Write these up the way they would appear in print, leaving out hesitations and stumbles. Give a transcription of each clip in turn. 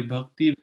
bhakti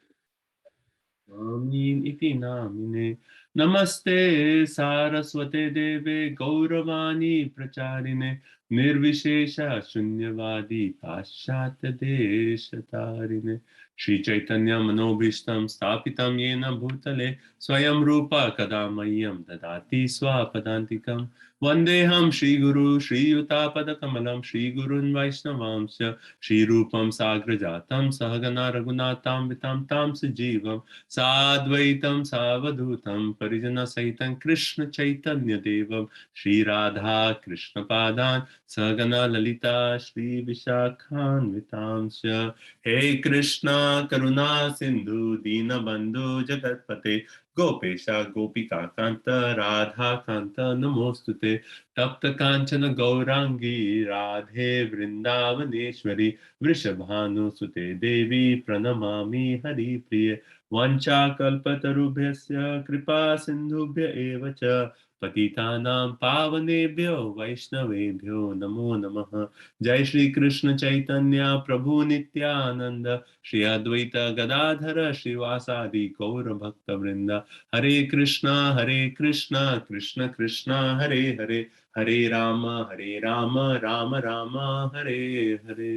Amin iti namine. Namaste Saraswate Deve Gauravani Pracharine Nirvishesha Shunyavadi Paschatya Deshatarine Shri Chaitanya Manobhishtam Stapitam Yena Bhutale Swayam Rupa Kadamayam Dadati Swapadantikam Vandeham Shri Guru Shri Yuta Kamalam Shri Gurun Vaishnavamsya Shri Rupam Sagrajatam Sahagana Raghunatam Vitam Tam Sajivam साद्वैतं सावधूतं परिजनसहितं Krishna Chaitanya देवं श्री राधा कृष्ण पादान् सगना ललिता श्री विशाखान्वितांश्च हे कृष्णा करुणा सिंधु दीनबन्धु जगत्पते गोपेशा गोपिका कांत राधा कांत नमोस्तुते तप्त कांचन गौरांगी राधे वृंदावनेश्वरी वृषभानुसुते देवी प्रणमामि हरिप्रिये वाञ्छाकल्पतरुभ्यश्च कृपा सिन्धुभ्य एव च पतितानां पावनेभ्यो वैष्णवेभ्यो नमो नमः जय श्री कृष्ण चैतन्य प्रभु नित्यानंद श्री अद्वैत गदाधर श्रीवासादि गौर भक्त वृंद हरे कृष्णा कृष्ण कृष्णा हरे हरे हरे राम राम राम हरे हरे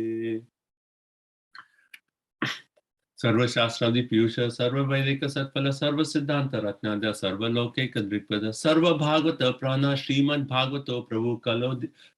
सर्वशास्त्रादि पीयूष सर्ववैदिक सत्फल सर्व सिद्धांत रत्नाद सर्वलौकिक दृक्पद सर्व भागवत प्राण श्रीमद् भागवतो प्रभु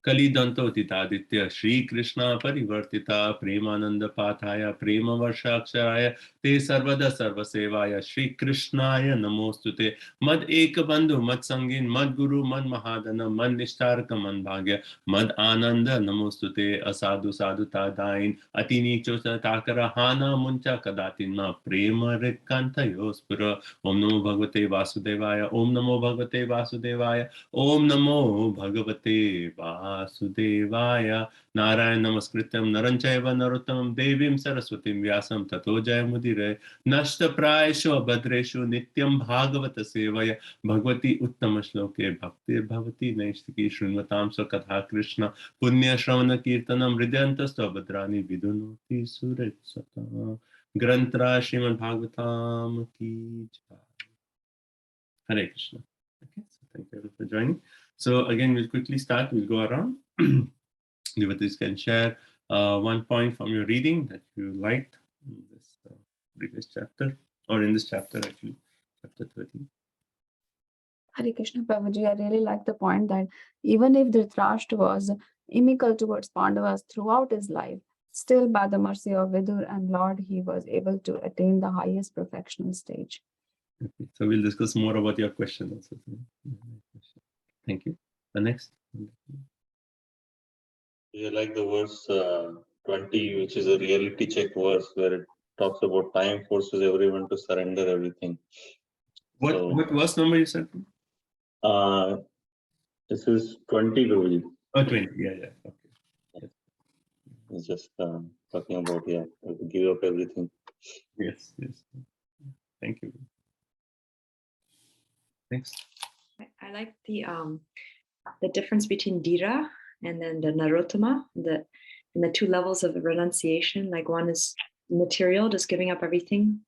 कलिदंतो तितादित्य श्री कृष्ण परिवर्तिता प्रेमानंद पाठाय प्रेम वर्षाक्षराय ते सर्वदा सर्व सेवाय श्री कृष्णाय नमोस्तुते मद एक बंधु मद संगीन मद गुरु मद महादन मद निष्ठारक मन भाग्य मद आनंद नमोस्तुते असाधु साधुता दाइन अति नीचो ताकर हाना मुंचा कदातिन्मा प्रेम रिक्कांतयोस्पुर ओम नमो भगवते वासुदेवाय ओम नमो भगवते वासुदेवाय ओम नमो भगवते वासुदेवाय नारायण नमस्कृत्यं नरं चैव नरोत्तमं देवीं सरस्वतीं व्यासं ततो जयमुदीरये नष्टप्रायेषु अभद्रेषु नित्यं भागवत सेवया भगवती उत्तम श्लोके भक्तिर्भवति नैष्टिकी शृण्वतां स्वकथा कृष्ण पुण्य श्रवण कीर्तनम हृदयंतस्तभद्राणि विदुनोति सुरत्सता ग्रंथराज श्रीमद् भागवतम की जय Hare Krishna. Okay, so thank you everyone for joining. So again, we'll quickly start. We'll go around. Devotees can share one point from your reading that you liked in this previous chapter, or in this chapter actually, chapter 13. Hare Krishna Prabhuji, I really like the point that even if Dhritarashtra was inimical towards Pandavas throughout his life, still by the mercy of Vidur and Lord, he was able to attain the highest perfectional stage. Okay, so we'll discuss more about your question also. Thank you. The next. You like the verse 20, which is a reality check verse where it talks about time forces everyone to surrender everything. What verse number you said? This is 20, Guruji. Oh, 20. Yeah. Okay. Yes. It's just talking about, to give up everything. Yes. Thank you. Next. I like the difference between Dhira and then the Narottama, and the two levels of renunciation. Like one is material, just giving up everything.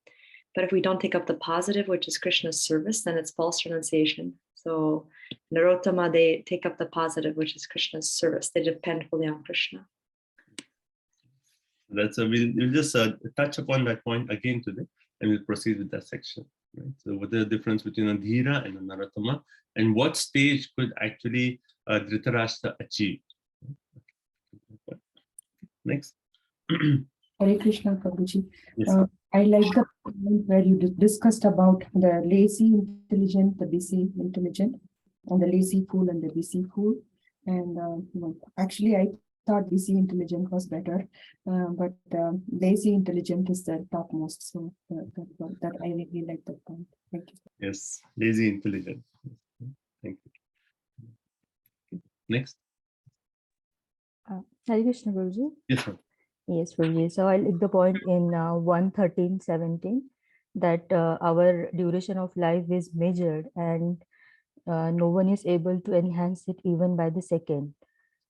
But if we don't take up the positive, which is Krishna's service, then it's false renunciation. So Narottama, they take up the positive, which is Krishna's service. They depend fully on Krishna. We'll just touch upon that point again today, and we'll proceed with that section. Right? So what is the difference between a Dhira and a Narottama, and what stage could actually Dhritarashtra achieve? Next. Hare Krishna Prabhuji. Yes. I like the point where you discussed about the lazy intelligent, the busy intelligent, and the lazy fool and the busy fool. And actually, I thought busy intelligent was better, but lazy intelligent is the topmost. So that I really like that point. Thank you. Yes, lazy intelligent. Thank you. Next. Hare Krishna Guruji. Yes, sir. Yes, Guruji. So I like the point in 1:13:17 that our duration of life is measured and no one is able to enhance it even by the second.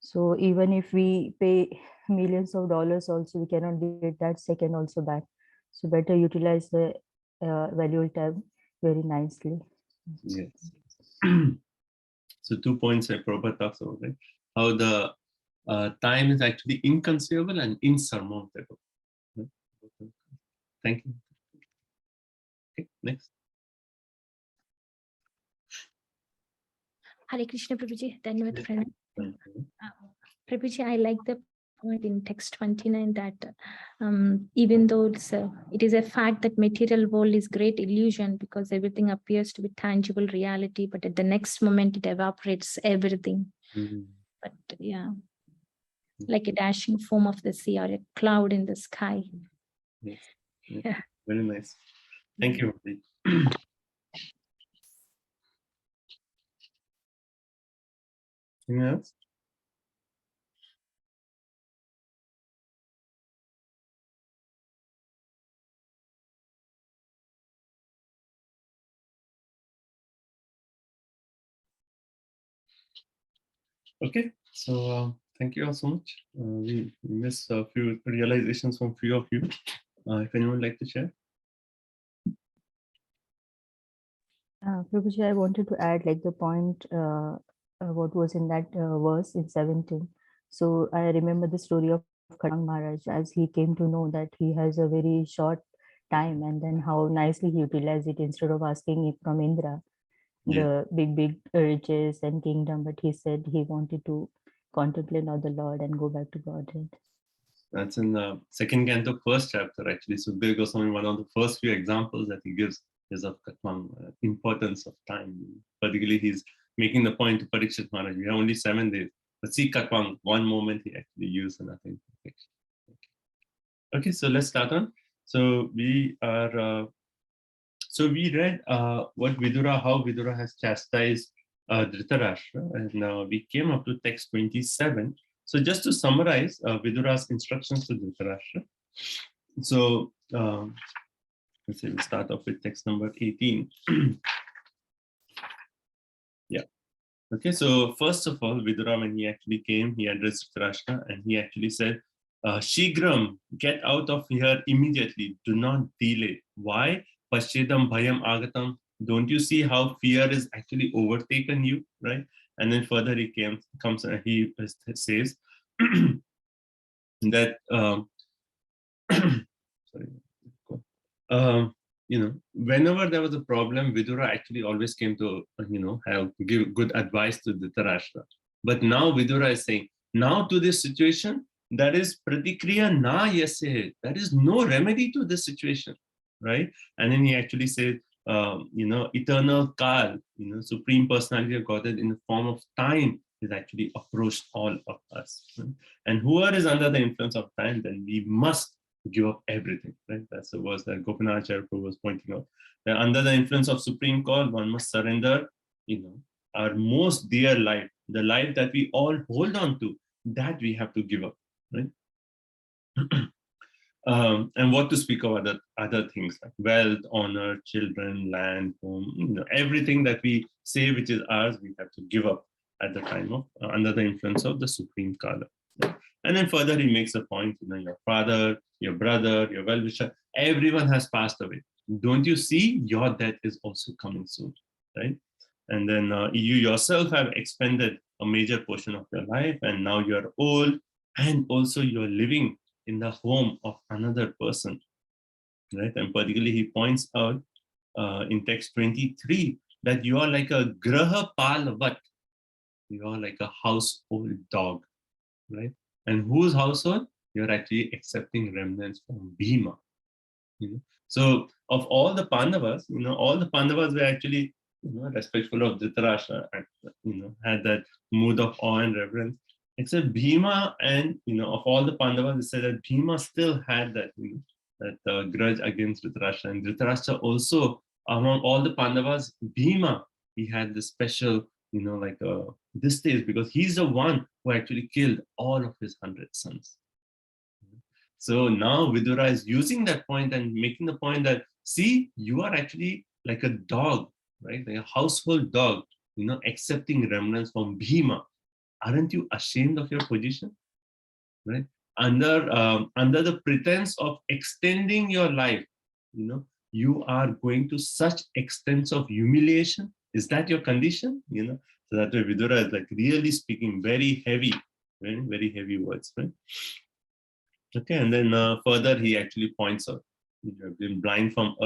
So even if we pay millions of dollars also, we cannot get that second also back. So better utilize the valuable time very nicely. Yes. So 2 points that Prabhupada talks about, right? How the time is actually inconceivable and insurmountable. Right? Thank you. Okay, next. Hare Krishna Prabhuji, Dhanyavad Yes. Pranam. Thank you. Prabhuji, I like the point in text 29 that even though it is a fact that material world is great illusion because everything appears to be tangible reality, but at the next moment it evaporates everything. Mhm. But yeah, like a dashing foam of the sea or a cloud in the sky. Yes. Yes. Yeah. Very nice. Thank you. Anything else? Okay, so thank you all so much. We missed a few realizations from few of you. If anyone would like to share. Prabhuji, I wanted to add like the point, what was in that verse in 17. So I remember the story of Khatang Maharaj as he came to know that he has a very short time, and then how nicely he utilized it instead of asking it from Indra, Yeah. the big riches and kingdom, but he said he wanted to contemplate on the Lord and go back to Godhead. That's in the second canto, first chapter, actually. So Sukdev Goswami, one of the first few examples that he gives is of Katmang, importance of time. Particularly, he's making the point to Parikshit Maharaj, we have only 7 days. But see Katmang, one moment he actually used and nothing. Okay, so let's start on. So we are, so we read what Vidura, how Vidura has chastised Dhritarashtra, and we came up to text 27. So just to summarize Vidura's instructions to Dhritarashtra. So let's say we start off with text number 18. Yeah. Okay, so first of all, Vidura, when he actually came, he addressed Dhritarashtra and he actually said, Shigram, get out of here immediately. Do not delay. Why? Paschedam bhayam agatam. Don't you see how fear is actually overtaken you, right? And then further he comes and he says that sorry, whenever there was a problem, Vidura actually always came to give good advice to Dhritarashtra. But now Vidura is saying, now to this situation, that is pratikriya na yase. There is no remedy to this situation, right? And then he actually said, eternal Kal, Supreme Personality of Godhead in the form of time is actually approached all of us. Right? And whoever is under the influence of time, then we must give up everything, right? That's the verse that Gopinath Prabhu was pointing out. That under the influence of Supreme Call, one must surrender, our most dear life, the life that we all hold on to, that we have to give up, right? And what to speak of other things like wealth, honor, children, land, home, everything that we say which is ours, we have to give up at the time of under the influence of the Supreme Kala. Right? And then further he makes a point, your father, your brother, your well-wisher, everyone has passed away. Don't you see your death is also coming soon, right? And then you yourself have expended a major portion of your life, and now you're old, and also you're living in the home of another person, right? And particularly he points out in text 23 that you are like a graha palvat, you are like a household dog, right? And whose household? You're actually accepting remnants from Bhima. So of all the Pandavas, all the Pandavas were actually respectful of Dhritarashtra, and had that mood of awe and reverence. Except Bhima, and of all the Pandavas, they said that Bhima still had that grudge against Dhritarashtra, and Dhritarashtra also, among all the Pandavas, Bhima, he had this special distaste because he's the one who actually killed all of his 100 sons. So now Vidura is using that point and making the point that, see, you are actually like a dog, right? Like a household dog, accepting remnants from Bhima. Aren't you ashamed of your position? Right? under the pretense of extending your life, you are going to such extents of humiliation. Is that your condition? So that way Vidura is like really speaking very heavy, very, very heavy words, right? Okay, and then further he actually points out, you have been blind from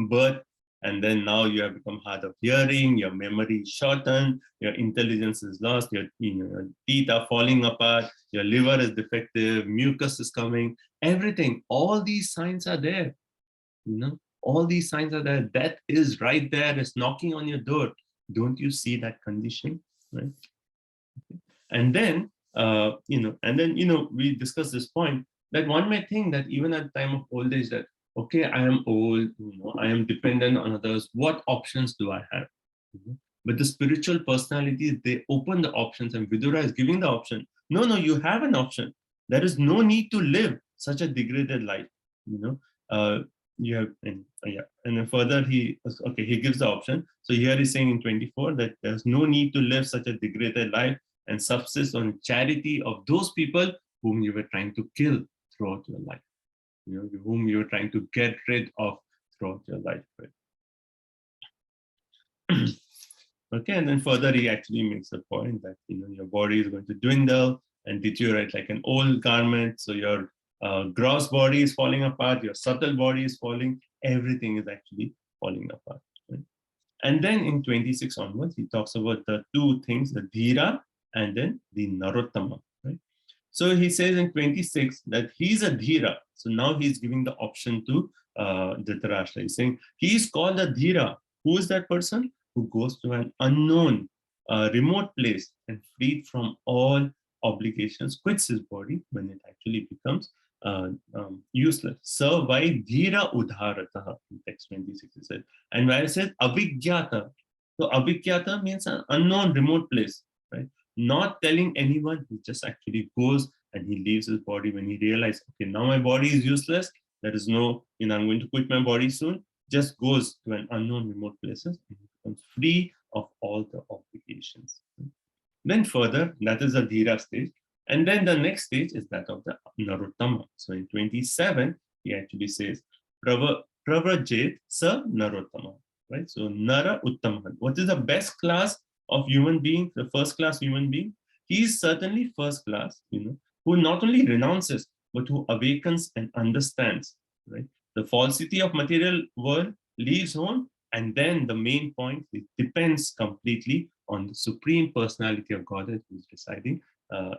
birth, and then now you have become hard of hearing, your memory is shortened, your intelligence is lost, your teeth are falling apart, your liver is defective, mucus is coming, everything, all these signs are there, all these signs are there. Death is right there, it's knocking on your door. Don't you see that condition, right? Okay. And then, we discussed this point that one may think that even at the time of old age that, okay, I am old, I am dependent on others. What options do I have? But the spiritual personalities, they open the options, and Vidura is giving the option. No, you have an option. There is no need to live such a degraded life. You have, and then further he gives the option. So here he's saying in 24 that there's no need to live such a degraded life and subsist on charity of those people whom you were trying to kill throughout your life, whom you were trying to get rid of throughout your life, right? Okay, and then further he actually makes a point that your body is going to dwindle and deteriorate like an old garment. So your gross body is falling apart, your subtle body is falling, everything is actually falling apart, right? And then in 26 onwards, he talks about the two things, the Dhira and then the Narottama, right? So he says in 26 that he's a Dhira. So now he's giving the option to Dhritarashtra. He's saying he's called a Dhira. Who is that person? Who goes to an unknown, remote place and freed from all obligations, quits his body when it actually becomes useless. So by Dhira Udharataha, in text 26 it says, and where it says Avigyata, so Avigyata means an unknown remote place, right? Not telling anyone, he just actually goes and he leaves his body when he realizes, okay, now my body is useless, there is no, I'm going to quit my body soon, just goes to an unknown remote places and becomes free of all the obligations. Then further, that is the Dhira stage. And then the next stage is that of the Narottama. So in 27, he actually says, Pravajet sa Narottama, right? So Nara Uttamahan. What is the best class of human being, the first class human being? He is certainly first class, who not only renounces, but who awakens and understands, right? The falsity of material world leaves home, and then the main point, it depends completely on the supreme personality of Godhead who is residing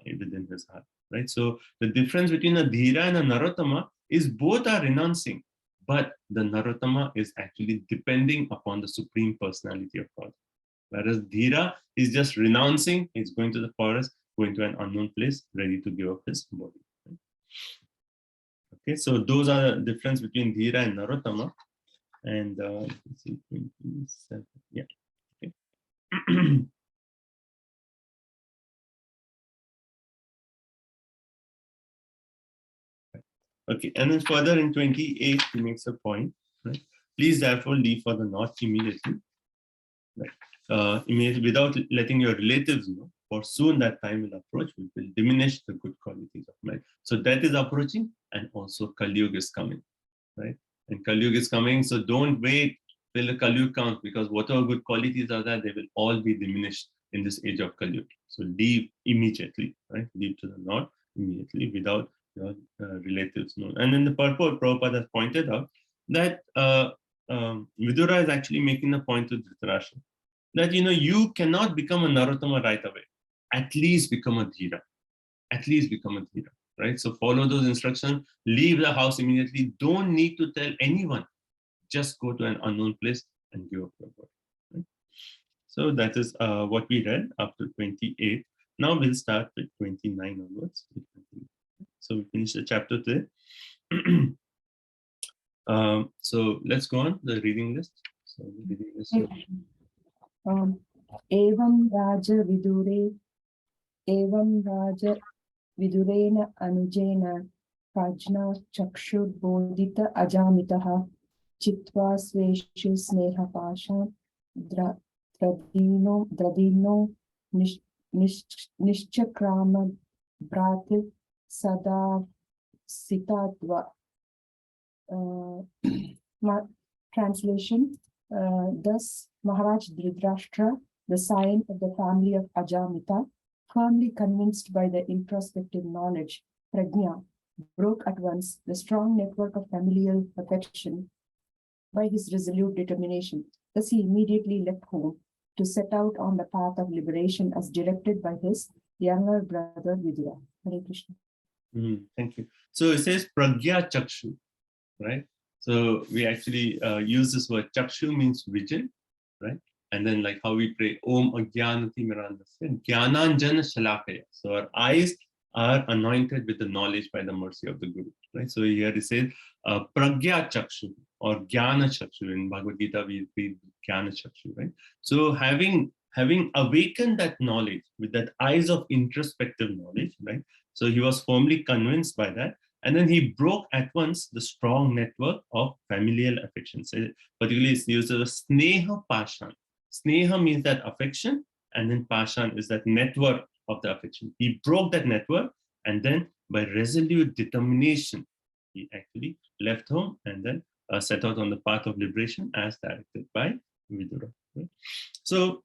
within his heart, right? So the difference between a Dhira and a Narottama is both are renouncing, but the Narottama is actually depending upon the supreme personality of God. Whereas Dhira is just renouncing, he's going to the forest, going to an unknown place, ready to give up his body. Right? Okay, so those are the difference between Dhira and Narottama. And let's see, 27, yeah. Okay. Okay, and then further in 28, he makes a point, right? Please therefore leave for the north immediately, right? Immediately, without letting your relatives know, for soon that time will approach, which will diminish the good qualities of man. So that is approaching, and also Kali Yuga is coming, right? And Kali Yuga is coming, so don't wait till the Kali Yuga comes, because whatever good qualities are there, they will all be diminished in this age of Kali Yuga. So leave immediately, right? Leave to the north immediately without your relatives know. And in the purport, Prabhupada has pointed out that Vidura is actually making the point to Dhritarashtra that you cannot become a Narottama right away. At least become a Dhira. At least become a Dhira. Right? So follow those instructions, leave the house immediately. Don't need to tell anyone. Just go to an unknown place and give up your body. Right? So that is what we read up to 28. Now we'll start with 29 onwards. So we finish the chapter today. So let's go on the reading list. So the reading list. Evam Raja Vidurena Anujena Prajna Chakshur Bodhita Ajamitaha Chitva Sveshu Sneha Pasha Dradino Nishchakrama Brati Sada Sitadva. Translation, thus Maharaj Dhritarashtra, the scion of the family of Ajamita, firmly convinced by the introspective knowledge, prajna, broke at once the strong network of familial affection by his resolute determination. Thus he immediately left home to set out on the path of liberation as directed by his younger brother Vidura. Hare Krishna. Thank you. So it says pragya chakshu, right? So we actually use this word. Chakshu means vision, right? And then like how we pray, Om Agyanati Mirandasya, Jnananjana Shalakaya. So our eyes are anointed with the knowledge by the mercy of the Guru, right? So here it says Pragya Chakshu or Jnana Chakshu. In Bhagavad Gita, we read Jnana Chakshu, right? So having awakened that knowledge with that eyes of introspective knowledge, right? So he was firmly convinced by that. And then he broke at once the strong network of familial affection. So particularly it's used as Sneha Pashan. Sneha means that affection, and then Pashan is that network of the affection. He broke that network, and then by resolute determination, he actually left home and then set out on the path of liberation as directed by Vidura. Right? So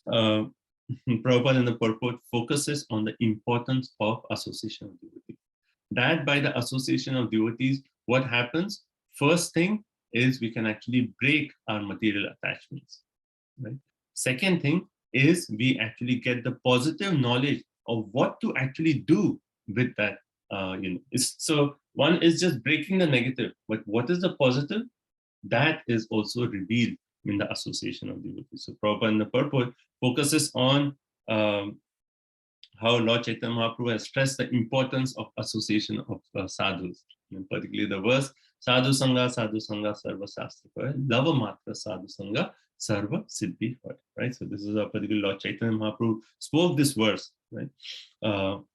Prabhupada in the purport focuses on the importance of association of devotees. That by the association of devotees, what happens? First thing is we can actually break our material attachments. Right? Second thing is we actually get the positive knowledge of what to actually do with that. So one is just breaking the negative, but what is the positive? That is also revealed in the association of devotees. So Prabhupada in the purport focuses on how Lord Chaitanya Mahaprabhu has stressed the importance of association of sadhus, and particularly the verse Sadhu Sangha, Sarva Shastra, Lava Matra Sadhu Sangha, Sarva Siddhi, right? So this is a particular Lord Chaitanya Mahaprabhu spoke this verse, right?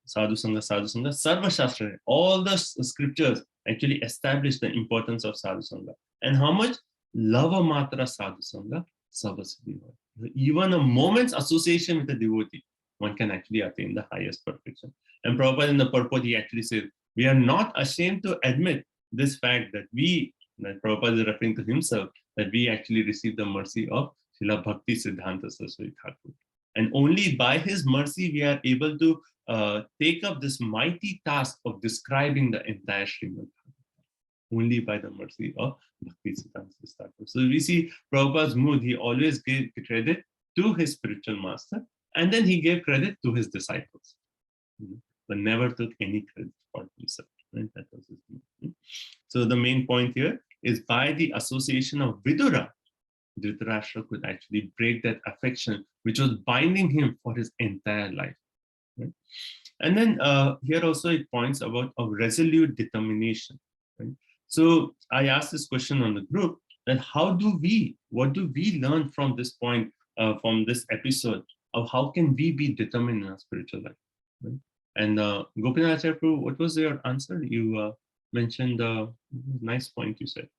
Sadhu Sangha, Sarva Shastra. All the scriptures actually establish the importance of Sadhu Sangha. And how much? Lava Matra Sadhu Sangha, Sarva Siddhi. Even a moment's association with a devotee, one can actually attain the highest perfection. And Prabhupada in the purport, he actually says, we are not ashamed to admit this fact that Prabhupada is referring to himself, that we actually receive the mercy of Srila Bhakti Siddhanta Saraswati Thakur. And only by his mercy, we are able to take up this mighty task of describing the entire Srimad Bhagavatam. Only by the mercy of Bhakti Siddhanta Thakur. So we see Prabhupada's mood, he always gave credit to his spiritual master, and then he gave credit to his disciples, but never took any credit for himself. Right? That was his mood. So the main point here is by the association of Vidura, Dhritarashtra could actually break that affection which was binding him for his entire life. Right? And then here also it points about a resolute determination. Right? So I asked this question on the group that what do we learn from this point, from this episode of how can we be determined in our spiritual life? Right? And Gopinath Acharya Prabhu, what was your answer? You mentioned a nice point you said.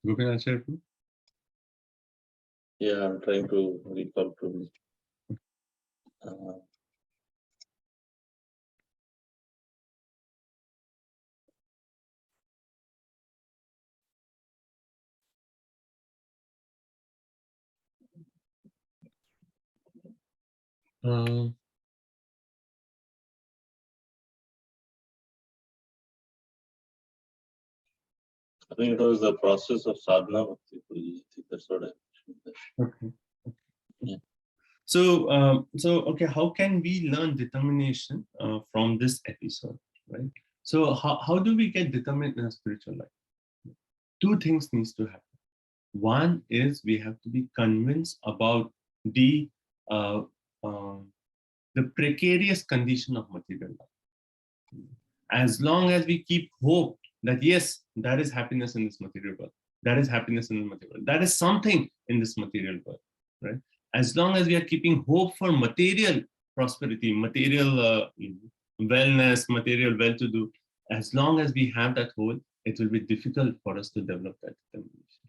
Gopinath Acharya Prabhu? Yeah, I'm trying to recall probably. I think it was the process of sadhana. I think that's what I mentioned. Okay. Yeah. So, okay, how can we learn determination from this episode, right? So, how do we get determined in a spiritual life? Two things needs to happen. One is we have to be convinced about the precarious condition of material life. As long as we keep hope that yes, there is happiness in this material world, there is happiness in the material world, there is something in this material world, right? As long as we are keeping hope for material prosperity, material wellness, material well-to-do, as long as we have that hope, it will be difficult for us to develop that determination.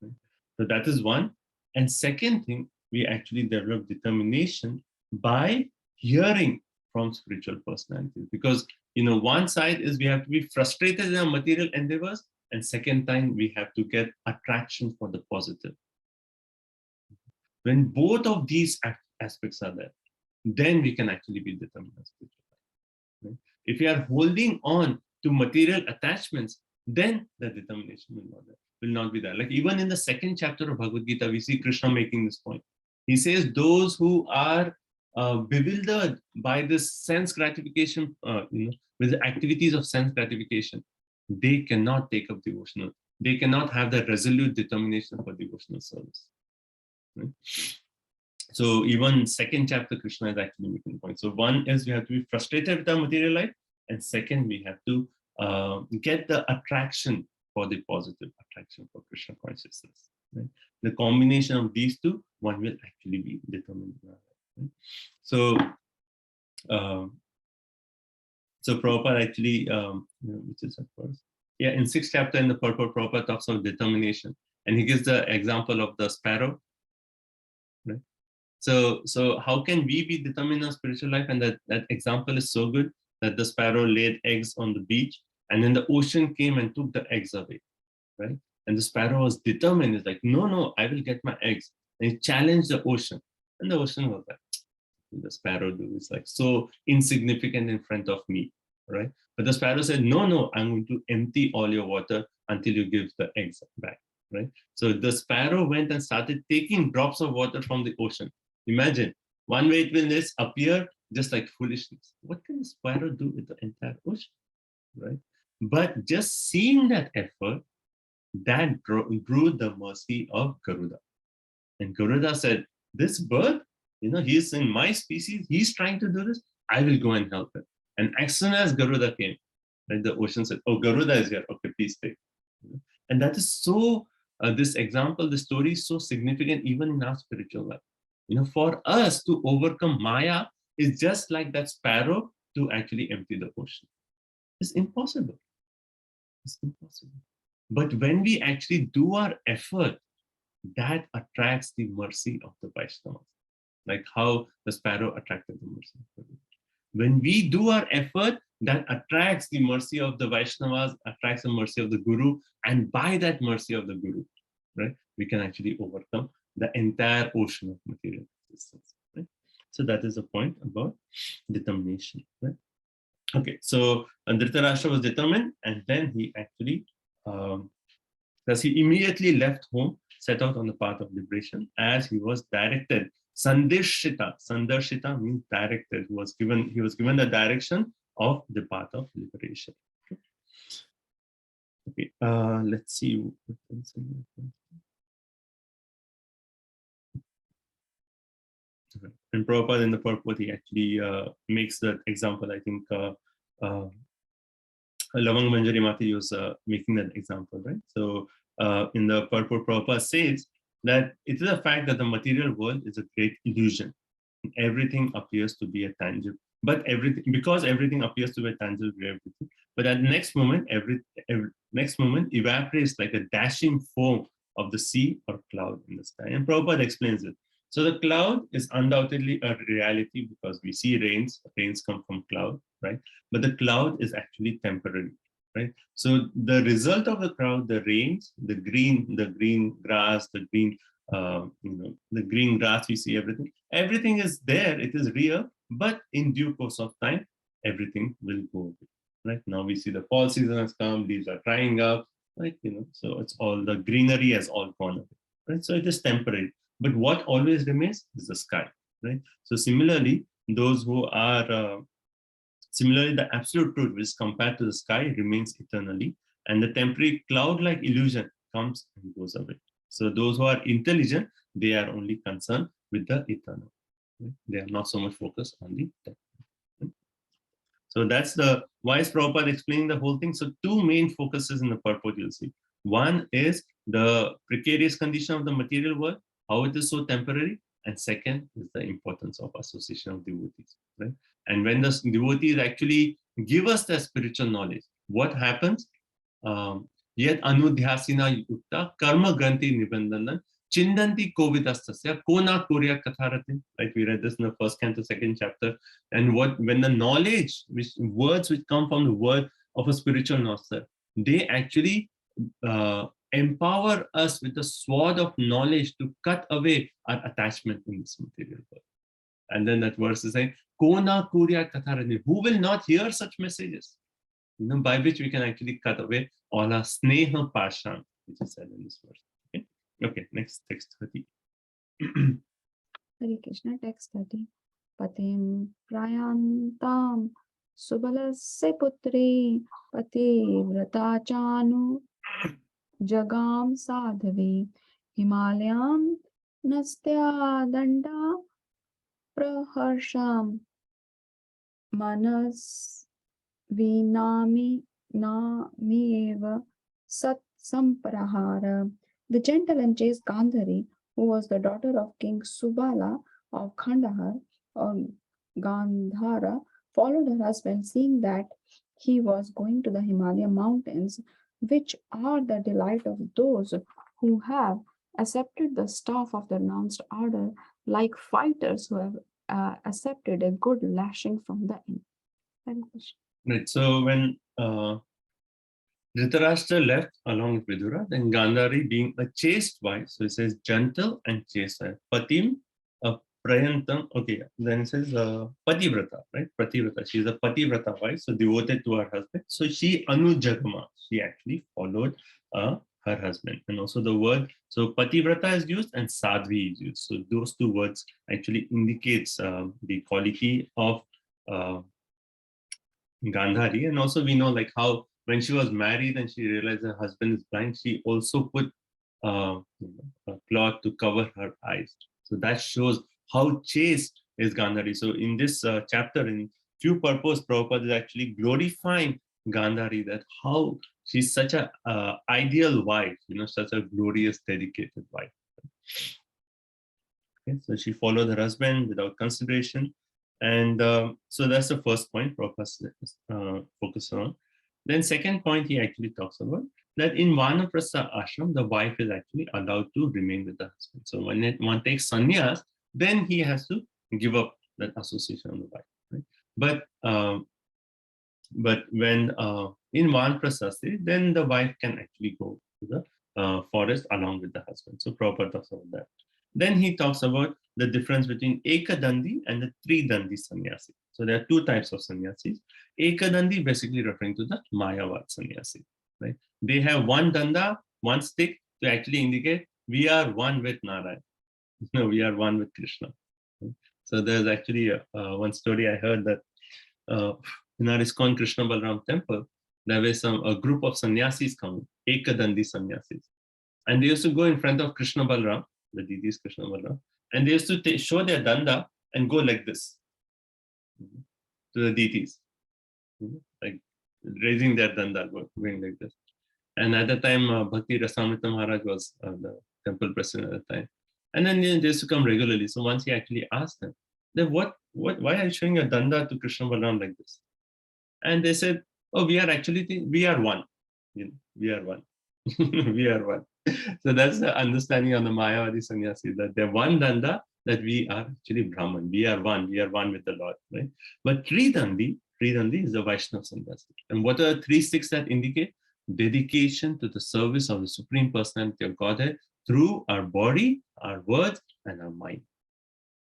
Right? So that is one. And second thing, we actually develop determination by hearing from spiritual personalities. Because, one side is we have to be frustrated in our material endeavors, and second time, we have to get attraction for the positive. When both of these aspects are there, then we can actually be determined as spiritual life. Right? If we are holding on to material attachments, then the determination will not be there. Like even in the second chapter of Bhagavad Gita, we see Krishna making this point. He says those who are bewildered by this sense gratification, with the activities of sense gratification, they cannot take up devotional. They cannot have the resolute determination for devotional service. Right? So even second chapter, Krishna is actually making point. So one is we have to be frustrated with our material life, and second, we have to get the attraction for the positive attraction for Krishna consciousness. Right? The combination of these two, one will actually be determined. Right? So, so Prabhupada actually, which is of course, yeah, in 6th chapter in the purport, Prabhupada talks of determination, and he gives the example of the sparrow. Right? So how can we be determined in our spiritual life? And that example is so good that the sparrow laid eggs on the beach, and then the ocean came and took the eggs away, right? And the sparrow was determined. It's like, no, I will get my eggs. And he challenged the ocean, and the ocean was like, the sparrow do is like so insignificant in front of me, right? But the sparrow said, no, I'm going to empty all your water until you give the eggs back, right? So the sparrow went and started taking drops of water from the ocean. Imagine, one way it will just appear just like foolishness. What can the sparrow do with the entire ocean, right? But just seeing that effort, that drew the mercy of Garuda. And Garuda said, this bird, he's in my species, he's trying to do this, I will go and help him. And as soon as Garuda came, right, the ocean said, oh, Garuda is here, okay, please take. And that is so, this example, the story is so significant even in our spiritual life. For us to overcome Maya is just like that sparrow to actually empty the ocean. It's impossible. It's impossible. But when we actually do our effort, that attracts the mercy of the Vaishnavas, like how the sparrow attracted the mercy of the Guru. When we do our effort, that attracts the mercy of the Vaishnavas, attracts the mercy of the Guru, and by that mercy of the Guru, right, we can actually overcome the entire ocean of material existence. Right? So that is the point about determination. Right? Okay, so Dhritarashtra was determined, and then he actually, thus he immediately left home, set out on the path of liberation as he was directed. Sandarshita means directed. He was given the direction of the path of liberation. Okay, let's see. And Prabhupada in the purport, he actually makes that example. I think Lavang Manjari Mati was making that example, right? So in the purport, Prabhupada says that it is a fact that the material world is a great illusion. Everything appears to be a tangible, because everything appears to be a tangible reality. But at the next moment, next moment evaporates like a dashing foam of the sea or cloud in the sky. And Prabhupada explains it. So the cloud is undoubtedly a reality because we see rains come from cloud, right? But the cloud is actually temporary, right? So the result of the cloud, the rains, the green grass, the green grass, we see everything is there, it is real, but in due course of time, everything will go away, right? Now we see the fall season has come, leaves are drying up, right? So it's all, the greenery has all gone away, right? So it is temporary. But what always remains is the sky, right? So similarly, those who are, the absolute truth, which is compared to the sky, remains eternally, and the temporary cloud-like illusion comes and goes away. So those who are intelligent, they are only concerned with the eternal. Right? They are not so much focused on the temporal. Right? So that's the why is Prabhupada explaining the whole thing. So two main focuses in the purport you'll see. One is the precarious condition of the material world, how it is so temporary, and second is the importance of association of devotees, right? And when the devotees actually give us the spiritual knowledge, what happens? yet anudhyasina yukta karma granti nibandanan chindanti kovidastasya kona kurya katharatin. Right, we read this in the first canto, second chapter. And when the knowledge, words which come from the word of a spiritual master, they actually empower us with the sword of knowledge to cut away our attachment in this material world. And then that verse is saying, Kona Kurya Katharani, who will not hear such messages? By which we can actually cut away all our sneha pashan, which is said in this verse. Okay, next text 30. Hare Krishna, text 30. Patim prayantam subalasya putri pati vratachanu jagam sadhavi Himalayam nastya danda praharsham manas vinami eva sat samprahara. The gentle and chaste Gandhari, who was the daughter of King Subala of Kandahar or Gandhara, followed her husband, seeing that he was going to the Himalaya mountains, which are the delight of those who have accepted the staff of the renounced order, like fighters who have accepted a good lashing from the enemy. Right, so when Dhritarashtra left along with Vidura, then Gandhari, being a chaste wife, so it says gentle and chaste wife. Patim, prayantam, okay, then it says pativrata, right? Pativrata, she's a pativrata wife, so devoted to her husband. So she anujagama, she actually followed her husband. And also the word, so pativrata is used and sadhvi is used. So those two words actually indicates the quality of Gandhari. And also we know like how when she was married and she realized her husband is blind, she also put a cloth to cover her eyes. So that shows how chaste is Gandhari. So in this chapter, in few purpose, Prabhupada is actually glorifying Gandhari, that how she's such a ideal wife, such a glorious, dedicated wife. Okay, so she followed her husband without consideration. And so that's the first point Prabhupada focus on. Then second point he actually talks about that in Vanaprastha ashram, the wife is actually allowed to remain with the husband. So when one takes sannyas, then he has to give up that association of the wife. Right? But when in Vanaprastha, then the wife can actually go to the forest along with the husband. So Prabhupada talks about that. Then he talks about the difference between Ekadandi and the Tridandi sannyasi. So there are two types of sannyasis. Ekadandi basically referring to the Mayavad sannyasi. Right? They have one danda, one stick to actually indicate we are one with Narayan. We are one with Krishna. Right? So there's actually one story I heard that in our ISKCON Krishna Balaram temple, there was a group of sannyasis coming, Ekadandi sannyasis. And they used to go in front of Krishna Balaram, the deities Krishna Balaram, and they used to show their danda and go like this to the deities, like raising their danda, going like this. And at the time, Bhakti Rasamrita Maharaj was the temple president at the time. And then they used to come regularly. So once he actually asked them, then why are you showing your danda to Krishna Balaram like this? And they said, oh, we are one. We are one. We are one. So that's the understanding of the Mayavadi sannyasi, that they're one danda, that we are actually Brahman. We are one with the Lord, right? But Tridandi is the Vaishnava sannyasi. And what are the 3 sticks that indicate? Dedication to the service of the Supreme Personality of Godhead through our body, our words, and our mind,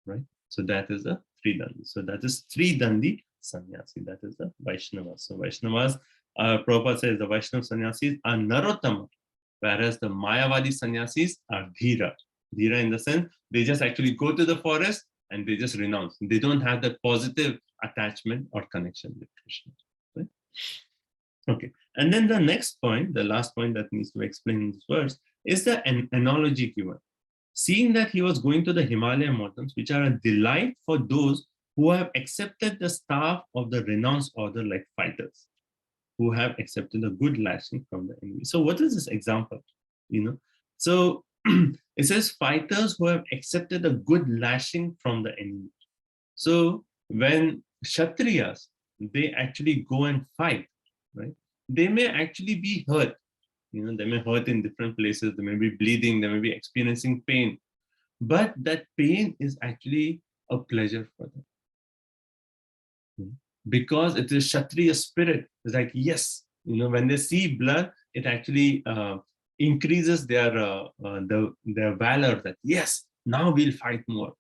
right? So that is the Tridandi. So that is Tridandi sannyasi. That is the Vaishnavas. So Vaishnavas, Prabhupada says the Vaishnava sannyasis are Narottama, whereas the Mayavadi sannyasis are Dhira. Dhira in the sense, they just actually go to the forest and they just renounce. They don't have that positive attachment or connection with Krishna. Right? Okay. And then the next point, the last point that needs to be explained in this verse, is the analogy given. Seeing that he was going to the Himalaya mountains, which are a delight for those who have accepted the staff of the renounced order like fighters, who have accepted a good lashing from the enemy. So what is this example? So it says fighters who have accepted a good lashing from the enemy. So when Kshatriyas, they actually go and fight, right? they may actually be hurt. They may hurt in different places. They may be bleeding. They may be experiencing pain. But that pain is actually a pleasure for them. Because it is Kshatriya spirit. It's like, yes, when they see blood, it actually increases their valor that, yes, now we'll fight more.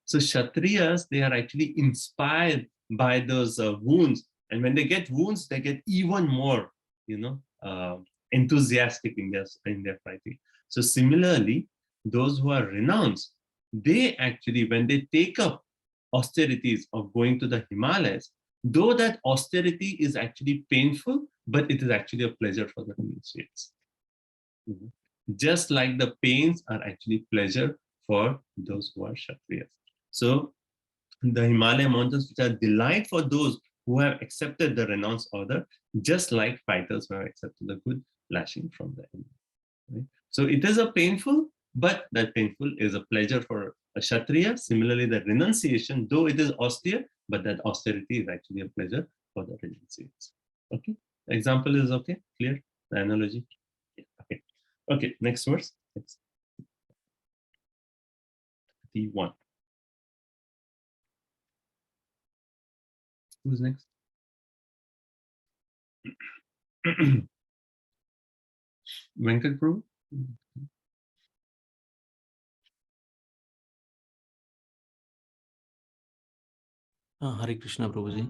So Kshatriyas, they are actually inspired by those wounds. And when they get wounds, they get even more, enthusiastic in their fighting. So similarly, those who are renounced, they actually, when they take up austerities of going to the Himalayas, though that austerity is actually painful, but it is actually a pleasure for the initiates. Just like the pains are actually pleasure for those who are Kshatriyas. So the Himalaya mountains, which are delight for those who have accepted the renounced order, just like fighters who have accepted the good lashing from the enemy. Right? So it is a painful, but that painful is a pleasure for a Kshatriya. Similarly, the renunciation, though it is austere, but that austerity is actually a pleasure for the renunciates. Okay, the example is okay, clear, the analogy. Okay, okay, next verse. Next. 31. Who's next? Venkat Prabhu? Hare Krishna Prabhuji.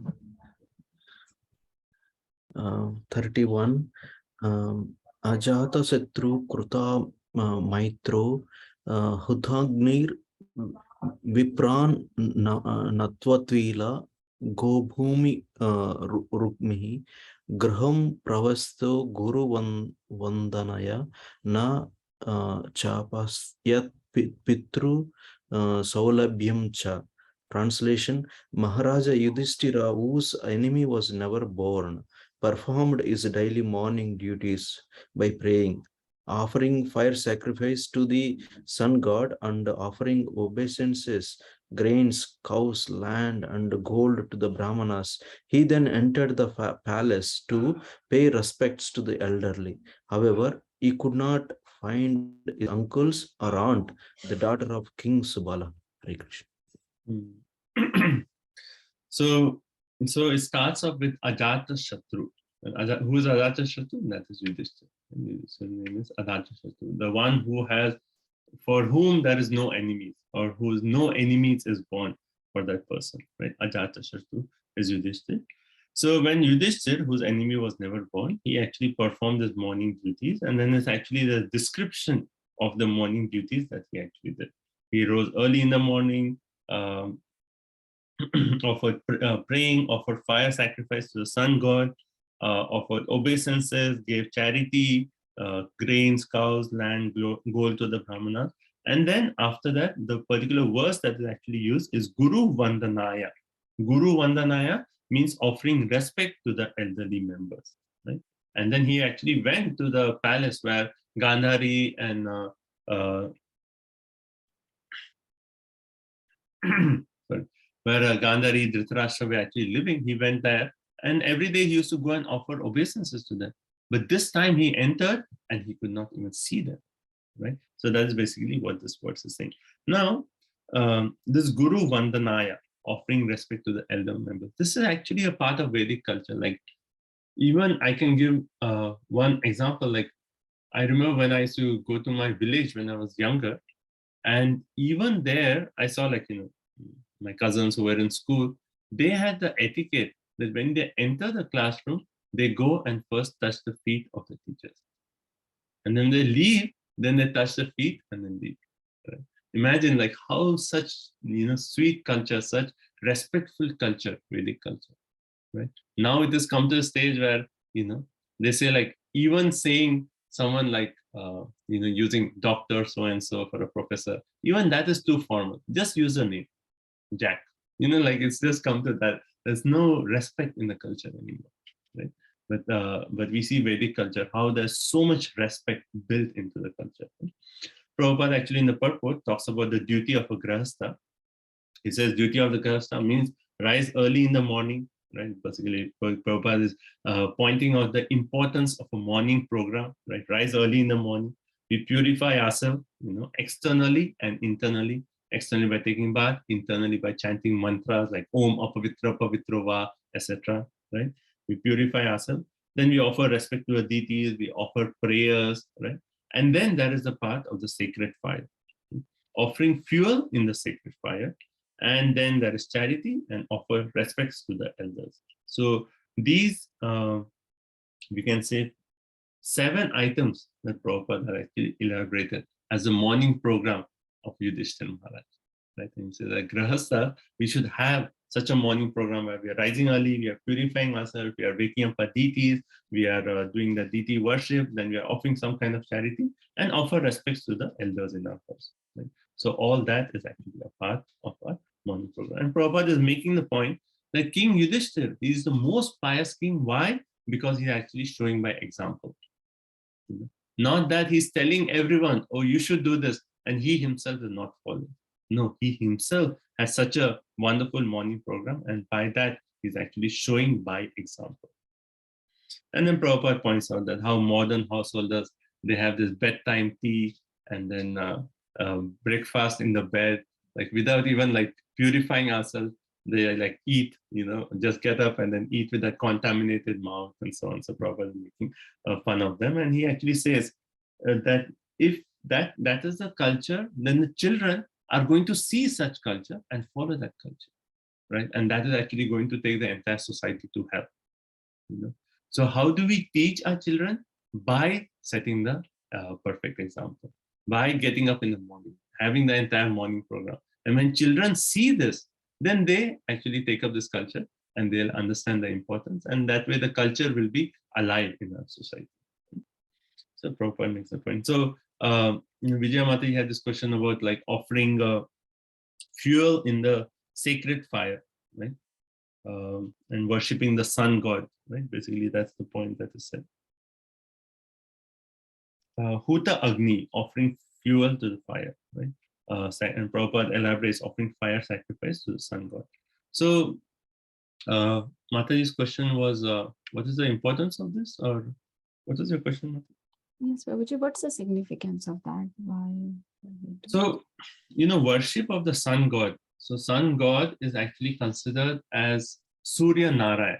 31. Ajata Satru Kruta Maitro Hudhagnir Vipran Natvatvila Gobhumi Rukmihi Graham Pravasto Guru Vandanaya Na Chapasyat Pitru Saulabhyam Cha. Translation: Maharaja Yudhishthira, whose enemy was never born, performed his daily morning duties by praying, offering fire sacrifice to the sun god, and offering obeisances, grains, cows, land, and gold to the Brahmanas. He then entered the palace to pay respects to the elderly. However, he could not find his uncles or aunt, the daughter of King Subala. Hare Krishna. So it starts off with Ajata Shatru. Who is Ajata Shatru? That is Yudhishthira. His name is Ajata Shatru, the one for whom there is no enemies, or whose no enemies is born for that person, right? Ajata Shatru is Yudhishthira. So when Yudhishthira, whose enemy was never born, he actually performed his morning duties, and then it's actually the description of the morning duties that he actually did. He rose early in the morning, offered praying, offered fire sacrifice to the sun god, offered obeisances, gave charity, grains, cows, land, gold to the Brahmanas. And then after that, the particular verse that is actually used is Guru Vandanaya. Guru Vandanaya means offering respect to the elderly members, right? And then he actually went to the palace where Gandhari and where Gandhari, Dhritarashtra were actually living. He went there, and every day he used to go and offer obeisances to them. But this time he entered and he could not even see them, right? So that's basically what this verse is saying. Now, this Guru Vandanaya, offering respect to the elder members, this is actually a part of Vedic culture. Like, even I can give one example. Like, I remember when I used to go to my village when I was younger, and even there I saw, like, my cousins who were in school, they had the etiquette that when they enter the classroom, they go and first touch the feet of the teachers. And then they leave, then they touch the feet and then leave. Right? Imagine like how such, sweet culture, such respectful culture, Vedic culture, right? Now it has come to a stage where, they say, like, even saying someone like, using Dr. So-and-so for a professor, even that is too formal. Just use a name. Jack, like it's just come to that. There's no respect in the culture anymore, right? But we see Vedic culture, how there's so much respect built into the culture. Prabhupada actually in the purport talks about the duty of a grahastha. He says duty of the grahastha means rise early in the morning, right? Basically, Prabhupada is pointing out the importance of a morning program, right? Rise early in the morning. We purify ourselves, externally and internally. Externally by taking bath, internally by chanting mantras like Om Apavitra Pavitro Va, etc. Right? We purify ourselves. Then we offer respect to the deities. We offer prayers, right? And then there is the part of the sacred fire, offering fuel in the sacred fire. And then there is charity and offer respects to the elders. So these, we can say, 7 items that Prabhupada had actually elaborated as a morning program of Yudhishthira Maharaj. Right? And so, like Grahastha, we should have such a morning program where we are rising early, we are purifying ourselves, we are waking up our deities, we are doing the deity worship, then we are offering some kind of charity and offer respects to the elders in our house. Right? So all that is actually a part of our morning program. And Prabhupada is making the point that King Yudhishthira is the most pious king. Why? Because he's actually showing by example. Not that he's telling everyone, oh, you should do this, and he himself is not following. No, he himself has such a wonderful morning program, and by that, he's actually showing by example. And then Prabhupada points out that how modern householders, they have this bedtime tea and then breakfast in the bed, like without even like purifying ourselves. They like eat, just get up and then eat with a contaminated mouth and so on. So Prabhupada is making fun of them. And he actually says that if that is the culture, then the children are going to see such culture and follow that culture, right? And that is actually going to take the entire society to hell. So how do we teach our children? By setting the perfect example, by getting up in the morning, having the entire morning program. And when children see this, then they actually take up this culture and they'll understand the importance. And that way the culture will be alive in our society. So Prabhupada makes a point. So Vijaya Mataji had this question about like offering fuel in the sacred fire, right? And worshipping the sun god, right? Basically, that's the point that is said. Huta Agni, offering fuel to the fire, right? And Prabhupada elaborates offering fire sacrifice to the sun god. So Mataji's question was, what is the importance of this? Or what is your question, Mataji? Yes, Prabhuji, what's the significance of that? Why? So, worship of the sun god. So sun god is actually considered as Surya Narayan.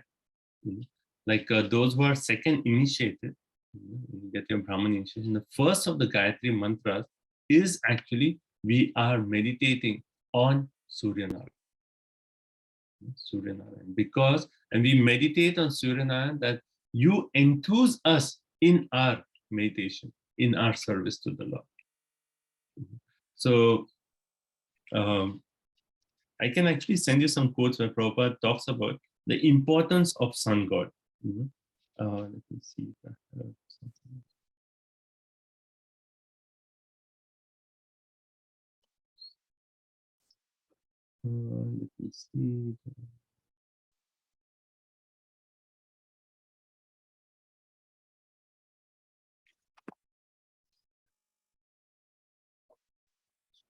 Like those who are second initiated, you get your Brahman initiation. The first of the Gayatri mantras is actually, we are meditating on Surya Narayan. Surya Narayan. Because, and we meditate on Surya Narayan, that you enthuse us in our meditation, in our service to the Lord. So, I can actually send you some quotes where Prabhupada talks about the importance of sun god. Let me see if I have something. Let me see.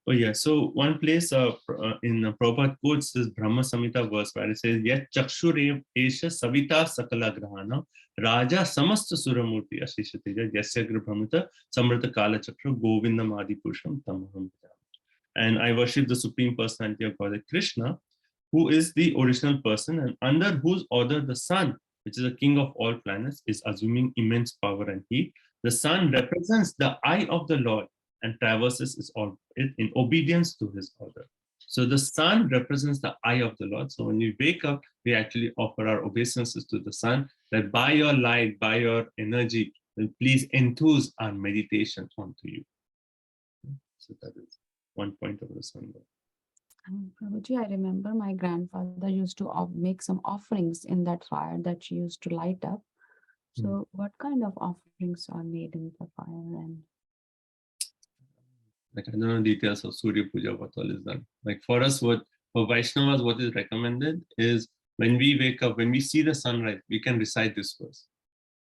Oh yeah, so one place in Prabhupada quotes this Brahma Samhita verse where it says, Yat Chakshurev Esha Savita Sakala Grahana Raja Samasta Suramurti Ashishateja Yasyagra Brahmita Samrata Kala Chakra Govindam Adi Purusham Tamaham. And I worship the Supreme Personality of God, Krishna, who is the original person and under whose order the sun, which is the king of all planets, is assuming immense power and heat. The sun represents the eye of the Lord and traverses its orbit in obedience to his order. So the sun represents the eye of the Lord. So when we wake up, we actually offer our obeisances to the sun, that by your light, by your energy, will please enthuse our meditation onto you. So that is one point of the sun god. Prabhuji, I remember my grandfather used to make some offerings in that fire that she used to light up. So what kind of offerings are made in the fire? And like I don't know details of Surya Puja, what all is done. Like for us, for Vaishnavas, what is recommended is when we wake up, when we see the sunrise, we can recite this verse.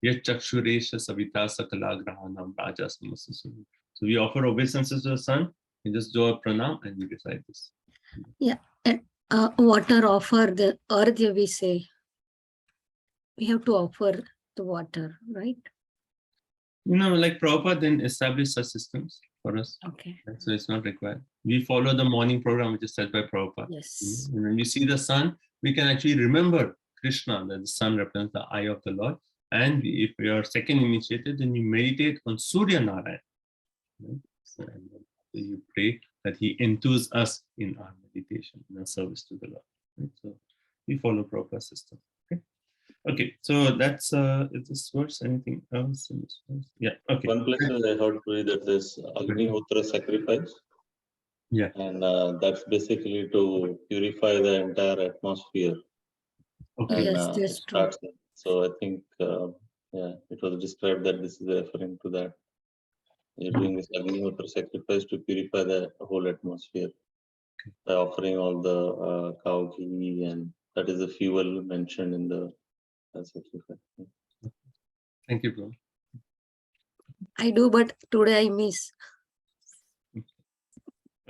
Yat Chakshuresha Savita Sakala Grahanam Raja Samasta Surya. So we offer obeisances to the sun, we just do a pranam and we recite this. Yeah, and water offer the earth, we say. we have to offer the water, right? Like Prabhupada then established such systems for us. Okay. So it's not required. We follow the morning program, which is set by Prabhupada. Yes. And when we see the sun, we can actually remember Krishna, that the sun represents the eye of the Lord. And if we are second initiated, then you meditate on Surya Narayan. Right? So, and then you pray that he enthuse us in our meditation, in our service to the Lord. Right? So we follow Prabhupada's system. Okay, so that's is this verse anything else in this verse? Yeah, okay. One place I heard that there's Agnihotra sacrifice. Yeah. And that's basically to purify the entire atmosphere. Okay. And Yes, it that's true. starts there. So I think, it was described that this is referring to that. You're doing this Agnihotra sacrifice to purify the whole atmosphere by offering all the cow ghee, and that is the fuel mentioned in the sacrifice. Thank you, bro. I do, but today I miss.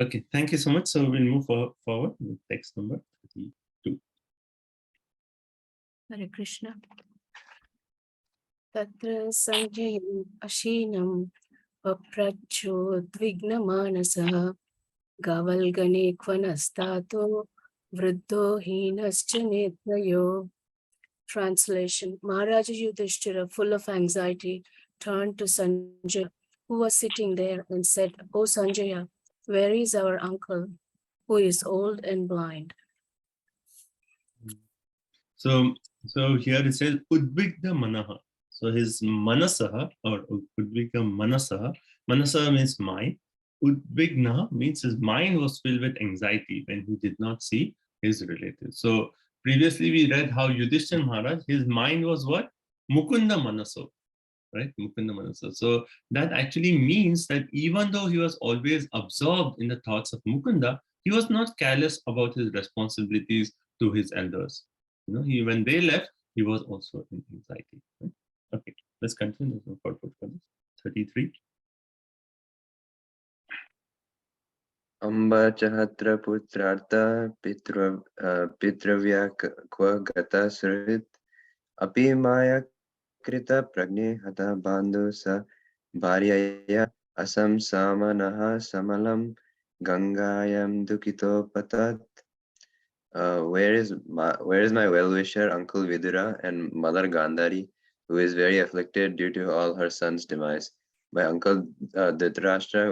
Okay, thank you so much. So we'll move forward with text number 32. Hare Krishna. Tatra Sanjayam Ashinam Paprachodvignamanasah Gavalgane Kvanastato Vriddho Hinascha Netrayo. Translation: Maharaja Yudhishthira, full of anxiety, turned to Sanjay, who was sitting there, and said, "O Sanjaya, where is our uncle, who is old and blind?" So here it says Udvigna Manaha. So his Manasaha or Udvigna Manasaha. Manasaha means mind. Udvigna means his mind was filled with anxiety when he did not see his relatives. So previously we read how Yudhishthira Maharaj, his mind was what? Mukunda Manaso. Right? Mukunda Manasa. So that actually means that even though he was always absorbed in the thoughts of Mukunda, he was not careless about his responsibilities to his elders. When they left, he was also in anxiety. Right? Okay, let's continue. There's no purpose for this. 33. Amba chahatra putrartha pitravya kwa gata surit api maya krita pragne hata bandhu sa bharyaya asam samanaha samalam gangayam dukito patat. Where is my well-wisher uncle Vidura and mother Gandhari, who is very afflicted due to all her sons' demise? My uncle Dhritarashtra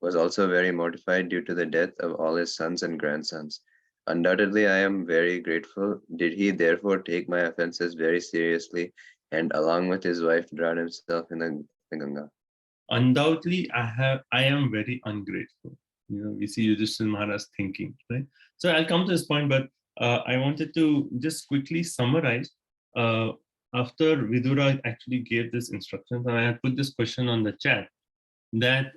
was also very mortified due to the death of all his sons and grandsons. Undoubtedly, I am very grateful. Did he therefore take my offenses very seriously, and along with his wife drown himself in the Ganga? Undoubtedly, I am very ungrateful. We see Yudhishthira Maharaj thinking, right? So I'll come to this point, but I wanted to just quickly summarize. After Vidura actually gave this instructions, and I had put this question on the chat, that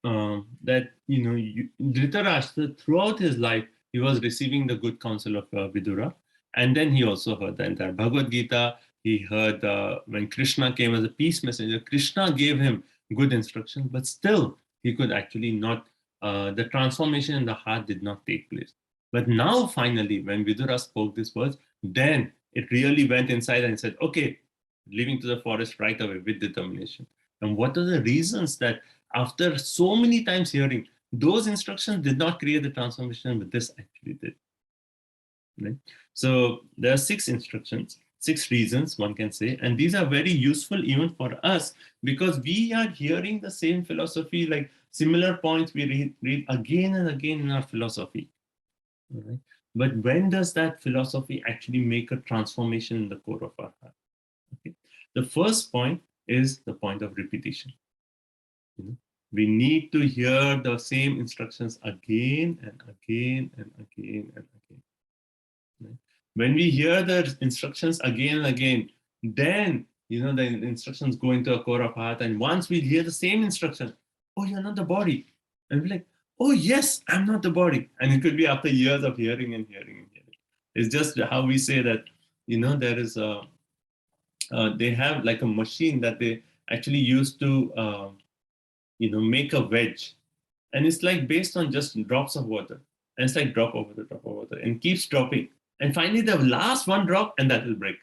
Dhritarashtra, throughout his life, he was receiving the good counsel of Vidura, and then he also heard the entire Bhagavad Gita. He heard when Krishna came as a peace messenger, Krishna gave him good instructions, but still he could actually not, the transformation in the heart did not take place. But now finally, when Vidura spoke these words, then it really went inside and said, okay, leaving to the forest right away with determination. And what are the reasons that after so many times hearing, those instructions did not create the transformation, but this actually did. Right? So there are 6 instructions, 6 reasons one can say, and these are very useful even for us because we are hearing the same philosophy, like similar points we read again and again in our philosophy. Right? But when does that philosophy actually make a transformation in the core of our heart? Okay. The first point is the point of repetition. We need to hear the same instructions again and again and again and again. Right? When we hear the instructions again and again, then the instructions go into a core of heart, and once we hear the same instruction, oh, you're not the body, and we're like, oh yes, I'm not the body, and it could be after years of hearing and hearing and hearing. It's just how we say that there is a they have like a machine that they actually use to make a wedge, and it's like based on just drops of water, and it's like drop over the drop of water and keeps dropping, And finally, the last one drop, and that will break.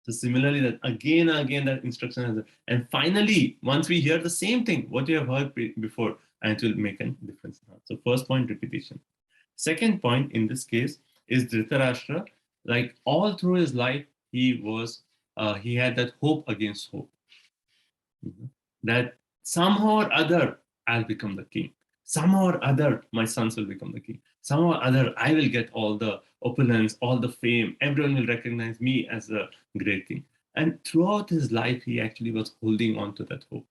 So similarly, that again and again, that instruction has, and finally, once we hear the same thing, what you have heard before, and it will make a difference now. So first point, repetition. Second point in this case is Dhritarashtra. Like all through his life, he had that hope against hope. That somehow or other, I'll become the king. Somehow or other, my sons will become the king. Somehow or other, I will get all the opulence, all the fame. Everyone will recognize me as a great king. And throughout his life, he actually was holding on to that hope.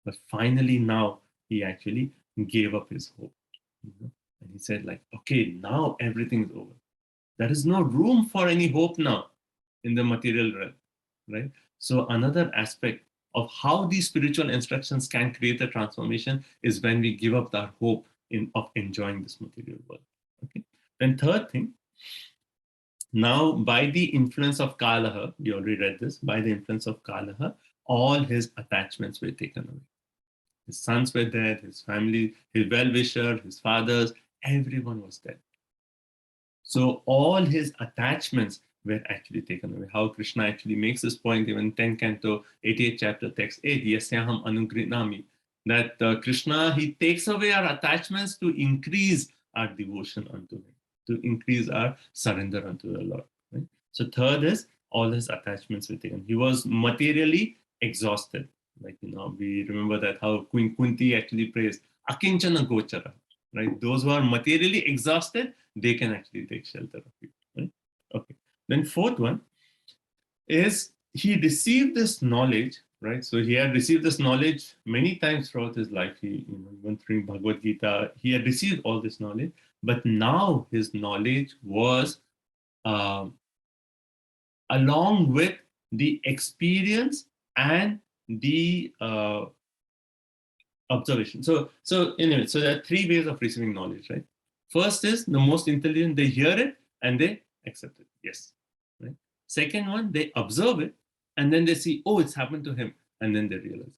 But finally now, he actually gave up his hope. And he said like, okay, now everything's over. There is no room for any hope now in the material realm, right? So another aspect of how these spiritual instructions can create a transformation is when we give up our hope of enjoying this material world. Okay. Then third thing, now by the influence of Kalaha, we already read this, by the influence of Kalaha, all his attachments were taken away. His sons were dead, his family, his well-wisher, his fathers, everyone was dead. So all his attachments were actually taken away. How Krishna actually makes this point even 10th canto, 88th chapter, text 8, Yasyaham Anugrinami, that Krishna, he takes away our attachments to increase our devotion unto him, to increase our surrender unto the Lord. Right? So third is, all his attachments were taken. He was materially exhausted. Like, we remember that how Queen Kunti actually prays, Akinchana Gochara. Right? Those who are materially exhausted, they can actually take shelter of you. Right? Okay. Then fourth one is he received this knowledge, right? So he had received this knowledge many times throughout his life. He went through Bhagavad Gita. He had received all this knowledge, but now his knowledge was along with the experience and the observation. So anyway, so there are three ways of receiving knowledge, right? First is the most intelligent, they hear it and they accept it. Yes. Right? Second one, they observe it and then they see, oh, it's happened to him. And then they realize.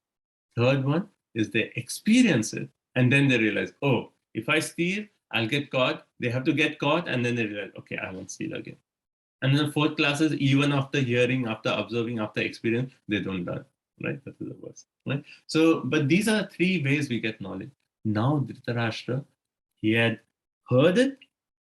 Third one is they experience it and then they realize, oh, if I steal, I'll get caught. They have to get caught and then they realize, okay, I won't steal again. And then fourth class is even after hearing, after observing, after experience, they don't learn. Right? That is the worst. Right? So, but these are three ways we get knowledge. Now Dhritarashtra, he had heard it,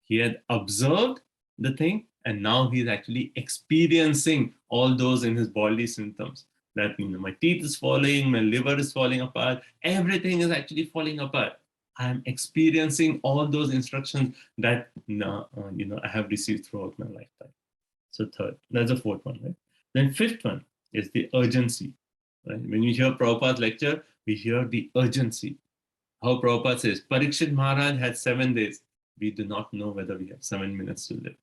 he had observed the thing, and now he's actually experiencing all those in his bodily symptoms. That my teeth is falling, my liver is falling apart, everything is actually falling apart. I'm experiencing all those instructions that I have received throughout my lifetime. So third, that's the fourth one, right? Then fifth one is the urgency. Right? When you hear Prabhupada's lecture, we hear the urgency. How Prabhupada says, Parikshit Maharaj had 7 days. We do not know whether we have 7 minutes to live.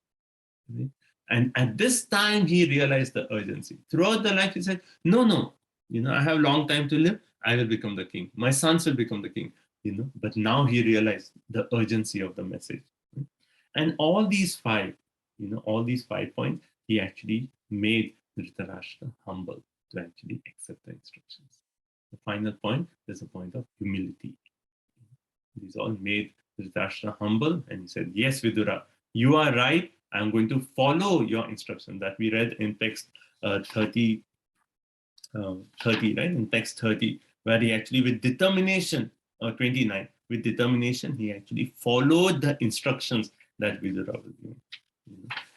Right? And at this time, he realized the urgency. Throughout the life, he said, no, I have long time to live. I will become the king. My sons will become the king. But now he realized the urgency of the message. Right? And all these 5 points, he actually made Dhritarashtra humble to actually accept the instructions. The final point is the point of humility. These all made Dhritarashtra humble and he said, yes, Vidura, you are right. I'm going to follow your instruction that we read in text 30, right? In text 30, where he actually with determination, 29, with determination, he actually followed the instructions that Vidura was given.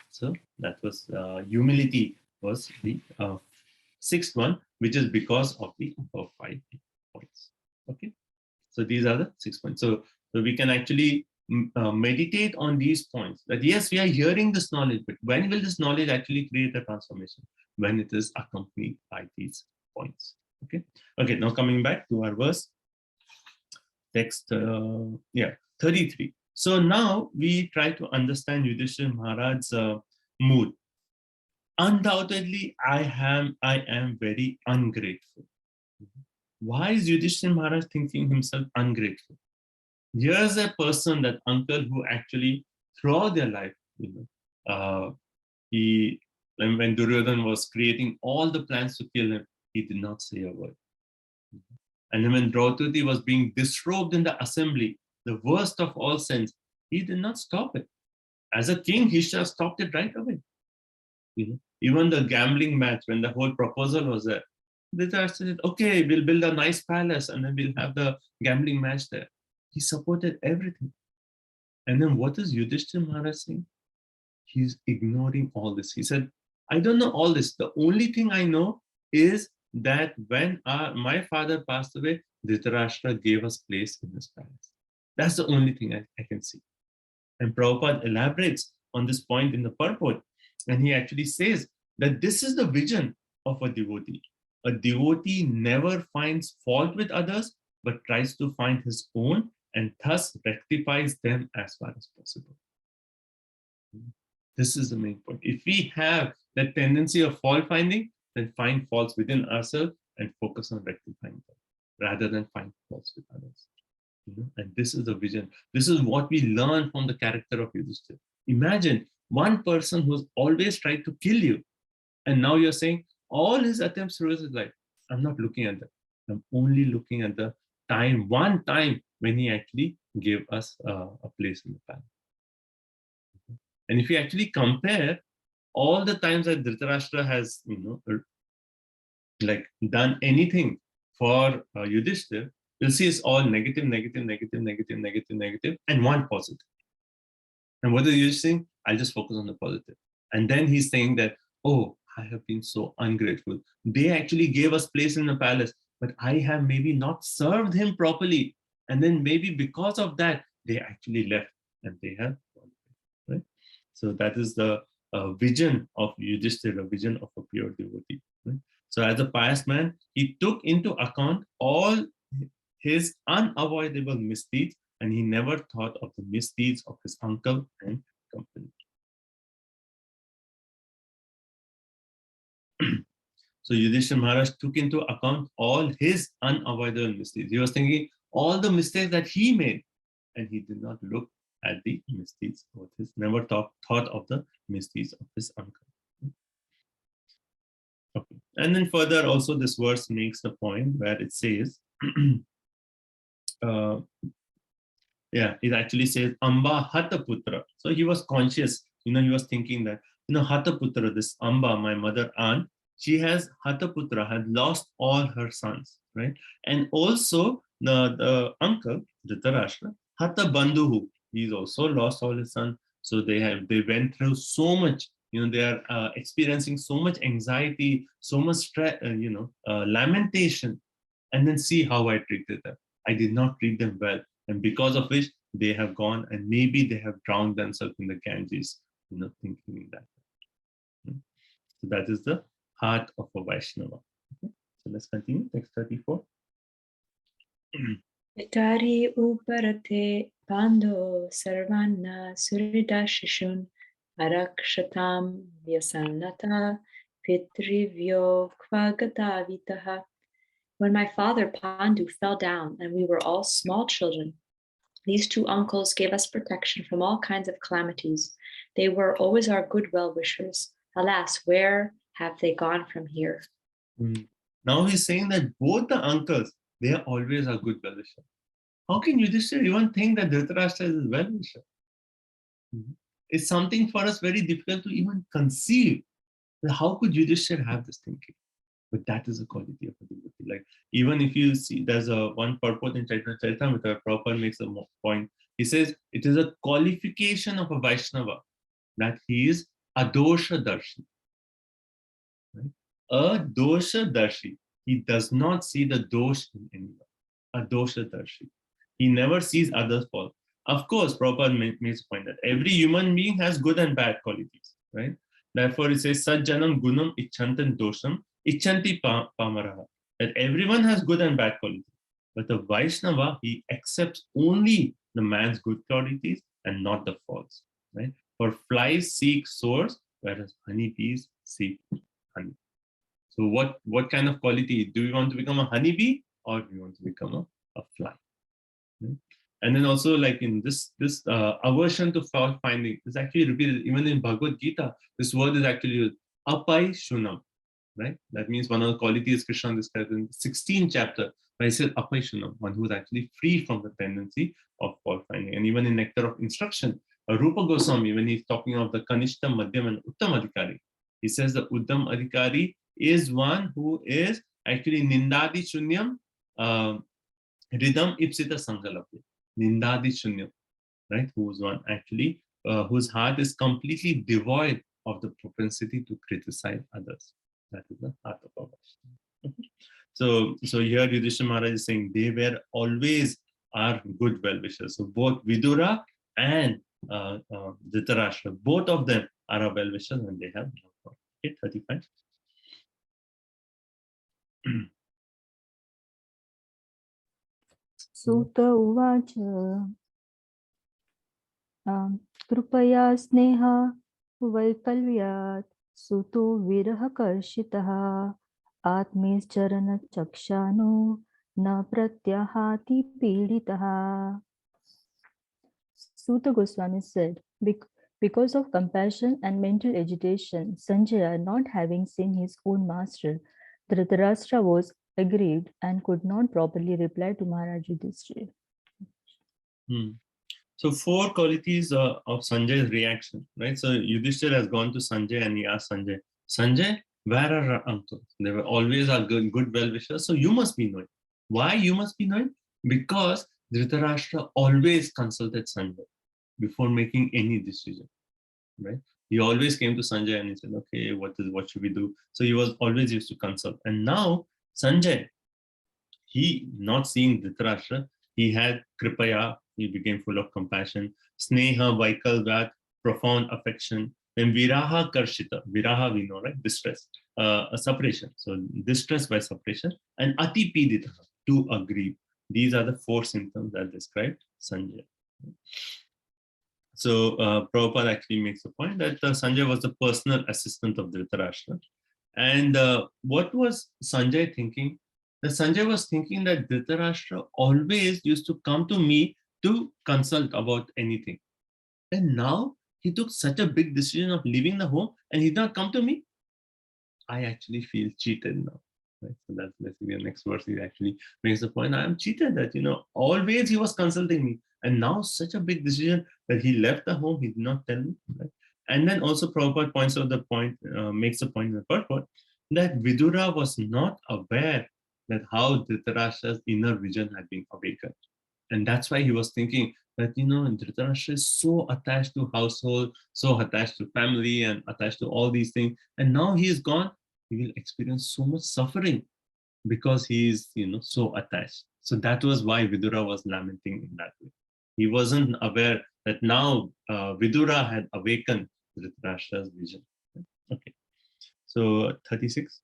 So that was humility was the 6th one, which is because of the above 5 points. Okay, so these are the 6 points. So we can actually meditate on these points. That yes, we are hearing this knowledge, but when will this knowledge actually create a transformation? When it is accompanied by these points. Okay. Okay. Now coming back to our verse, text 33. So now we try to understand Yudhishthira Maharaj's mood. Undoubtedly, I am very ungrateful. Why is Yudhishthira Maharaj thinking himself ungrateful? Here's a person, that uncle, who actually throughout their life, when Duryodhana was creating all the plans to kill him, he did not say a word. And when Draupadi was being disrobed in the assembly, the worst of all sins, he did not stop it. As a king, he should have stopped it right away. Even the gambling match, when the whole proposal was there, Dhritarashtra said, okay, we'll build a nice palace and then we'll have the gambling match there. He supported everything. And then what is Yudhishthira Maharaj saying? He's ignoring all this. He said, I don't know all this. The only thing I know is that when my father passed away, Dhritarashtra gave us place in his palace. That's the only thing I can see. And Prabhupada elaborates on this point in the purport. And he actually says that this is the vision of a devotee. A devotee never finds fault with others, but tries to find his own and thus rectifies them as far as possible. This is the main point. If we have that tendency of fault finding, then find faults within ourselves and focus on rectifying them rather than find faults with others. And this is the vision. This is what we learn from the character of Yudhishthira. Imagine one person who's always tried to kill you, and now you're saying all his attempts through his life, I'm not looking at that. I'm only looking at the time, one time when he actually gave us a place in the palace. And if you actually compare all the times that Dhritarashtra has, like done anything for Yudhishthira, you'll see it's all negative, negative, negative, negative, negative, negative, and one positive. And what are you saying? I'll just focus on the positive. And then he's saying that, oh, I have been so ungrateful. They actually gave us place in the palace, but I have maybe not served him properly. And then maybe because of that, they actually left and they have gone, right? So that is the vision of Yudhishthira, a vision of a pure devotee. Right? So as a pious man, he took into account all his unavoidable misdeeds, and he never thought of the misdeeds of his uncle and company. So Yudhishthira Maharaj took into account all his unavoidable misdeeds. He was thinking all the mistakes that he made, and he did not look at the misdeeds of his, never thought of the misdeeds of his uncle. Okay. And then further also this verse makes the point where it says, it actually says Amba Hatha Putra. So he was conscious, he was thinking that, Hatha Putra, this Amba, my mother aunt, she has Hatha Putra, had lost all her sons, right? And also the uncle, Dhritarashtra, Hatha Bandhuhu, he's also lost all his sons. So they went through so much, they are experiencing so much anxiety, so much stress, lamentation. And then see how I treated them. I did not treat them well. And because of which they have gone and maybe they have drowned themselves in the Ganges, thinking in that. So that is the heart of a Vaishnava. Okay. So let's continue. Text 34. Vitari uparate pando sarvana surida shishun arakshatam vyasanata pitrivyo kvagatavitaha. When my father Pandu fell down and we were all small children, these two uncles gave us protection from all kinds of calamities. They were always our good well-wishers. Alas, where have they gone from here? Now he's saying that both the uncles, they are always our good well-wisher. How can Yudhishthira even think that Dhritarashtra is his well-wisher? It's something for us very difficult to even conceive. How could Yudhishthira have this thinking? But that is a quality of a devotee. Like, even if you see, there's one purport in Chaitanya Charitamrita where Prabhupada makes a point. He says, it is a qualification of a Vaishnava that he is adosha darshi. Right? A dosha darshi. He does not see the dosh in anyone. A dosha darshi. He never sees others' fault. Of course, Prabhupada makes a point that every human being has good and bad qualities. Right? Therefore, it says, Sajjanam gunam icchantan dosham Ichanti Pamaraha, that everyone has good and bad qualities. But the Vaishnava, he accepts only the man's good qualities and not the faults. Right? For flies seek sores, whereas honeybees seek honey. So what kind of quality? Do we want to become a honeybee or do we want to become a fly? Right? And then also, like in this aversion to fault finding is actually repeated even in Bhagavad Gita. This word is actually used, apai shunam. Right? That means one of the qualities Krishna describes in the 16th chapter, where he says Apaishunam, one who is actually free from the tendency of fault finding. And even in Nectar of Instruction, Rupa Goswami, when he's talking of the Kanishta, Madhyam, and Uttam Adhikari, he says the Uttam Adhikari is one who is actually Nindadi Shunyam, Ridham Ipsita Sangalapya. Nindadi Shunyam, right? Who is one actually whose heart is completely devoid of the propensity to criticize others. That is the heart of our Vaishnava. So here Yudhishthira Maharaj is saying they were always our good well-wishers. So both Vidura and Dhritarashtra, both of them are our well-wishers and they have love for. Okay, 35. Suta uvacha कृपया स्नेह वैकल्यात् सुतो विरह कर्षितः आत्मीश्चरण चक्षानो न प्रत्याहाति पीडितः. Suta Goswami said, because of compassion and mental agitation, Sanjaya, not having seen his own master, Dhritarashtra was aggrieved and could not properly reply to Maharaj Yudhishthira. So 4 qualities of Sanjay's reaction, right? So Yudhishthira has gone to Sanjay and he asked Sanjay, Sanjay, where are our uncles? They were always our good well-wishers. So you must be knowing. Why you must be knowing? Because Dhritarashtra always consulted Sanjay before making any decision, right? He always came to Sanjay and he said, okay, what should we do? So he was always used to consult. And now Sanjay, he not seeing Dhritarashtra, he had Kripaya, he became full of compassion, Sneha, Vaikalvat, profound affection, then Viraha Karshita, Viraha we know, right? Distress, a separation. So distress by separation, and Ati Pidita, to aggrieve. These are the 4 symptoms that describe Sanjay. So Prabhupada actually makes the point that Sanjay was the personal assistant of Dhritarashtra. And what was Sanjay thinking? That Sanjay was thinking that Dhritarashtra always used to come to me to consult about anything. And now he took such a big decision of leaving the home and he did not come to me. I actually feel cheated now. Right? So that's basically the next verse. He actually makes the point, I am cheated that, always he was consulting me. And now such a big decision that he left the home, he did not tell me. Right? And then also Prabhupada points out the point, makes the point in the purport that Vidura was not aware that how Dhritarashtra's inner vision had been awakened. And that's why he was thinking that, Dhritarashtra is so attached to household, so attached to family and attached to all these things. And now he is gone, he will experience so much suffering because he is, so attached. So that was why Vidura was lamenting in that way. He wasn't aware that now Vidura had awakened Dhritarashtra's vision. Okay. So 36.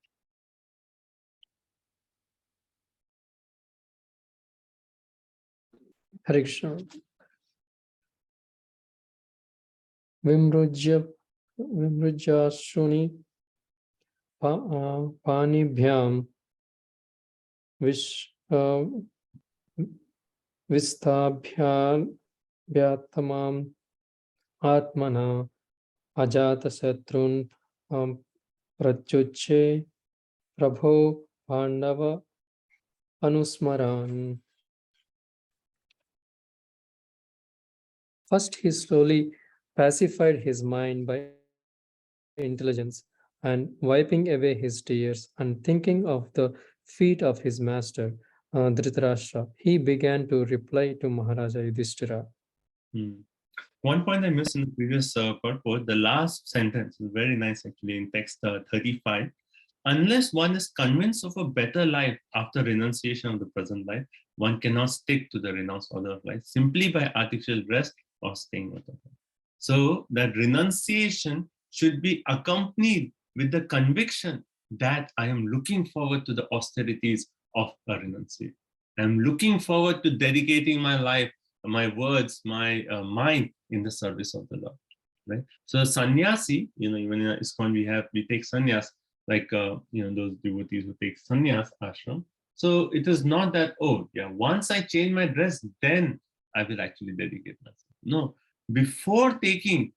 Hare Krishna. Vimrujyashuni panibhyam vistabhyatamam atmana ajata satrun pratyuche prabho pandava anusmaran. First, he slowly pacified his mind by intelligence and wiping away his tears and thinking of the feet of his master, Dhritarashtra, he began to reply to Maharaja Yudhishthira. One point I missed in the previous purport, the last sentence is very nice actually in text 35. Unless one is convinced of a better life after renunciation of the present life, one cannot stick to the renounced order of life simply by artificial rest or staying with them. So that renunciation should be accompanied with the conviction that I am looking forward to the austerities of a renunciation. I'm looking forward to dedicating my life, my words, my mind in the service of the Lord. Right? So sannyasi, even in ISKCON we take sannyas, like those devotees who take sannyas ashram. So it is not that, once I change my dress, then I will actually dedicate myself. No, before taking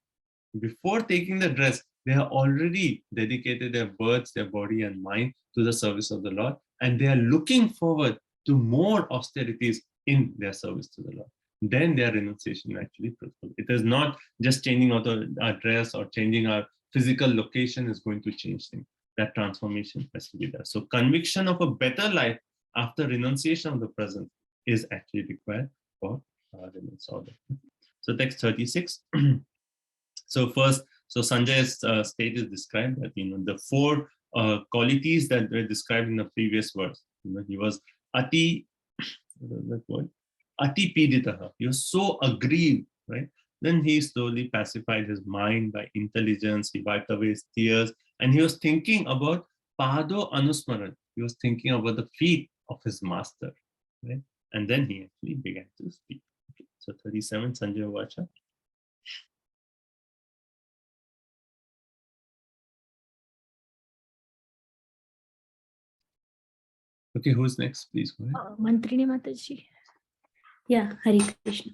the dress, they have already dedicated their words, their body and mind to the service of the Lord, and they are looking forward to more austerities in their service to the Lord. then their renunciation actually fruitful. It is not just changing out our dress or changing our physical location is going to change things. That transformation has to be there. So conviction of a better life after renunciation of the present is actually required for renunciation. So text 36. So first, so Sanjay's state is described that, the four qualities that were described in the previous verse. He was ati, that word, ati piditaha. He was so aggrieved, right? Then he slowly pacified his mind by intelligence. He wiped away his tears, and he was thinking about pado anusmaran. He was thinking about the feet of his master, right? And then he actually began to speak. Okay. So 37, Sanjay Vacha. Okay, who's next? Please go ahead. Mantrini Mataji. Yeah, Hare Krishna.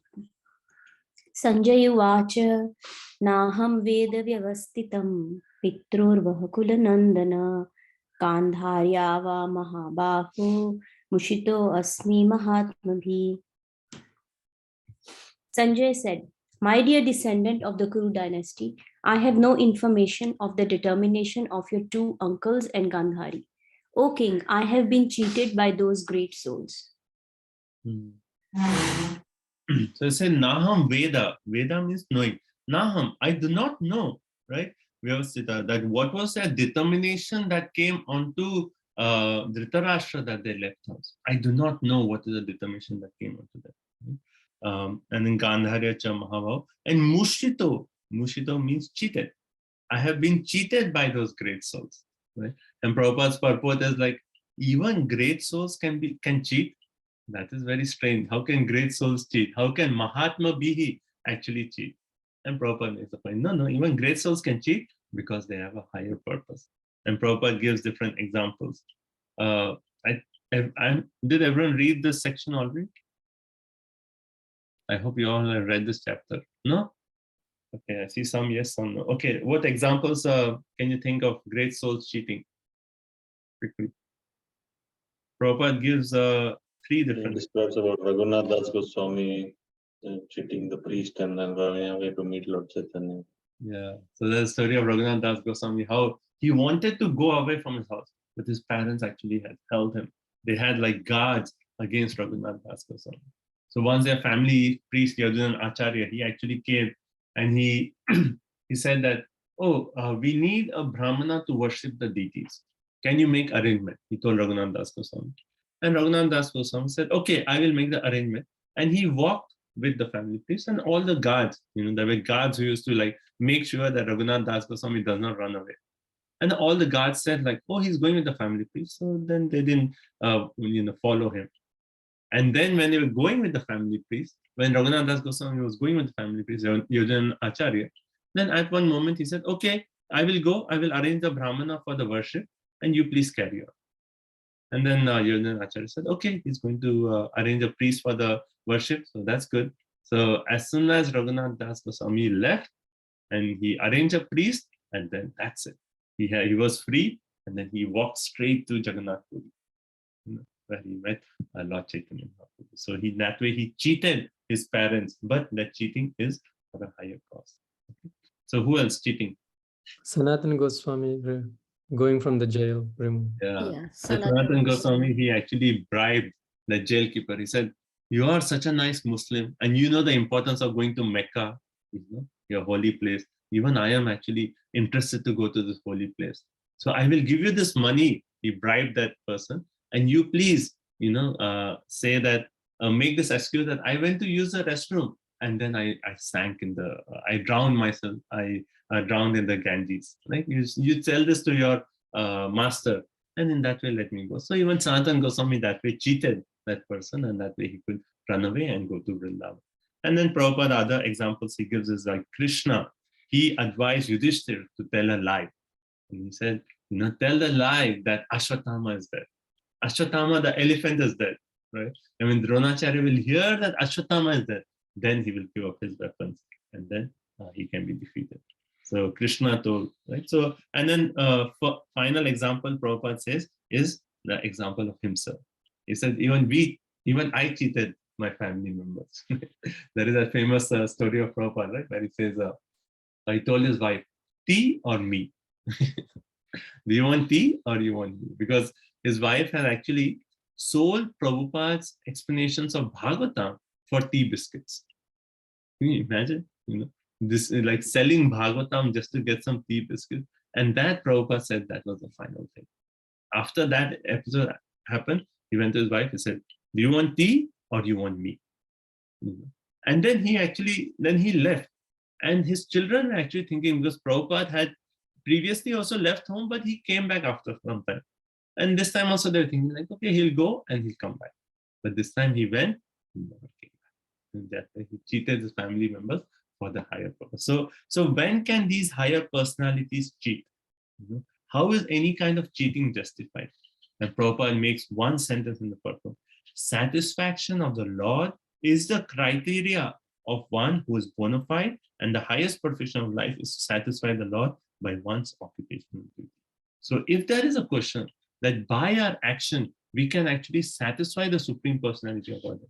Sanjay Uvacha Naham Veda Vyavastitam Pitrurvah Kulanandana Kandharyava Mahabaho Mushito Asmi Mahatmabhi. Sanjay said, "My dear descendant of the Kuru dynasty, I have no information of the determination of your two uncles and Gandhari. O king, I have been cheated by those great souls." So it says Naham Veda. Veda means knowing. Naham, I do not know, right? Vyavasthita, that what was that determination that came onto Dhritarashtra that they left us. I do not know what is the determination that came onto that. And then Gandharya cha Mahabhav. And Mushito. Mushito means cheated. I have been cheated by those great souls, right? And Prabhupada's purport is like, even great souls can cheat. That is very strange. How can great souls cheat? How can Mahatma Bihi actually cheat? And Prabhupada makes the point, no, even great souls can cheat because they have a higher purpose. And Prabhupada gives different examples. Did everyone read this section already? I hope you all have read this chapter. No? Okay, I see some yes, some no. Okay, what examples can you think of great souls cheating? Quickly. Prabhupada gives three different. Describes about Raghunath Das Goswami cheating the priest and then running away to meet Lord Chaitanya. Yeah, so there's a story of Raghunath Das Goswami, how he wanted to go away from his house, but his parents actually had held him. They had like guards against Raghunath Das Goswami. So once their family priest, Yadunan Acharya, he actually came and he said that, we need a Brahmana to worship the deities. Can you make arrangement? He told Raghunath Das Goswami. And Raghunath Das Goswami said, okay, I will make the arrangement. And he walked with the family priest and all the guards. There were guards who used to like make sure that Raghunath Das Goswami does not run away. And all the guards said like, oh, he's going with the family priest. So then they didn't, follow him. And then when they were going with the family priest, when Raghunath Das Goswami was going with the family priest, Yadunan Acharya, then at one moment he said, okay, I will go, I will arrange the Brahmana for the worship and you please carry on. And then Yadunan Acharya said, okay, he's going to arrange a priest for the worship. So that's good. So as soon as Raghunath Das Goswami left and he arranged a priest, and then that's it. He was free, and then he walked straight to Jagannath Puri, where he met Lord Chaitanya. So that way he cheated his parents, but that cheating is for a higher cause. Okay. So who else cheating? Sanatana Goswami going from the jail, removed. Yeah. Sanatana Goswami, he actually bribed the jailkeeper. He said, you are such a nice Muslim, and you know the importance of going to Mecca, your holy place. Even I am actually interested to go to this holy place. So I will give you this money. He bribed that person. And you please, say that, make this excuse that I went to use the restroom and then I sank I drowned myself. I drowned in the Ganges. Right? You tell this to your master, and in that way let me go. So even Sanatana Goswami that way cheated that person, and that way he could run away and go to Vrindavan. And then Prabhupada, other examples he gives is like Krishna. He advised Yudhishthira to tell a lie. And he said, tell the lie that Ashwatthama is dead. Ashwatthama, the elephant, is dead, right? And when Dronacharya will hear that Ashwatthama is dead, then he will give up his weapons, and then he can be defeated. So Krishna told, right? So, and then for final example, Prabhupada says, is the example of himself. He said, even I cheated my family members. There is a famous story of Prabhupada, right? Where he says, he told his wife, tea or me? Do you want tea or you want me? Because his wife had actually sold Prabhupada's explanations of Bhagavatam for tea biscuits. Can you imagine? This is like selling Bhagavatam just to get some tea biscuits. And that Prabhupada said that was the final thing. After that episode happened, he went to his wife and said, do you want tea or do you want me? And then he left. And his children were actually thinking, because Prabhupada had previously also left home, but he came back after some time. And this time also they're thinking like, okay, he'll go and he'll come back. But this time he went, he never came back. And that way he cheated his family members for the higher purpose. So when can these higher personalities cheat? How is any kind of cheating justified? And Prabhupada makes one sentence in the purport. Satisfaction of the Lord is the criteria of one who is bona fide, and the highest perfection of life is to satisfy the Lord by one's occupational duty. So if there is a question that by our action, we can actually satisfy the Supreme Personality of God,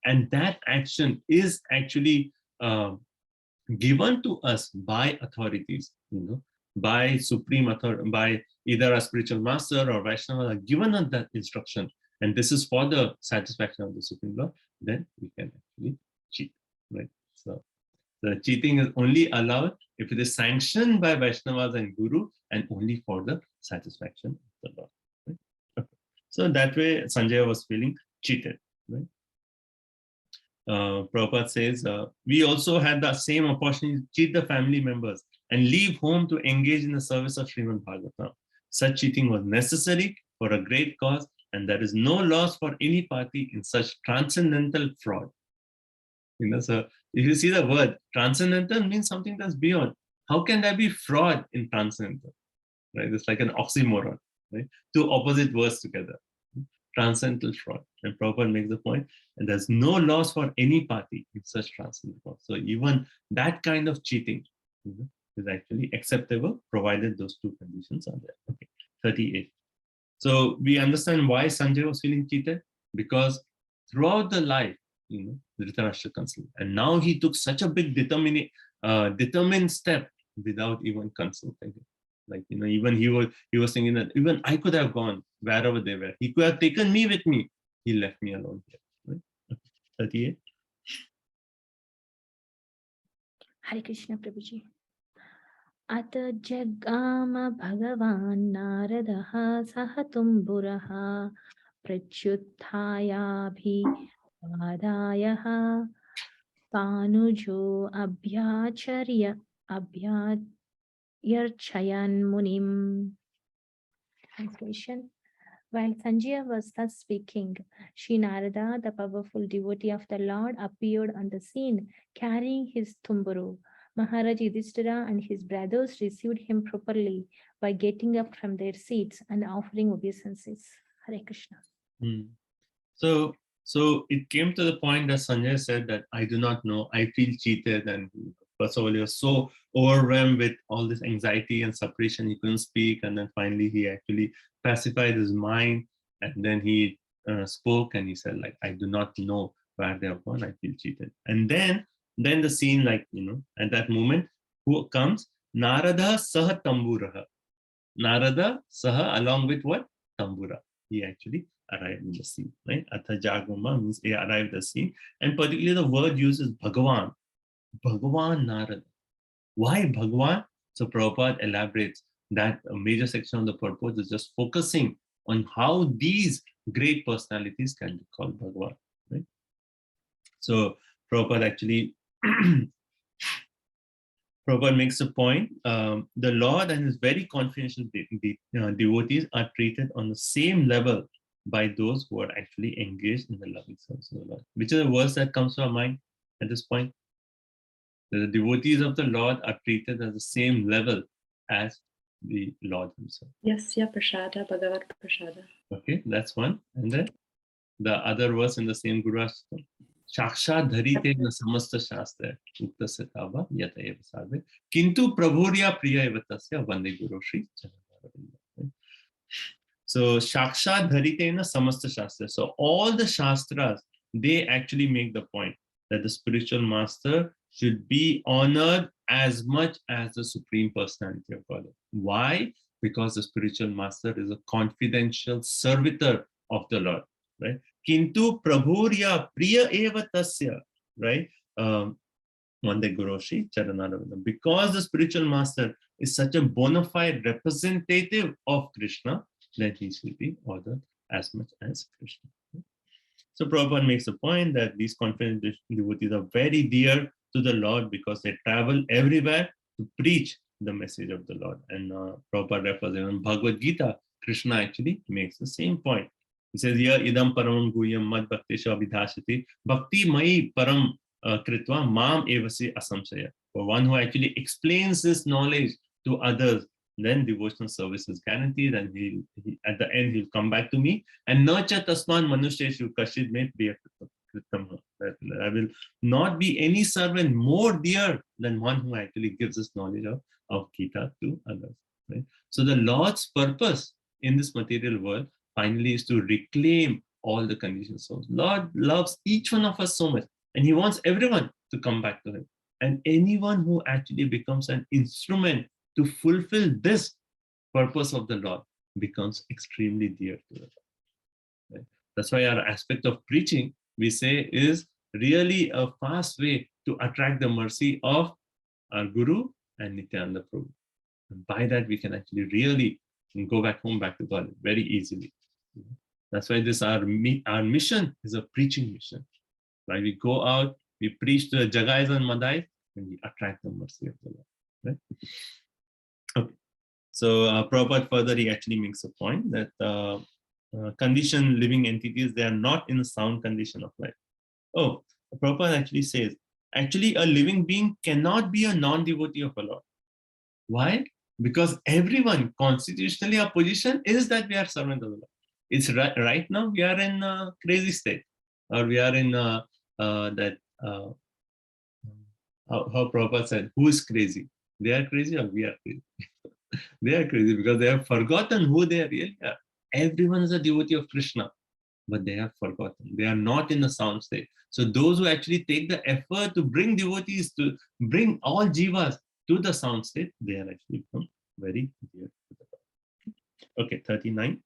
and that action is actually given to us by authorities, by Supreme Authority, by either a spiritual master or Vaishnava, are given us that instruction, and this is for the satisfaction of the Supreme Lord, then we can actually cheat, right? So the cheating is only allowed if it is sanctioned by Vaishnavas and Guru, and only for the satisfaction of the Lord. Right? Okay. So that way Sanjaya was feeling cheated. Right? Prabhupada says, we also had the same opportunity to cheat the family members and leave home to engage in the service of Srimad Bhagavatam. Such cheating was necessary for a great cause, and there is no loss for any party in such transcendental fraud. So if you see the word transcendental means something that's beyond. How can there be fraud in transcendental? Right? It's like an oxymoron, right? Two opposite words together. Transcendental fraud. And Prabhupada makes the point, and there's no loss for any party in such transcendental fraud. So even that kind of cheating is actually acceptable, provided those two conditions are there. Okay, 38. So we understand why Sanjay was feeling cheated, because throughout the life, Dhritarashtra consulted, and now he took such a big determined step without even consulting him. Like, even he was thinking that even I could have gone wherever they were. He could have taken me with me. He left me alone here. Right? 38. Hare Krishna, Prabhuji. Ata jagama bhagavan naradaha sahatumburah prachuttayabhi vadayaha tanujo abhyacharyan munim. Translation. While Sanjaya was thus speaking, Sri Narada, the powerful devotee of the Lord, appeared on the scene carrying his tumburu. Maharaj Yudhishthira and his brothers received him properly by getting up from their seats and offering obeisances. Hare Krishna. So it came to the point that Sanjay said that I do not know, I feel cheated, and first of all, he was so overwhelmed with all this anxiety and suppression, he couldn't speak, and then finally he actually pacified his mind, and then he spoke and he said, like, I do not know where they have gone, I feel cheated. And then the scene, like, at that moment, who comes? Narada saha tamburaha. Narada saha, along with what? Tambura. He actually arrived in the scene, right? Atha jagama means he arrived at the scene, and particularly the word used is Bhagavan. Bhagavan Narada. Why Bhagavan? So Prabhupada elaborates that a major section of the purport is just focusing on how these great personalities can be called Bhagavan, right? So Prabhupada actually Prabhupada makes a point, the Lord and his very confidential devotees are treated on the same level by those who are actually engaged in the loving service of the Lord. Which is the verse that comes to our mind at this point? The devotees of the Lord are treated at the same level as the Lord himself. Yes, yeah, Prashada, Bhagavad Prashada. Okay, that's one. And then the other verse in the same Guru Ashtam. Shaksha dharite na samasta shastra ukta setava yatayeva sarve kintu prabhurya priya evatasya vande Guru Shri Chandravarindam. So Shaksha dharite na samasta shastra. So all the shastras they actually make the point that the spiritual master should be honored as much as the Supreme Personality of Godhead. Why? Because the spiritual master is a confidential servitor of the Lord, right? Kintu prabhurya priya eva tasya, right? Mande Guroshi Charanaravinda. Because the spiritual master is such a bona fide representative of Krishna, then he should be honored as much as Krishna. So Prabhupada makes a point that these confident devotees are very dear to the Lord because they travel everywhere to preach the message of the Lord. And Prabhupada refers in Bhagavad Gita, Krishna actually makes the same point. He says here, idam paramam guyam mad bhaktesha abhidhasati bhakti mai param kritva mam evasi asamsaya. For one who actually explains this knowledge to others, then devotional service is guaranteed, and he at the end he'll come back to me. And nacha tasman manusheshu kashid me priya kritam. I will not be any servant more dear than one who actually gives us knowledge of Gita to others. Right? So the Lord's purpose in this material world finally is to reclaim all the conditioned souls. Lord loves each one of us so much, and he wants everyone to come back to him. And anyone who actually becomes an instrument to fulfill this purpose of the Lord becomes extremely dear to the Lord. Right? That's why our aspect of preaching, we say, is really a fast way to attract the mercy of our Guru and Nityananda Prabhu. And by that, we can actually really go back home, back to God very easily. That's why this our mission is a preaching mission. Right? We go out, we preach to the Jagais and Madais, and we attract the mercy of the Lord. Right? Okay. So Prabhupada further, he actually makes a point that conditioned living entities, they are not in a sound condition of life. Oh, Prabhupada actually says, actually a living being cannot be a non-devotee of a Lord. Why? Because everyone, constitutionally, our position is that we are servant of the Lord. It's right now we are in a crazy state, or we are in how Prabhupada said, who is crazy? They are crazy or we are crazy? They are crazy because they have forgotten who they really are. Everyone is a devotee of Krishna, but they have forgotten. They are not in the sound state. So those who actually take the effort to bring devotees, to bring all jivas to the sound state, they are actually become very dear to the Lord. Okay, 39.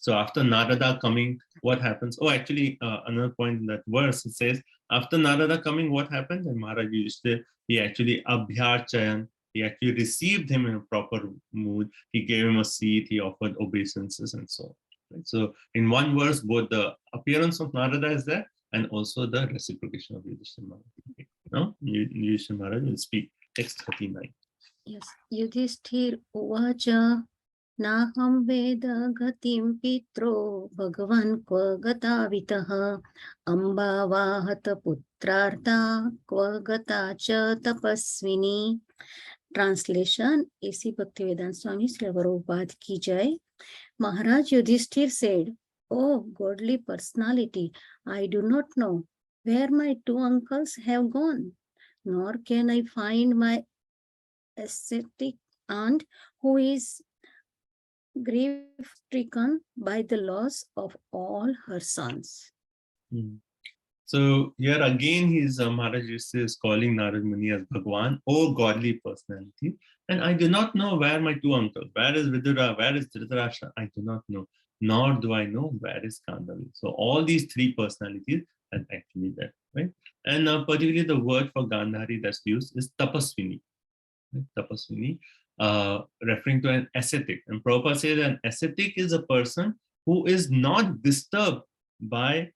So after Narada coming, what happens? Oh, actually, another point in that verse, it says, after Narada coming, what happened? And Maharaj Yudhishthira, he actually abhyarchayan, he actually received him in a proper mood. He gave him a seat, he offered obeisances and so on. Right? So in one verse, both the appearance of Narada is there and also the reciprocation of Yudhishthira Maharaj. Okay. Now, Yudhishthira Maharaj will speak. Text 39. Yes. Yudhishthir uvacha Naham Veda Gatim Pitro Bhagavan Kva Gatavitaha Amba Vahata Putrartha Kva Gata Cha Tapasvini. Translation: A.C. Bhaktivedanta Swami Srila Prabhupada Ki Jai. Maharaj Yudhishthir said, "Oh godly personality, I do not know where my two uncles have gone, nor can I find my ascetic aunt who is grief-stricken by the loss of all her sons." So here again, Maharaj Yudhishthira is calling Narad Muni as Bhagwan, oh godly personality. And I do not know where my two uncles, where is Vidura, where is Dhritarashtra, I do not know. Nor do I know where is Gandharvi. So all these three personalities are actually there, right? And particularly the word for Gandhari that's used is Tapasvini. Right? Tapasvini, referring to an ascetic. And Prabhupada says an ascetic is a person who is not disturbed by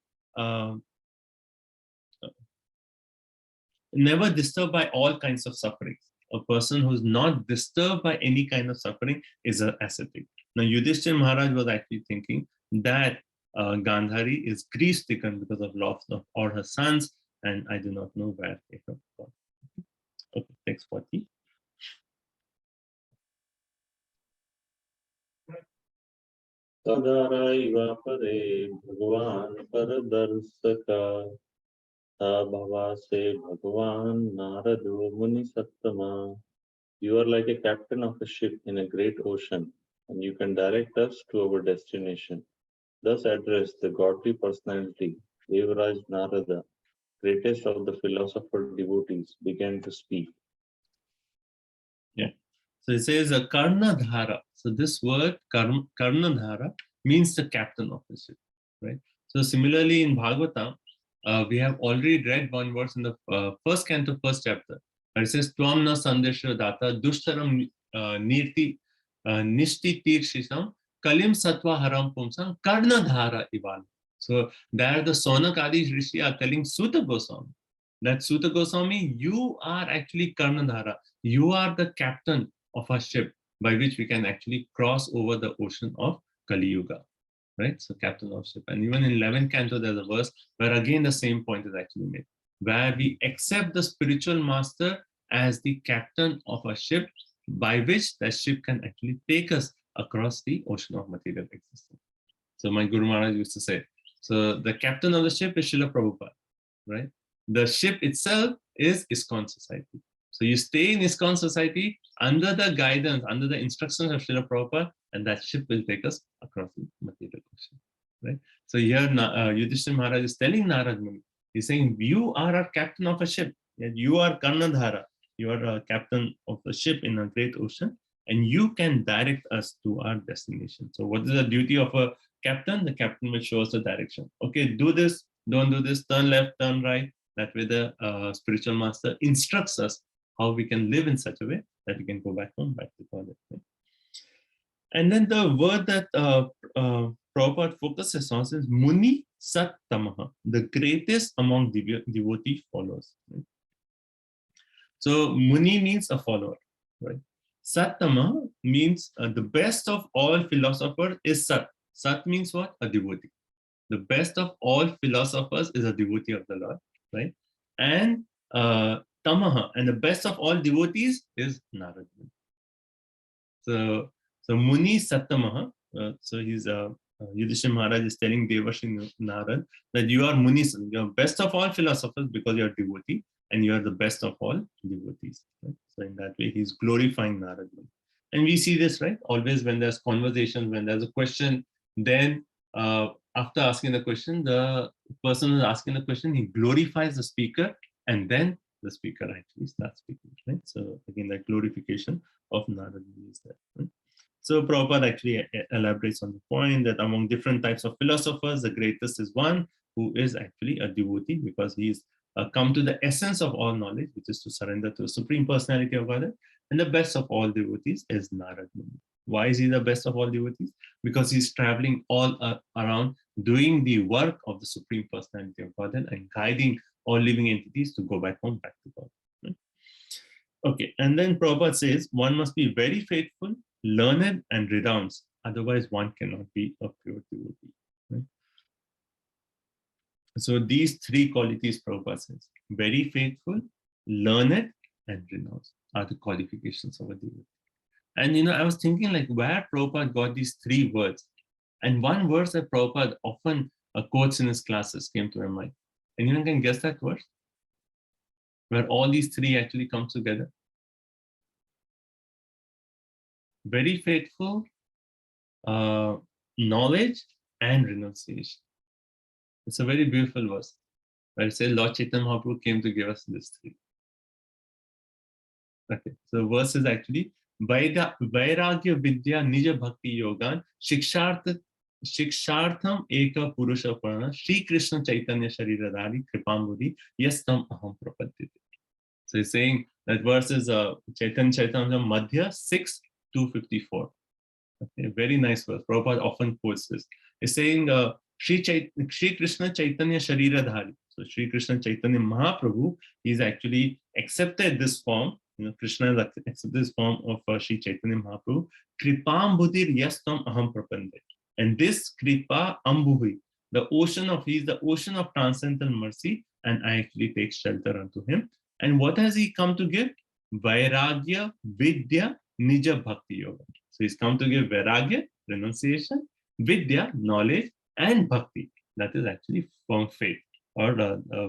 never disturbed by all kinds of suffering. A person who's not disturbed by any kind of suffering is an ascetic. Now, Yudhishthira Maharaj was actually thinking that Gandhari is grief-stricken because of loss of all her sons, and I do not know where they have gone. Okay, text 40. Sadaraiva pare Bhagavan Paradarsaka Bhavase Bhagavan Narado Muni Sattama. You are like a captain of a ship in a great ocean, and you can direct us to our destination. thus addressed the godly personality, Devaraj Narada, greatest of the philosopher devotees, began to speak. Yeah. So it says a Karnadhara. So this word Karnadhara means the captain of the ship, right? So similarly in Bhagavatam, we have already read one verse in the first canto, first chapter. It says, Tvam na sandesha data dushtaram nishti tirshisham kalim satva haram pumsam karnadhara ivan. So there the Sonak Adi Rishi are telling Suta Goswami that Suta Goswami, you are actually Karnadhara. You are the captain of a ship by which we can actually cross over the ocean of Kali Yuga. Right? So captain of ship. And even in 11th canto, there's a verse where again the same point is actually made, where we accept the spiritual master as the captain of a ship by which that ship can actually take us across the ocean of material existence. So my Guru Maharaj used to say, so the captain of the ship is Srila Prabhupada, right? The ship itself is ISKCON society. So you stay in ISKCON society under the guidance, under the instructions of Srila Prabhupada, and that ship will take us across the material ocean, right? So here Yudhishthira Maharaj is telling Narad Muni, he's saying, you are a captain of a ship. You are Karnadhara. You are a captain of a ship in a great ocean, and you can direct us to our destination. So what is the duty of a captain? The captain will show us the direction. Okay, do this, don't do this, turn left, turn right. That way the spiritual master instructs us how we can live in such a way that we can go back home, back to God. Right? And then the word that Prabhupada focuses on is Muni Sat Tamaha, the greatest among devotee followers. Right? So Muni means a follower, right? Sat Tamaha means the best of all philosophers is Sat. Sat means what? A devotee. The best of all philosophers is a devotee of the Lord, right? And Tamaha, and the best of all devotees is Narad Muni. So Muni Sattamaha, so he's Yudhishthira Maharaj is telling Devarshi Narad that you are Muni, you are best of all philosophers because you are devotee, and you are the best of all devotees. Right? So in that way, he's glorifying Narad Muni. And we see this, right? Always when there's conversation, when there's a question, then after asking the question, the person who's asking the question, he glorifies the speaker, and then the speaker actually starts speaking, right? So again, that glorification of Narad Muni is there. Right? So Prabhupada actually elaborates on the point that among different types of philosophers, the greatest is one who is actually a devotee because he's come to the essence of all knowledge, which is to surrender to the Supreme Personality of Godhead. And the best of all devotees is Narad Muni. Why is he the best of all devotees? Because he's traveling all around doing the work of the Supreme Personality of Godhead and guiding all living entities to go back home, back to God. Right? Okay, and then Prabhupada says, one must be very faithful, learned, and renounced. Otherwise, one cannot be a pure devotee. Right? So these three qualities, Prabhupada says, very faithful, learned, and renounced are the qualifications of a devotee. And I was thinking like where Prabhupada got these three words. And one verse that Prabhupada often quotes in his classes came to my mind. Anyone can guess that verse? Where all these three actually come together. Very faithful, knowledge, and renunciation. It's a very beautiful verse. Where it says Lord Chaitanya Mahaprabhu came to give us these three. Okay, so the verse is actually Vairagya Vidya Nija Bhakti Yogan Shikshartham Eka Purusha Purana Shri Krishna Chaitanya Shariradhari Kripambudi Yastam Aham Prapadyate. So he's saying that verse is Chaitanya Madhya 6:254. Okay, very nice verse. Prabhupada often quotes this. He's saying Shri Krishna Chaitanya Shariradhari. So Shri Krishna Chaitanya Mahaprabhu, he's actually accepted this form. Krishna has accepted this form of Shri Chaitanya Mahaprabhu. Kripam Budhir Yastam Aham Prapande. And this Kripa Ambuhi, the ocean of transcendental mercy, and I actually take shelter unto him. And what has he come to give? Vairagya Vidya Nija Bhakti Yoga. So he's come to give Vairagya, renunciation, Vidya, knowledge, and Bhakti. That is actually firm faith, or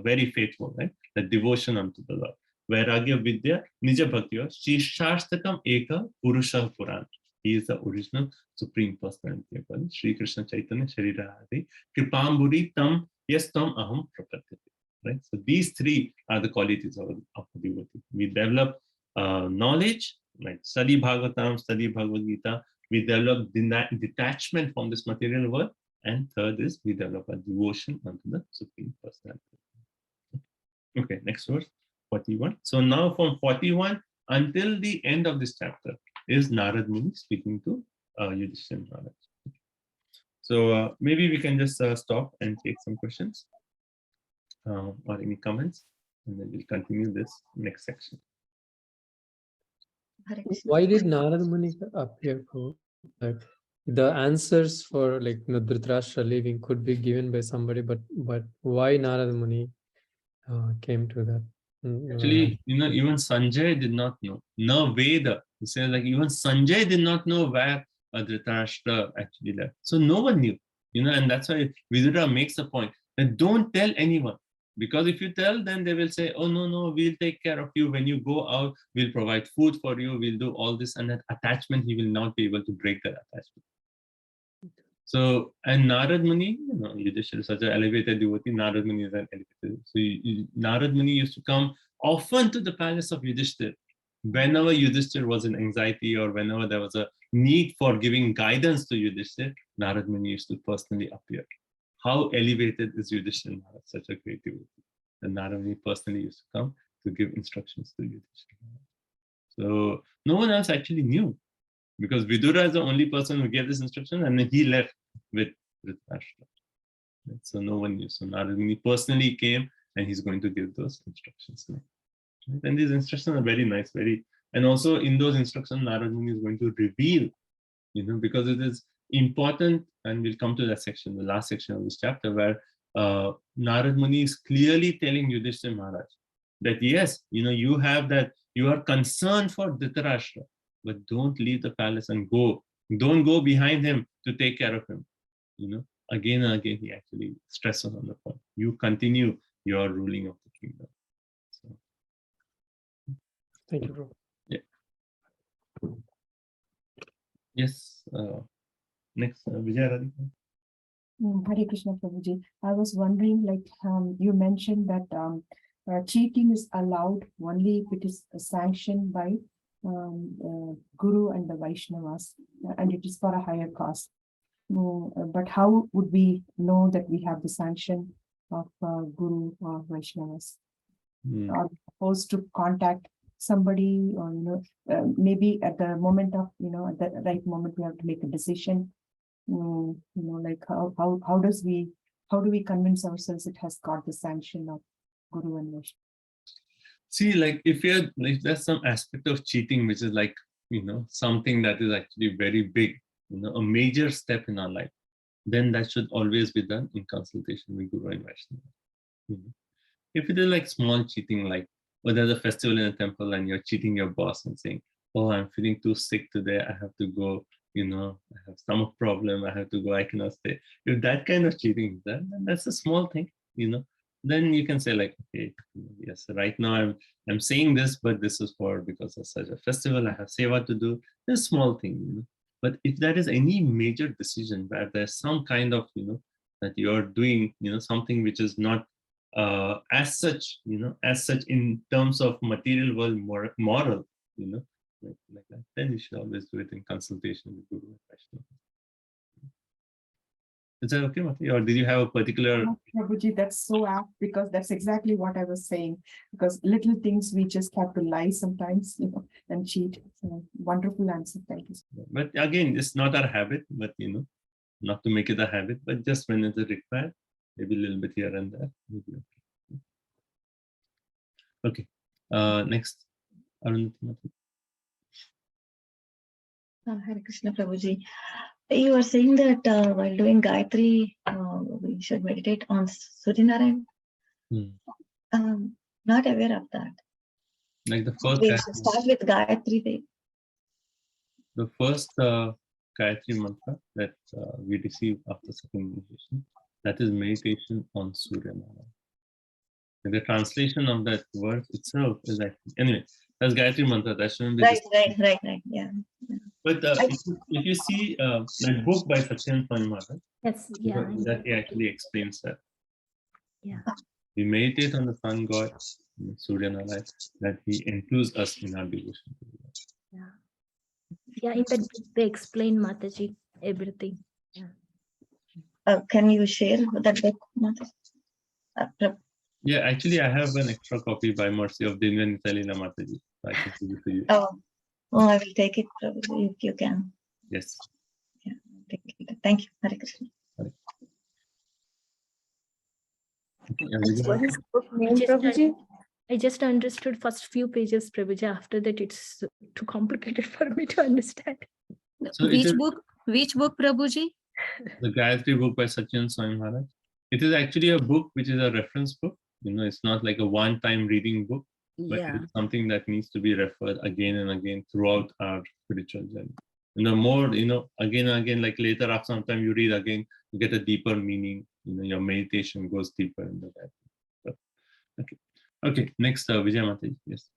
very faithful, right? The devotion unto the Lord. Vairagya Vidya Nija Bhakti Yoga Shishastakam Eka Purusha Purana. He is the original Supreme Personality of God. Shri Krishna Chaitanya Sharirahari Kripamburi Tam Yastam Aham Prapatyate. Right? So these three are the qualities of a devotee. We develop knowledge, like study Bhagavatam, study Bhagavad Gita. We develop detachment from this material world. And third is we develop a devotion unto the Supreme Personality. Okay, next verse, 41. So now from 41 until the end of this chapter is Narad Muni speaking to Yudhishthira Maharaj. So maybe we can just stop and take some questions or any comments, and then we'll continue this next section. Why did Narad Muni appear? Like the answers for Dhritarashtra leaving could be given by somebody, but why Narad Muni came to that? Actually, even Sanjay did not know. No Veda. He says like even Sanjay did not know where Dhritarashtra actually left. So no one knew. And that's why Vidura makes the point that don't tell anyone. Because if you tell, then they will say, oh, no, we'll take care of you. When you go out, we'll provide food for you. We'll do all this. And that attachment, he will not be able to break that attachment. So, and Narad Muni, Yudhishthira is such an elevated devotee. Narad Muni is an elevated. So, Narad Muni used to come often to the palace of Yudhishthira. Whenever Yudhishthira was in anxiety or whenever there was a need for giving guidance to Yudhishthira, Narad Muni used to personally appear. How elevated is Yudhishthira Maharaj, such a great devotee. And Narad Muni personally used to come to give instructions to Yudhishthira. So no one else actually knew, because Vidura is the only person who gave this instruction, and then he left with Dhritarashtra. So no one knew. So Narad Muni personally came, and he's going to give those instructions. And these instructions are very nice, and also in those instructions, Narad Muni is going to reveal, because it is important, and we'll come to that section, the last section of this chapter, where Narad Muni is clearly telling Yudhishthira Maharaj that yes, you have that, you are concerned for Dhritarashtra, but don't leave the palace and go. Don't go behind him to take care of him. Again and again, he actually stresses on the point. You continue your ruling of the kingdom. So, thank you, bro. Yeah. Yes. Next, Vijay Radhika. Hare Krishna Prabhuji. I was wondering, you mentioned that cheating is allowed only if it is sanctioned by Guru and the Vaishnavas, and it is for a higher cause. But how would we know that we have the sanction of Guru or Vaishnavas? Are we supposed to contact somebody, or maybe at the moment of at the right moment we have to make a decision? How do we convince ourselves it has got the sanction of Guru and Vaishnava? See, if there's some aspect of cheating which is something that is actually very big, a major step in our life, then that should always be done in consultation with Guru and Vaishnava. If it is like small cheating, there's a festival in a temple and you're cheating your boss and saying, oh, I'm feeling too sick today, I have to go, I have stomach problem, I have to go, I cannot stay. If that kind of cheating is done, then that's a small thing, then you can say okay, yes, right now I'm saying this, but this is because of such a festival, I have seva to do. It's a small thing, But if there is any major decision where there's some kind of, that you're doing, something which is not as such in terms of material world moral, like that, then you should always do it in consultation with Guru and Vaishnava. Is that okay, Mati? Or did you have a particular? Prabhuji, that's so apt, because that's exactly what I was saying. Because little things we just have to lie sometimes, and cheat. So, wonderful answer. Thank you. But again, it's not our habit, but not to make it a habit, but just when it is required, maybe a little bit here and there. Maybe okay. Next, Arundhati. Hare Krishna Prabhuji. You were saying that while doing Gayatri, we should meditate on Suryanarayan. Not aware of that. Like the first. We should start with Gayatri. The first Gayatri mantra that we receive after second meditation, that is meditation on Suryanarayan. The translation of that word itself is actually, anyway, That's Gayatri Mantra. That shouldn't be Right, this. right. Yeah. But if you see that book by Satyan Swami Maharaj, Yes, yeah. that he actually explains that. Yeah. We meditate on the sun god, Surya Narayan, that he includes us in our devotion. Yeah. Yeah, in that book they explain Mataji everything. Yeah. Can you share that book, Mataji? Yeah, actually, I have an extra copy by mercy of Dinvan Salila Mataji. So I can give it to you. Oh, I will take it, Prabhuji, if you can. Yes. Yeah, take it. Thank you, Hare Krishna. What is the book name, Prabhuji? I just understood first few pages, Prabhuji. After that, it's too complicated for me to understand. So Which book, Prabhuji? The Gayatri book by Satyan Swami Maharaj. It is actually a book which is a reference book. It's not like a one-time reading book, but it's something that needs to be referred again and again throughout our spiritual journey. More, again and again, like later after some time you read again, you get a deeper meaning. Your meditation goes deeper into that. So, okay. Next, Vijay Mataji. Yes.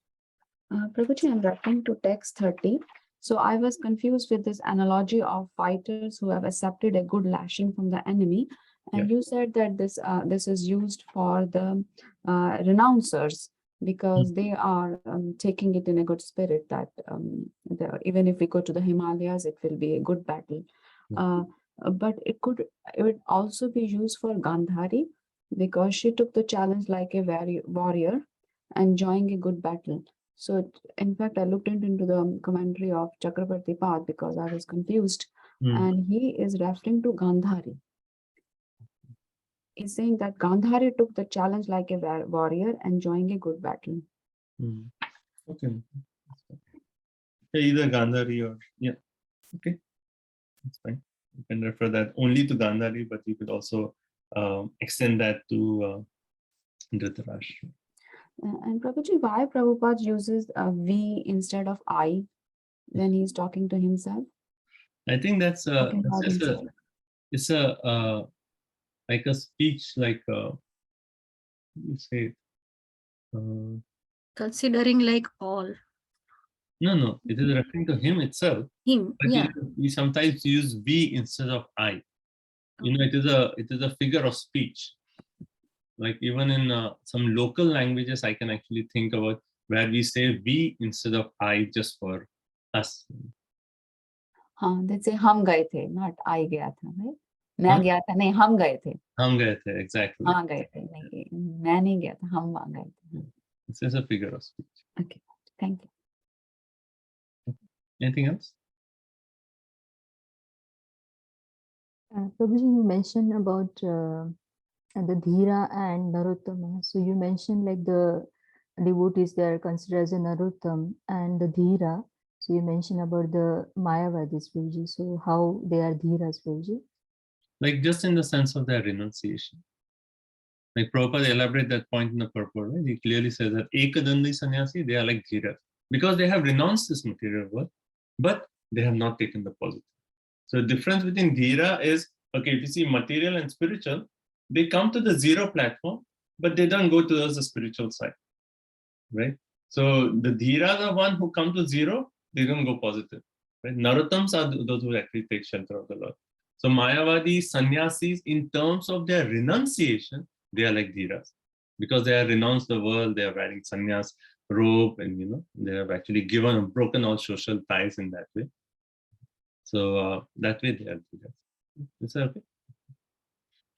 Prabhuji, I'm referring to text 30. So I was confused with this analogy of fighters who have accepted a good lashing from the enemy. And you said that this is used for the renouncers because they are taking it in a good spirit that even if we go to the Himalayas, it will be a good battle. But it would also be used for Gandhari because she took the challenge like a warrior, enjoying a good battle. So in fact, I looked into the commentary of Chakrabarti Pad because I was confused. And he is referring to Gandhari. He's saying that Gandhari took the challenge like a warrior, enjoying a good battle. Okay. Either Gandhari or, okay. That's fine. You can refer that only to Gandhari, but you could also extend that to Dhritarashtra. And Prabhuji, why Prabhupada uses we instead of I when he's talking to himself? I think it's like a speech, like you say. Considering like all. No, it is referring to him itself. But we sometimes use we instead of I. It is a figure of speech. Like even in some local languages, I can actually think about where we say we instead of I just for us. They say hum gaye the, not I gaya tha, right? मैं गया था नहीं हम गए थे. हम गए थे, exactly. हाँ गए थे नहीं मैं नहीं गया था हम वहाँ गए थे. This is a figure of speech. Okay, thank you. Anything else? Prabhuji, you mentioned about the Dhira and Narottama. So you mentioned like the devotees, they are considered as a Narottam and the Dhira. So you mentioned about the Mayavadis, Prabhuji. So how they are Dhiras, Prabhuji? Like just in the sense of their renunciation. Like Prabhupada elaborate that point in the purport, right? He clearly says that Ekadandi sannyasi, they are like Dhiras. Because they have renounced this material world, but they have not taken the positive. So the difference between Dhira is, okay, if you see material and spiritual, they come to the zero platform, but they don't go towards the spiritual side, right? So the Dhira, the one who come to zero, they don't go positive, right? Narottams are those who actually take shelter of the Lord. So Mayavadi sannyasis, in terms of their renunciation, they are like Dhiras. Because they have renounced the world, they are wearing sannyas robe, and they have actually broken all social ties in that way. So that way they are Dhiras. Is that okay?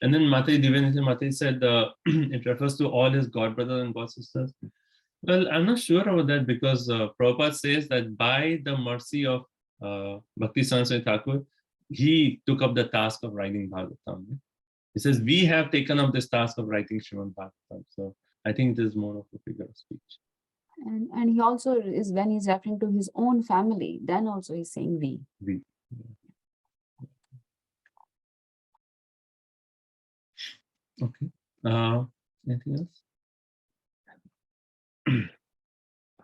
And then Mataji said it refers to all his god brothers and god sisters. Well, I'm not sure about that because Prabhupada says that by the mercy of Bhakti Saraswati Thakur, he took up the task of writing Bhagavatam. He says, we have taken up this task of writing Srimad Bhagavatam. So I think this is more of a figure of speech. And he also is, when he's referring to his own family, then also he's saying we. We. Okay. Anything else?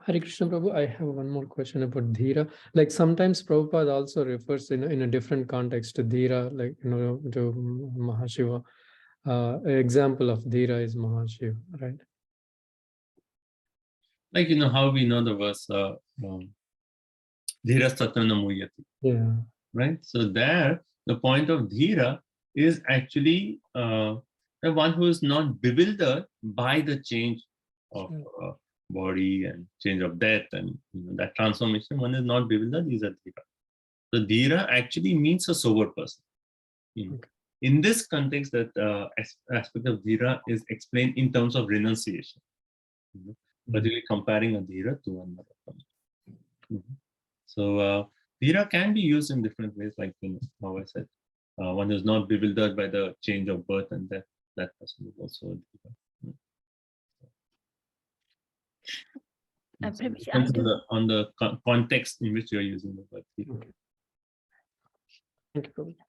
Hare Krishna Prabhu, I have one more question about Dhira. Like sometimes Prabhupada also refers in a different context to Dhira, like to Mahashiva. An example of Dhira is Mahashiva, right? Like, how we know the verse, Dhira Satyana Muyati, Yeah. right? So there, the point of Dhira is actually the one who is not bewildered by the change of body and change of death and that transformation. One is not bewildered, is a Dhira. So Dhira actually means a sober person. Okay. In this context, that aspect of Dhira is explained in terms of renunciation, particularly comparing a Dhira to another. So Dhira can be used in different ways, like how I said, one is not bewildered by the change of birth and death. That person is also a Dhira. So it depends on the context in which you are using the word Dhira. Okay. Thank you, Prabhuji.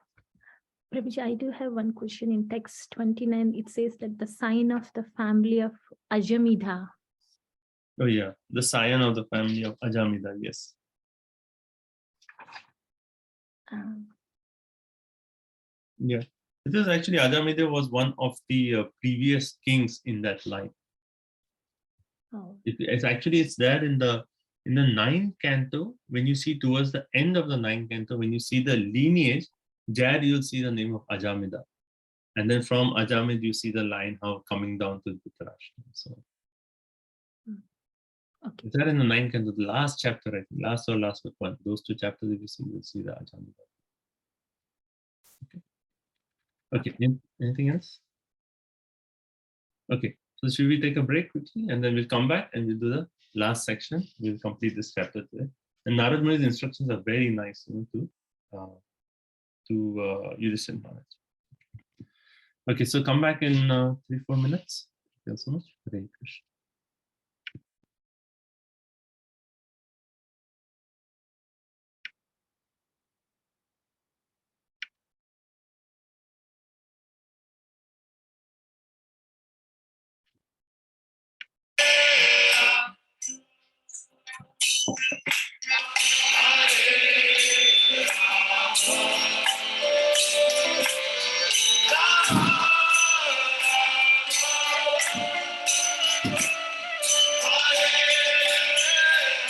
Prabhuji, I do have one question. In text 29, it says that the sign of the family of Ajamidha. Oh yeah, the scion of the family of Ajamidha, yes. Yeah, it is actually Ajamidha was one of the previous kings in that line. Oh. It's there in the ninth canto. When you see towards the end of the ninth canto, when you see the lineage, there you'll see the name of Ajamidha, and then from Ajamid you see the line how coming down to Dhritarashtra. So okay, it's there in the ninth canto, the last chapter, I think, last but one. Those two chapters, if you see, you'll see the Ajamidha. Okay. Anything else? Okay. So should we take a break quickly, and then we'll come back and we'll do the last section. We'll complete this chapter today. And Narad Muni's instructions are very nice, to Yudhishthira Maharaj. Okay, so come back in 3-4 minutes. Thank you so much. Hare Krishna.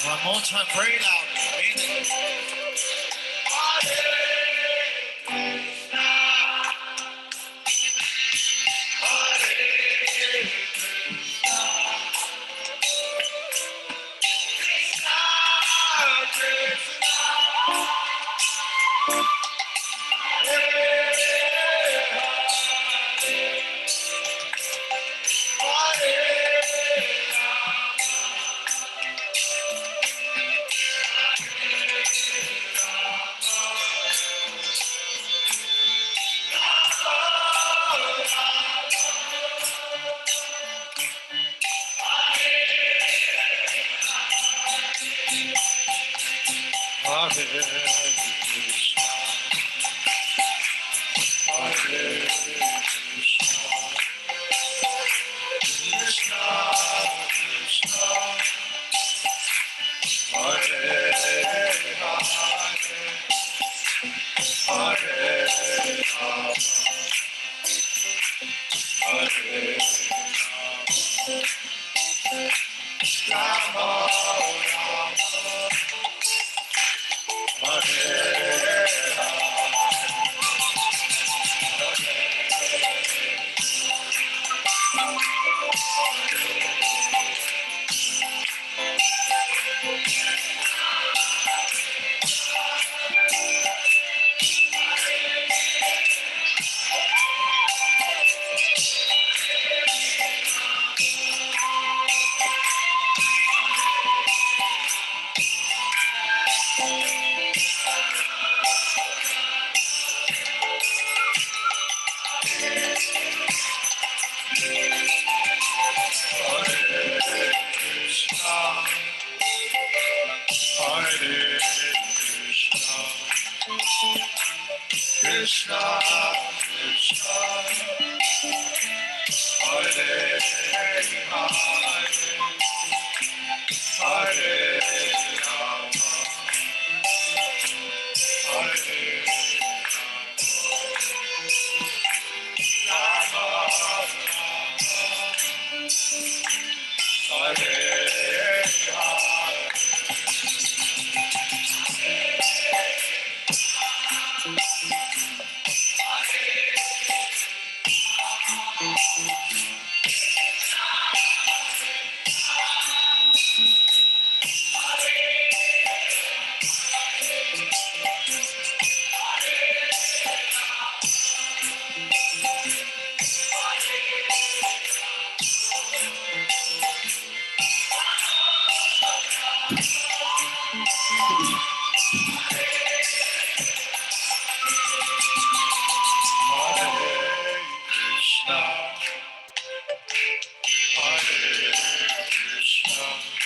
One more time, very loudly.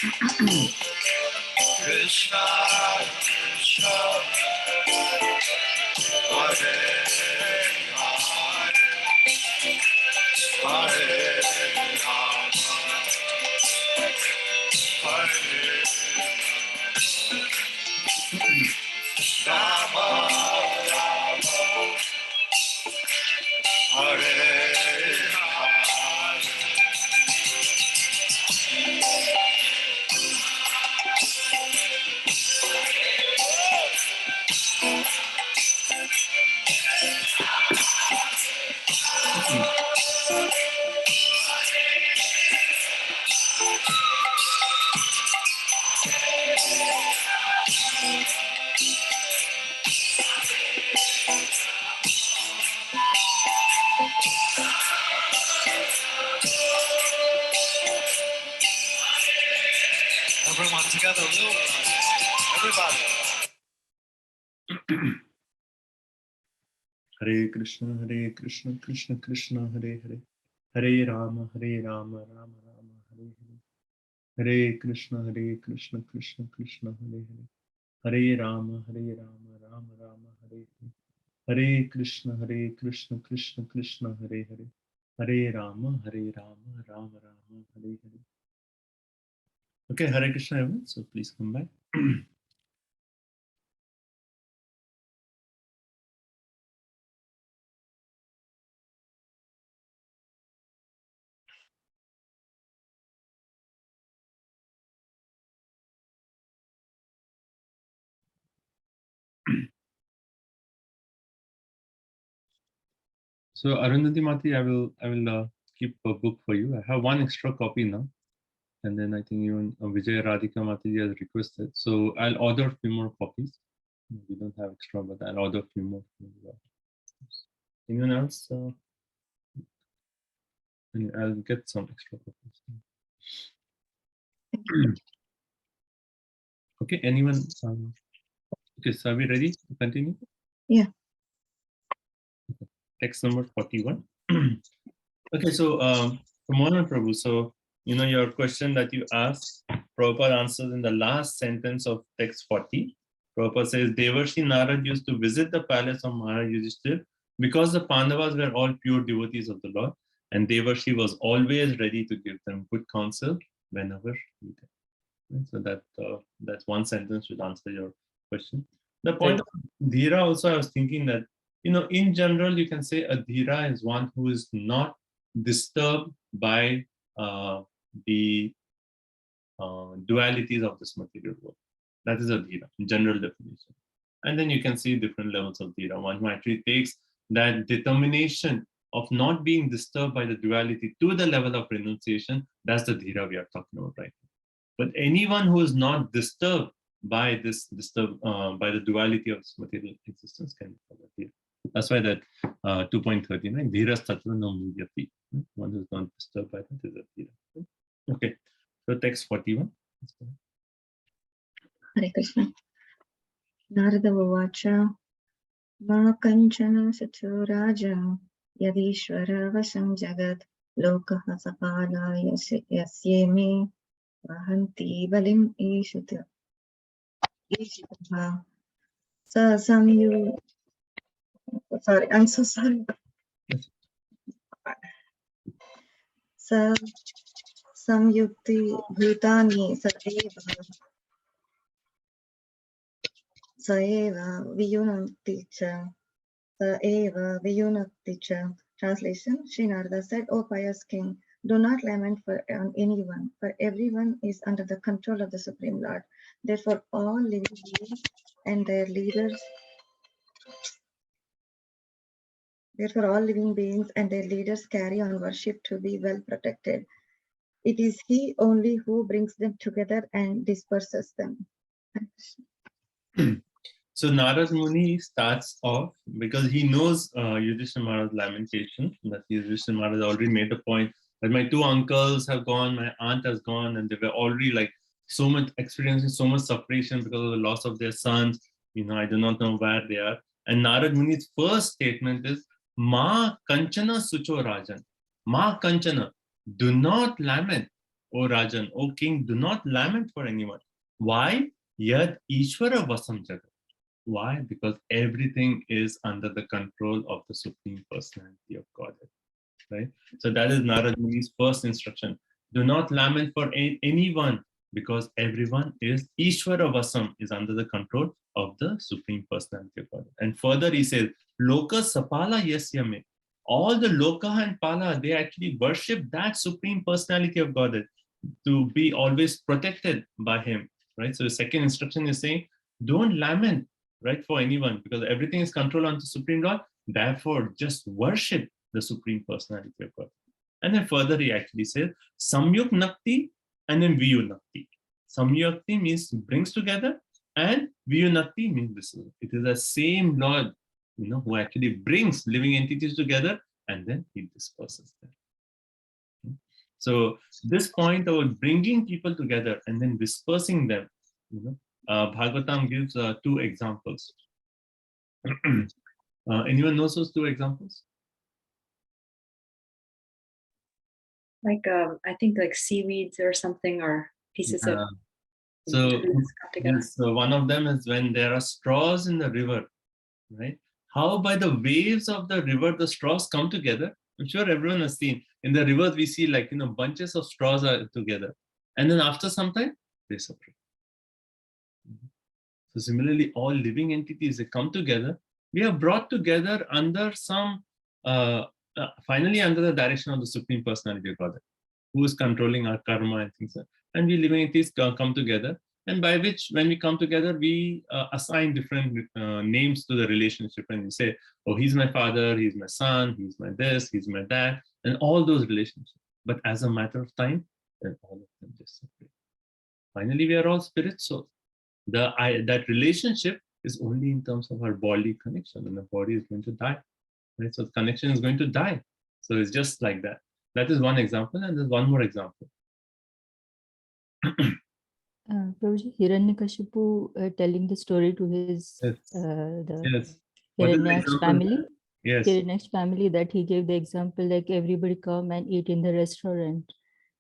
Krishna, Krishna, Hare Hare, Hare Rama, Hare Everyone together, Lou. Everybody. Hare Krishna, Krishna Krishna, Hare Hare. Hare Rama, Rama Rama, Hare Hare. Hare Krishna, Krishna Krishna, Hare Hare. Hare Rama, Rama Rama, Hare Hare. Hare Krishna, Krishna Krishna, Hare Hare. Hare Rama, Rama Rama, Hare Hare. Okay, Hare Krishna, everyone. So please come back. So Arundhati Mati, I will keep a book for you. I have one extra copy now, and then I think even Vijay Radhika Mati has requested. So I'll order a few more copies. We don't have extra, but I'll order a few more. Anyone else? And I'll get some extra copies. Okay, anyone? Okay, so are we ready to continue? Yeah. Okay. Text number 41. Okay, so Mohan Prabhu, so your question that you asked, Prabhupada answers in the last sentence of text 40. Prabhupada says, Devarshi Narad used to visit the palace of Maharaj Yudhishthira because the Pandavas were all pure devotees of the Lord, and Devarshi was always ready to give them good counsel whenever needed. Right? So that's one sentence which answers your question. The point of Dhira also, I was thinking that, in general, you can say a Dhira is one who is not disturbed by the dualities of this material world. That is a Dhira, general definition. And then you can see different levels of Dhira. One who actually takes that determination of not being disturbed by the duality to the level of renunciation, that's the Dhira we are talking about right now. But anyone who is not disturbed by by the duality of this material existence can be called a Dhira. That's why that 2.39, Dhiras Tatra no Mudyati. One who is not disturbed by that is a Dhira. Okay, so text 41. Hare Krishna. Narada Uvacha Ma Kanchana Saturaja Yadishvara Vasam Jagat Lokaha Sapala Yasyeme Vahanti Balim Ishita Sa Samyu. Sorry, I'm so sorry. Sa Samyukti Bhutani Saeva Viyunakti Cha Saeva Viyunakti Cha. Translation, Sri Narada said, O pious king, do not lament for anyone, for everyone is under the control of the Supreme Lord. Therefore, all living beings and their leaders carry on worship to be well protected. It is he only who brings them together and disperses them. So Narad Muni starts off because he knows Yudhishthira Maharaj's lamentation, that Yudhishthira Maharaj already made the point that my two uncles have gone, my aunt has gone, and they were already like so much experiencing so much separation because of the loss of their sons. I do not know where they are. And Narad Muni's first statement is, Ma Kanchana Sucho Rajan. Ma Kanchana, do not lament. O Rajan, O king, do not lament for anyone. Why? Yad Ishvara Vasam Jagat. Why? Because everything is under the control of the Supreme Personality of Godhead. Right? So that is Narad Muni's first instruction. Do not lament for anyone, because everyone is Ishvara Vasam, is under the control of the Supreme Personality of Godhead. And further he says, Loka Sapala Yasyame. All the Loka and Pala, they actually worship that Supreme Personality of Godhead to be always protected by him. Right? So the second instruction is saying, don't lament, right, for anyone, because everything is controlled on the Supreme Lord. Therefore, just worship the Supreme Personality of God. And then further he actually says, Samyuk Nakti and then Viyunakti. Samyukti means brings together, and Viyunakti means this. It is the same Lord, who actually brings living entities together and then he disperses them. So this point about bringing people together and then dispersing them, Bhagavatam gives 2 examples. Anyone knows those 2 examples? Like I think like seaweeds or something, or pieces of so come together. yes, so one of them is when there are straws in the river, right? How by the waves of the river the straws come together. I'm sure everyone has seen in the rivers we see like bunches of straws are together, and then after some time they separate. So similarly, all living entities, they come together. We are brought together under some finally under the direction of the Supreme Personality of Godhead, who is controlling our karma and things. And we living entities come together, and by which, when we come together, we assign different names to the relationship, and we say, oh, he's my father, he's my son, he's my this, he's my that, and all those relationships. But as a matter of time, then all of them just separate. Finally, we are all spirit souls. That relationship is only in terms of our body connection, and the body is going to die. Right? So the connection is going to die. So it's just like that. That is one example, and there's one more example. Prabhuji, Hiranyakashipu telling the story to his Yes. Hiranyak's family. Yes. Hiranyak's family, that he gave the example like everybody come and eat in the restaurant,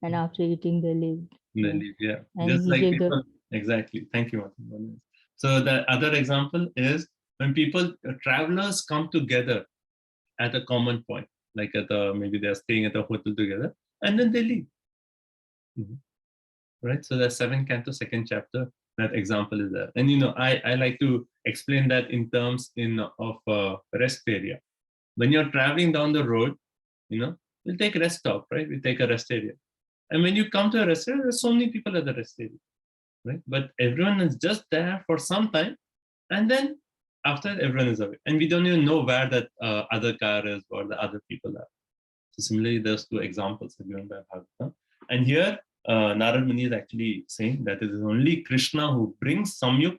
and after eating they leave. They leave, yeah. And Just he like gave people, exactly. Thank you, Martin. So the other example is when travelers come together at a common point, like maybe they're staying at a hotel together, and then they leave. Right? So there's 7th canto, 2nd chapter, that example is there. And I like to explain that in terms of rest area. When you're traveling down the road, we'll take a rest stop, right? We take a rest area. And when you come to a rest area, there's so many people at the rest area, right? But everyone is just there for some time, and then after that, everyone is away. And we don't even know where that other car is or the other people are. So similarly, there's 2 examples given by Bhagavatam. And here, Narad Muni is actually saying that it is only Krishna who brings Samyuk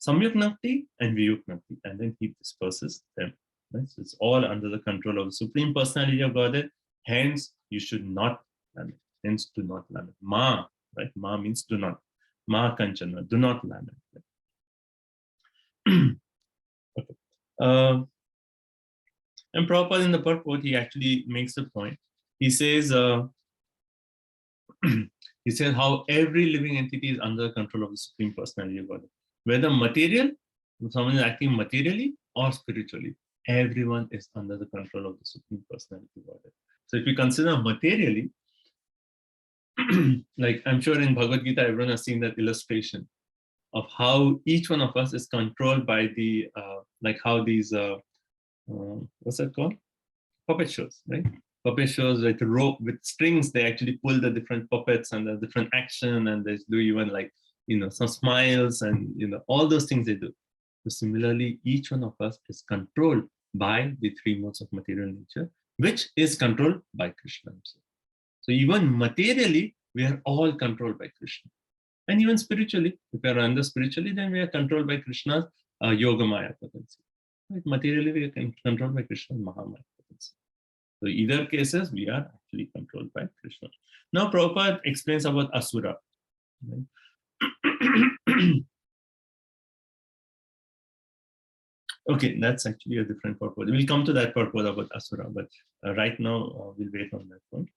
Nakti and Viyuk Nakti, and then he disperses them. Right? So it's all under the control of the Supreme Personality of Godhead. Hence, you should not lament. Hence, do not lament. Ma, right? Ma means do not. Ma Kanchana, do not lament. Okay. And Prabhupada in the purport, he actually makes a point. He says, he says how every living entity is under the control of the Supreme Personality of Godhead. Whether material, someone is acting materially or spiritually, everyone is under the control of the Supreme Personality of Godhead. So if you consider materially, like I'm sure in Bhagavad Gita, everyone has seen that illustration of how each one of us is controlled by the, like how these, what's that called? Puppet shows, right? Puppet shows with rope, with strings, they actually pull the different puppets and the different action, and they do even like, some smiles and, all those things they do. So similarly, each one of us is controlled by the 3 modes of material nature, which is controlled by Krishna himself. So even materially, we are all controlled by Krishna. And even spiritually, if we are under spiritually, then we are controlled by Krishna's Yogamaya potency. Right? Materially, we are controlled by Krishna's Mahamaya potency. So either cases, we are actually controlled by Krishna. Now Prabhupada explains about Asura. Right? Okay, that's actually a different purpose. We'll come to that purpose about Asura, but right now we'll wait on that one.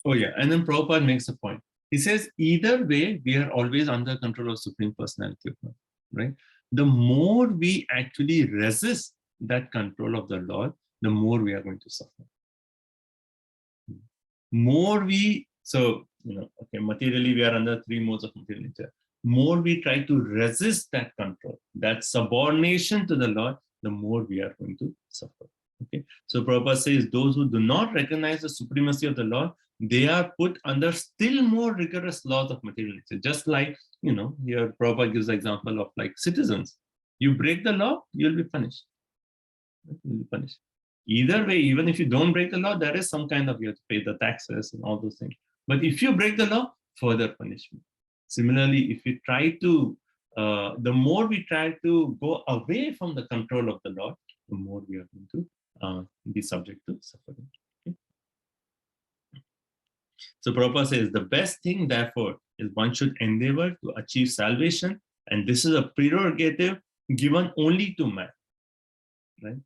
Oh yeah, and then Prabhupada makes a point. He says, either way, we are always under control of Supreme Personality of God, right? The more we actually resist that control of the Lord, the more we are going to suffer. More we, so, okay, materially we are under 3 modes of material nature. More we try to resist that control, that subordination to the Lord, the more we are going to suffer. Okay, so Prabhupada says those who do not recognize the supremacy of the Lord, they are put under still more rigorous laws of material nature. Just like, here Prabhupada gives the example of like citizens. You break the law, you'll be punished. You'll be punished. Either way, even if you don't break the law, there is some kind of, you have to pay the taxes and all those things. But if you break the law, further punishment. Similarly, if we try to, the more we try to go away from the control of the Lord, the more we are going to be subject to suffering. Okay? So Prabhupada says, the best thing, therefore, is one should endeavor to achieve salvation, and this is a prerogative given only to man, right?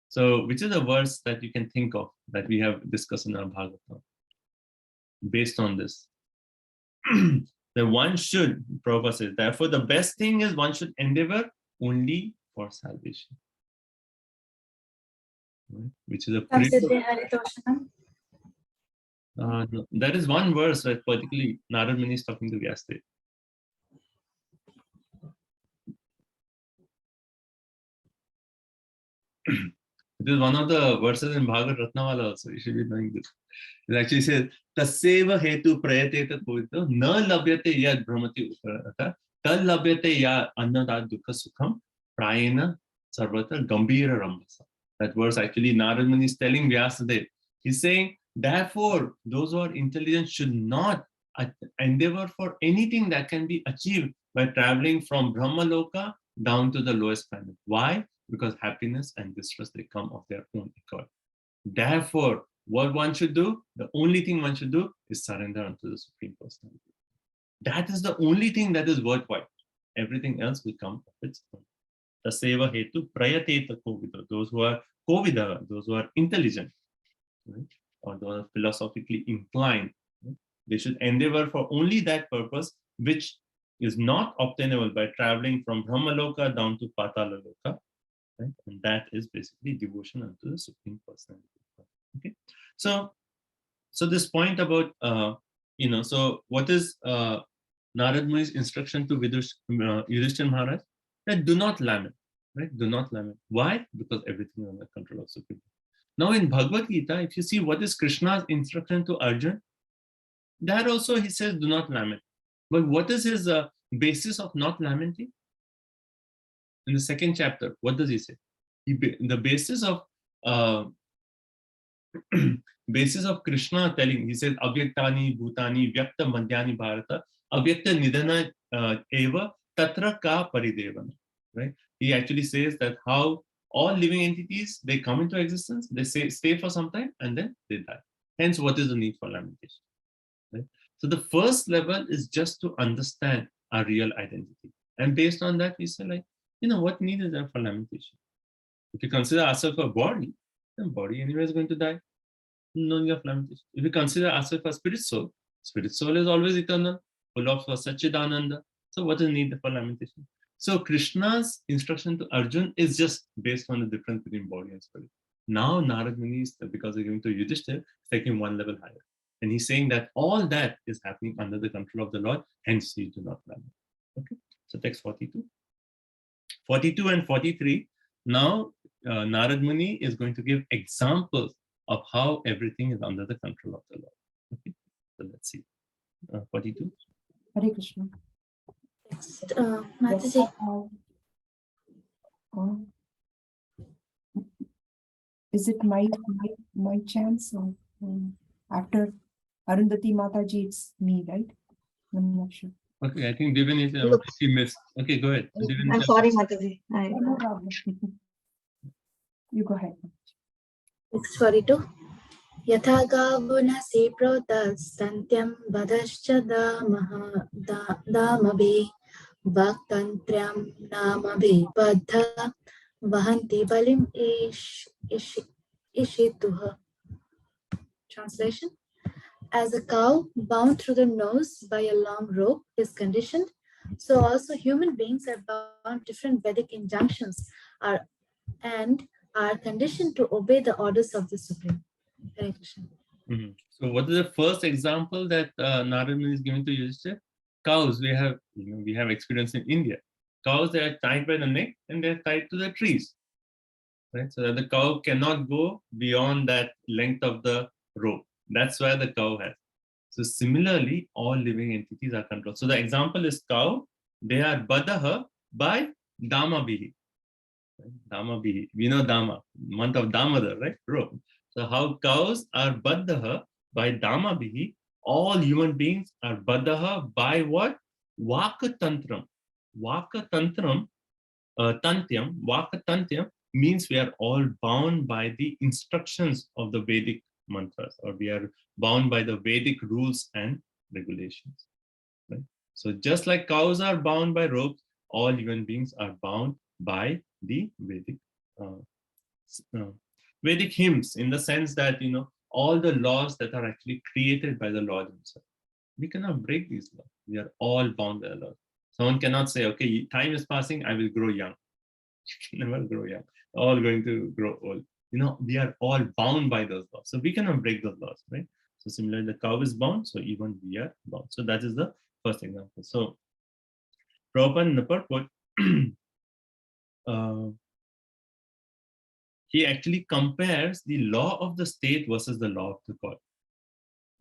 So, which is a verse that you can think of that we have discussed in our Bhagavatam based on this? That one should, Prabhupada says, therefore, the best thing is one should endeavor only for salvation. Right? Which is a no, that is one verse, right? Particularly, Narad Muni is talking to Vyasdev. It is one of the verses in Bhagavad Ratnamala also. You should be knowing this. It actually says, Taseva hetu prayateta kovito na labhyate yad brahmati uparata tal labhyate ya annada dukha sukham prayena sarvata gambhira rambasa. That verse actually Narad Muni is telling Vyasadeva. He's saying, therefore, those who are intelligent should not endeavor for anything that can be achieved by traveling from Brahmaloka down to the lowest planet. Why? Because happiness and distress, they come of their own accord. Therefore, what one should do, the only thing one should do is surrender unto the Supreme Personality. That is the only thing that is worthwhile. Everything else will come of its own. Taseva hetu prayateta kovida. Those who are kovida, those who are intelligent, right? Or those are philosophically inclined, right? They should endeavor for only that purpose which is not obtainable by traveling from Brahmaloka down to Patala Loka. Right? And that is basically devotion unto the Supreme Personality. Okay, so this point about so what is Narad Muni's instruction to Yudhishthira Maharaj? That do not lament, right? Do not lament. Why? Because everything is under control of Supreme. Now in Bhagavad Gita, if you see what is Krishna's instruction to Arjuna, that also he says do not lament. But what is his basis of not lamenting? In the second chapter, what does he say? The basis of Krishna telling, he says, Avyaktani bhutani vyakta madhyani bharata avyakta nidana eva tatra ka paridevana. Right? He actually says that how all living entities, they come into existence, they stay for some time, and then they die. Hence, what is the need for lamentation? Right? So the first level is just to understand our real identity. And based on that, we say like, what need is there for lamentation? If you consider ourselves a body, then body anyway is going to die. No need of lamentation. If you consider ourselves a spirit soul is always eternal, full of Satchidananda. So what is the need for lamentation? So Krishna's instruction to Arjuna is just based on the difference between body and spirit. Now Narad Muni, because they're going to Yudhishthira, taking one level higher. And he's saying that all that is happening under the control of the Lord, hence you do not lament. Okay, so text 42. 42 and 43, now Narad Muni is going to give examples of how everything is under the control of the Lord. Okay, so let's see. 42. Hare Krishna. Is it my chance or after Arundhati Mataji, it's me, right? I'm not sure. Okay, I think Divin is she missed. Okay, go ahead. Divin, I'm sorry, Mataji. No problem. You go ahead. 42. Yatha gavunasi prota santyam vadascha damabhi bhaktantriam namabhi padha vahanti balim ishituha. Translation. As a cow bound through the nose by a long rope is conditioned, so also human beings are bound to different Vedic injunctions and are conditioned to obey the orders of the Supreme. Hare Krishna. So what is the first example that Narada Muni is giving to Yudhishthira? Cows. We have experience in India. Cows, they are tied by the neck and they are tied to the trees, right? So that the cow cannot go beyond that length of the rope. That's why the cow has. So similarly, all living entities are controlled. So the example is cow. They are badaha by Damabihi. Damabihi. We know Dama, month of Damodar, right? Rope. So how cows are badaha by Damabihi, all human beings are badaha by what? Vaka Tantram. Vaka Tantram, Tantyam, Vaka Tantyam means we are all bound by the instructions of the Vedic mantras, or we are bound by the Vedic rules and regulations. Right? So just like cows are bound by ropes, all human beings are bound by the Vedic hymns, in the sense that all the laws that are actually created by the Lord himself. We cannot break these laws. We are all bound by the laws. Someone cannot say, okay, time is passing, I will grow young. You can never grow young. All going to grow old. We are all bound by those laws. So we cannot break those laws, right? So similarly, the cow is bound, so even we are bound. So that is the first example. So Prabhupada in the purport, he actually compares the law of the state versus the law of the God.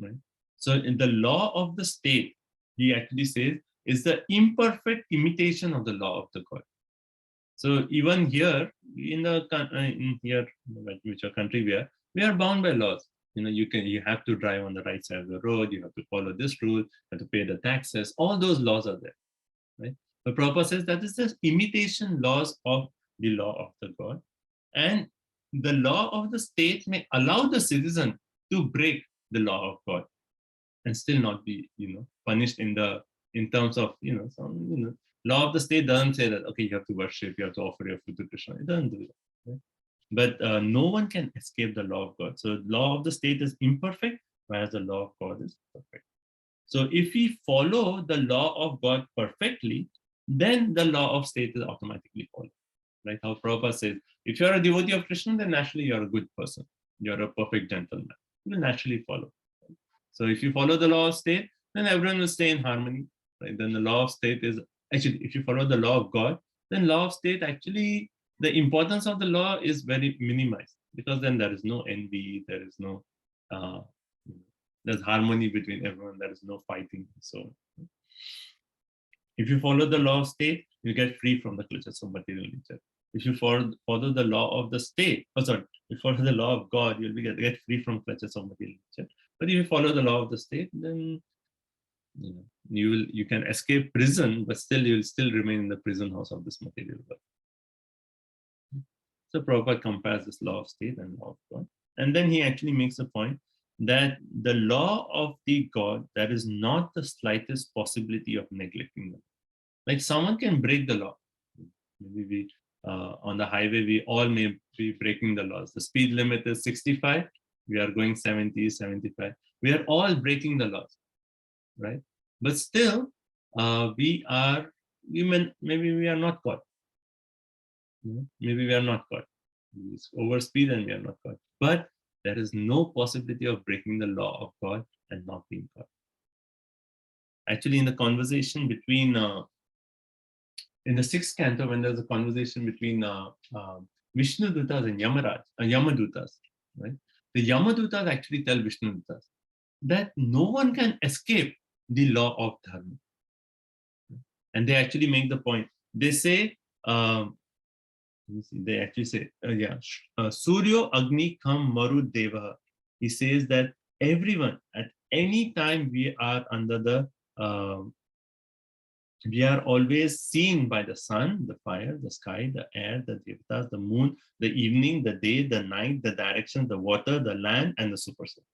Right? So in the law of the state, he actually says, is the imperfect imitation of the law of the God. So even here, whichever country we are bound by laws. You have to drive on the right side of the road, you have to follow this rule, you have to pay the taxes, all those laws are there. Right? The Prabhupada says that is the imitation laws of the law of the God. And the law of the state may allow the citizen to break the law of God and still not be, punished in terms of, law of the state doesn't say that, okay, you have to worship, you have to offer your food to Krishna. It doesn't do that. Right? But no one can escape the law of God. So the law of the state is imperfect, whereas the law of God is perfect. So if we follow the law of God perfectly, then the law of state is automatically followed. Right? How Prabhupada says, if you're a devotee of Krishna, then naturally you're a good person. You're a perfect gentleman. You will naturally follow. So if you follow the law of state, then everyone will stay in harmony. Right? Then the law of state is, actually, if you follow the law of God, then law of state, actually, the importance of the law is very minimized, because then there is no envy, there is no, there's harmony between everyone, there is no fighting. So if you follow the law of state, you get free from the clutches of material nature. If you follow the law of the state, if you follow the law of God, you'll get free from clutches of material nature. But if you follow the law of the state, then you can escape prison, but still you'll still remain in the prison house of this material world. So Prabhupada compares this law of state and law of God. And then he actually makes a point that the law of the God, there is not the slightest possibility of neglecting them. Like someone can break the law. Maybe on the highway, we all may be breaking the laws. The speed limit is 65. We are going 70, 75. We are all breaking the laws, right? But still, maybe we are not caught. Maybe we are not caught. We overspeed and we are not caught. But there is no possibility of breaking the law of God and not being caught. Actually, in the conversation between, in the 6th canto, when there's a conversation between Vishnu Dutas and Yamadutas, right? The Yamadutas actually tell Vishnu Dutas that no one can escape the law of dharma. And they actually make the point. They say, they actually say, Suryo Agni Kham Maru Deva. He says that everyone, at any time we are under the, we are always seen by the sun, the fire, the sky, the air, the devatas, the moon, the evening, the day, the night, the direction, the water, the land, and the super soul.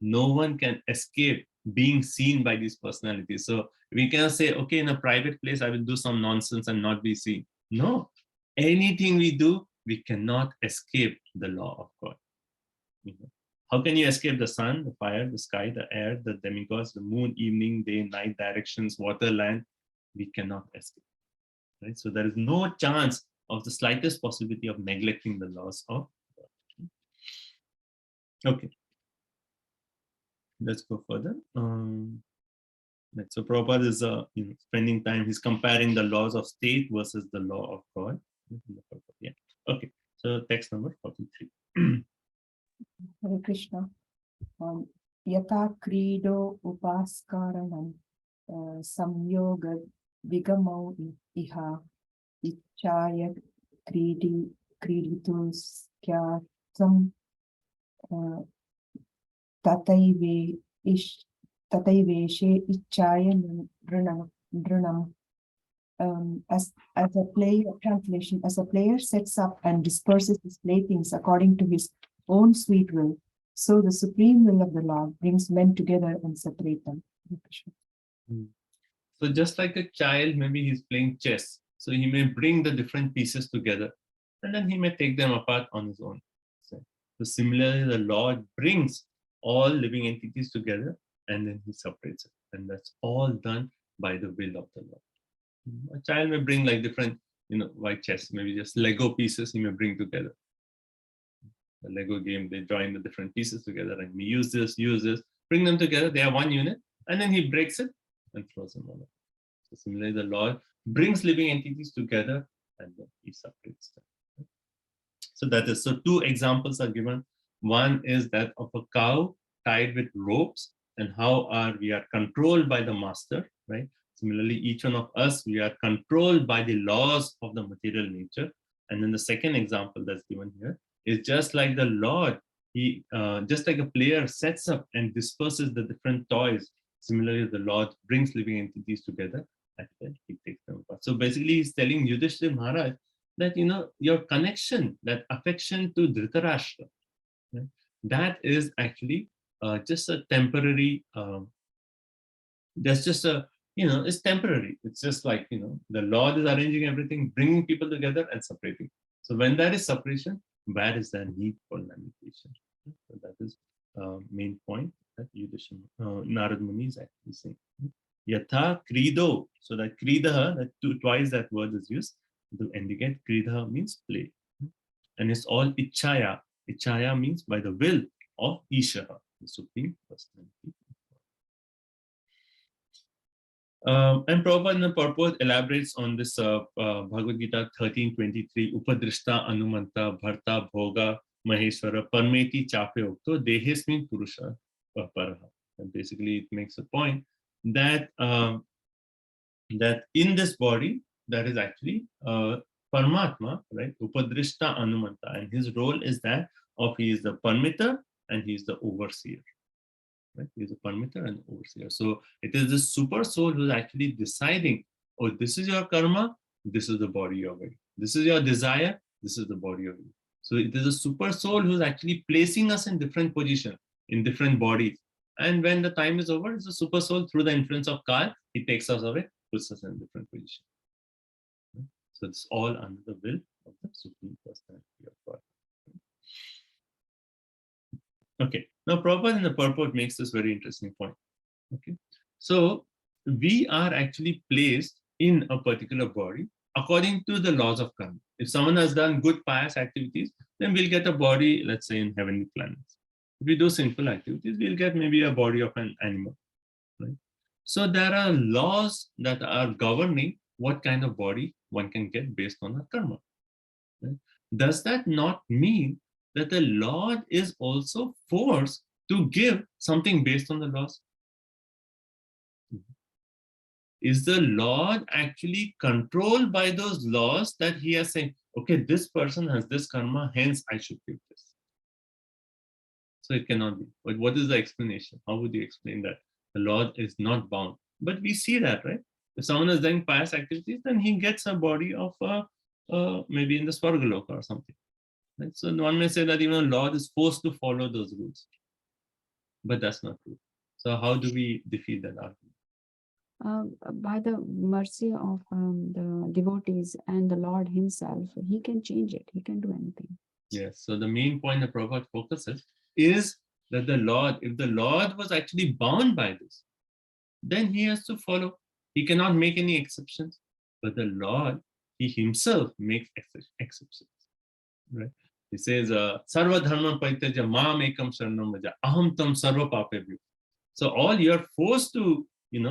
No one can escape being seen by these personalities. So we cannot say, okay, in a private place, I will do some nonsense and not be seen. No, anything we do, we cannot escape the law of God. How can you escape the sun, the fire, the sky, the air, the demigods, the moon, evening, day, night, directions, water, land? We cannot escape. Right? So there is no chance of the slightest possibility of neglecting the laws of God. Okay. Let's go further. Right. So Prabhupada is spending time, he's comparing the laws of state versus the law of God. Yeah. Okay. So text number 43. Hare Krishna. Yata krido upaskaranam samyoga vigamau iha ichaya kriditus kyatam Tataiveshe ichaya nrunam. As a player, translation, as a player sets up and disperses his playthings according to his own sweet will, so the supreme will of the Lord brings men together and separate them. So just like a child, maybe he's playing chess. So he may bring the different pieces together and then he may take them apart on his own. So similarly, the Lord brings all living entities together and then he separates it. And that's all done by the will of the Lord. A child may bring like different, white chess, maybe just Lego pieces he may bring together. The Lego game, they join the different pieces together and we use this, bring them together, they are one unit, and then he breaks it and throws them all. So similarly, the Lord brings living entities together and then he separates them. So that is, so two examples are given. One is that of a cow tied with ropes and how we are controlled by the master, right? Similarly, each one of us, we are controlled by the laws of the material nature. And then the second example that's given here is just like the Lord, he just like a player sets up and disperses the different toys. Similarly, the Lord brings living entities together and then he takes them apart. So basically, he's telling Yudhishthira Maharaj that your connection, that affection to Dhritarashtra, right, that is actually just a temporary. That's just a it's temporary. It's just like the Lord is arranging everything, bringing people together and separating. So when there is separation, where is the need for lamentation? So that is main point that Narad Muni is actually saying. Yatha krido. So that kridaha, that twice that word is used to indicate. Kridaha means play. And it's all ichaya. Ichaya means by the will of Ishara, the Supreme Personality. And Prabhupada in the purport elaborates on this Bhagavad Gita 13:23, Upadrishta Anumanta Bharta Bhoga Maheshwara Parmeti Chape Okto Dehesmin Purusha Paraha. And basically it makes a point that that in this body that is actually Paramatma, right? Upadrishta Anumanta, and his role is that of he is the permitter and he is the overseer. Right? He is a permitter and overseer. So it is the super soul who is actually deciding, oh, this is your karma, this is the body you're wearing. This is your desire, this is the body you're wearing. So it is a super soul who is actually placing us in different positions, in different bodies. And when the time is over, it's a super soul through the influence of Kal, he takes us away, puts us in different positions. Right? So it's all under the will of the Supreme Personality of God. Okay, now Prabhupada in the purport makes this very interesting point. Okay, so we are actually placed in a particular body according to the laws of karma. If someone has done good pious activities, then we'll get a body, let's say, in heavenly planets. If we do sinful activities, we'll get maybe a body of an animal. Right? So there are laws that are governing what kind of body one can get based on our karma. Right? Does that not mean that the Lord is also forced to give something based on the laws? Is the Lord actually controlled by those laws that he has said, okay, this person has this karma, hence I should give this? So it cannot be. But what is the explanation? How would you explain that? The Lord is not bound. But we see that, right? If someone is doing pious activities, then he gets a body of maybe in the Swargaloka or something. Right? So one may say that even the Lord is forced to follow those rules. But that's not true. So how do we defeat that argument? By the mercy of the devotees and the Lord himself, he can change it. He can do anything. Yes. So the main point the Prabhupada focuses is that the Lord, if the Lord was actually bound by this, then he has to follow. He cannot make any exceptions. But the Lord, he himself makes exceptions. Right? He says, Sarva dharma paityaja mam ekam sharanam vaja aham tam sarva papebhyo. So all you're forced to,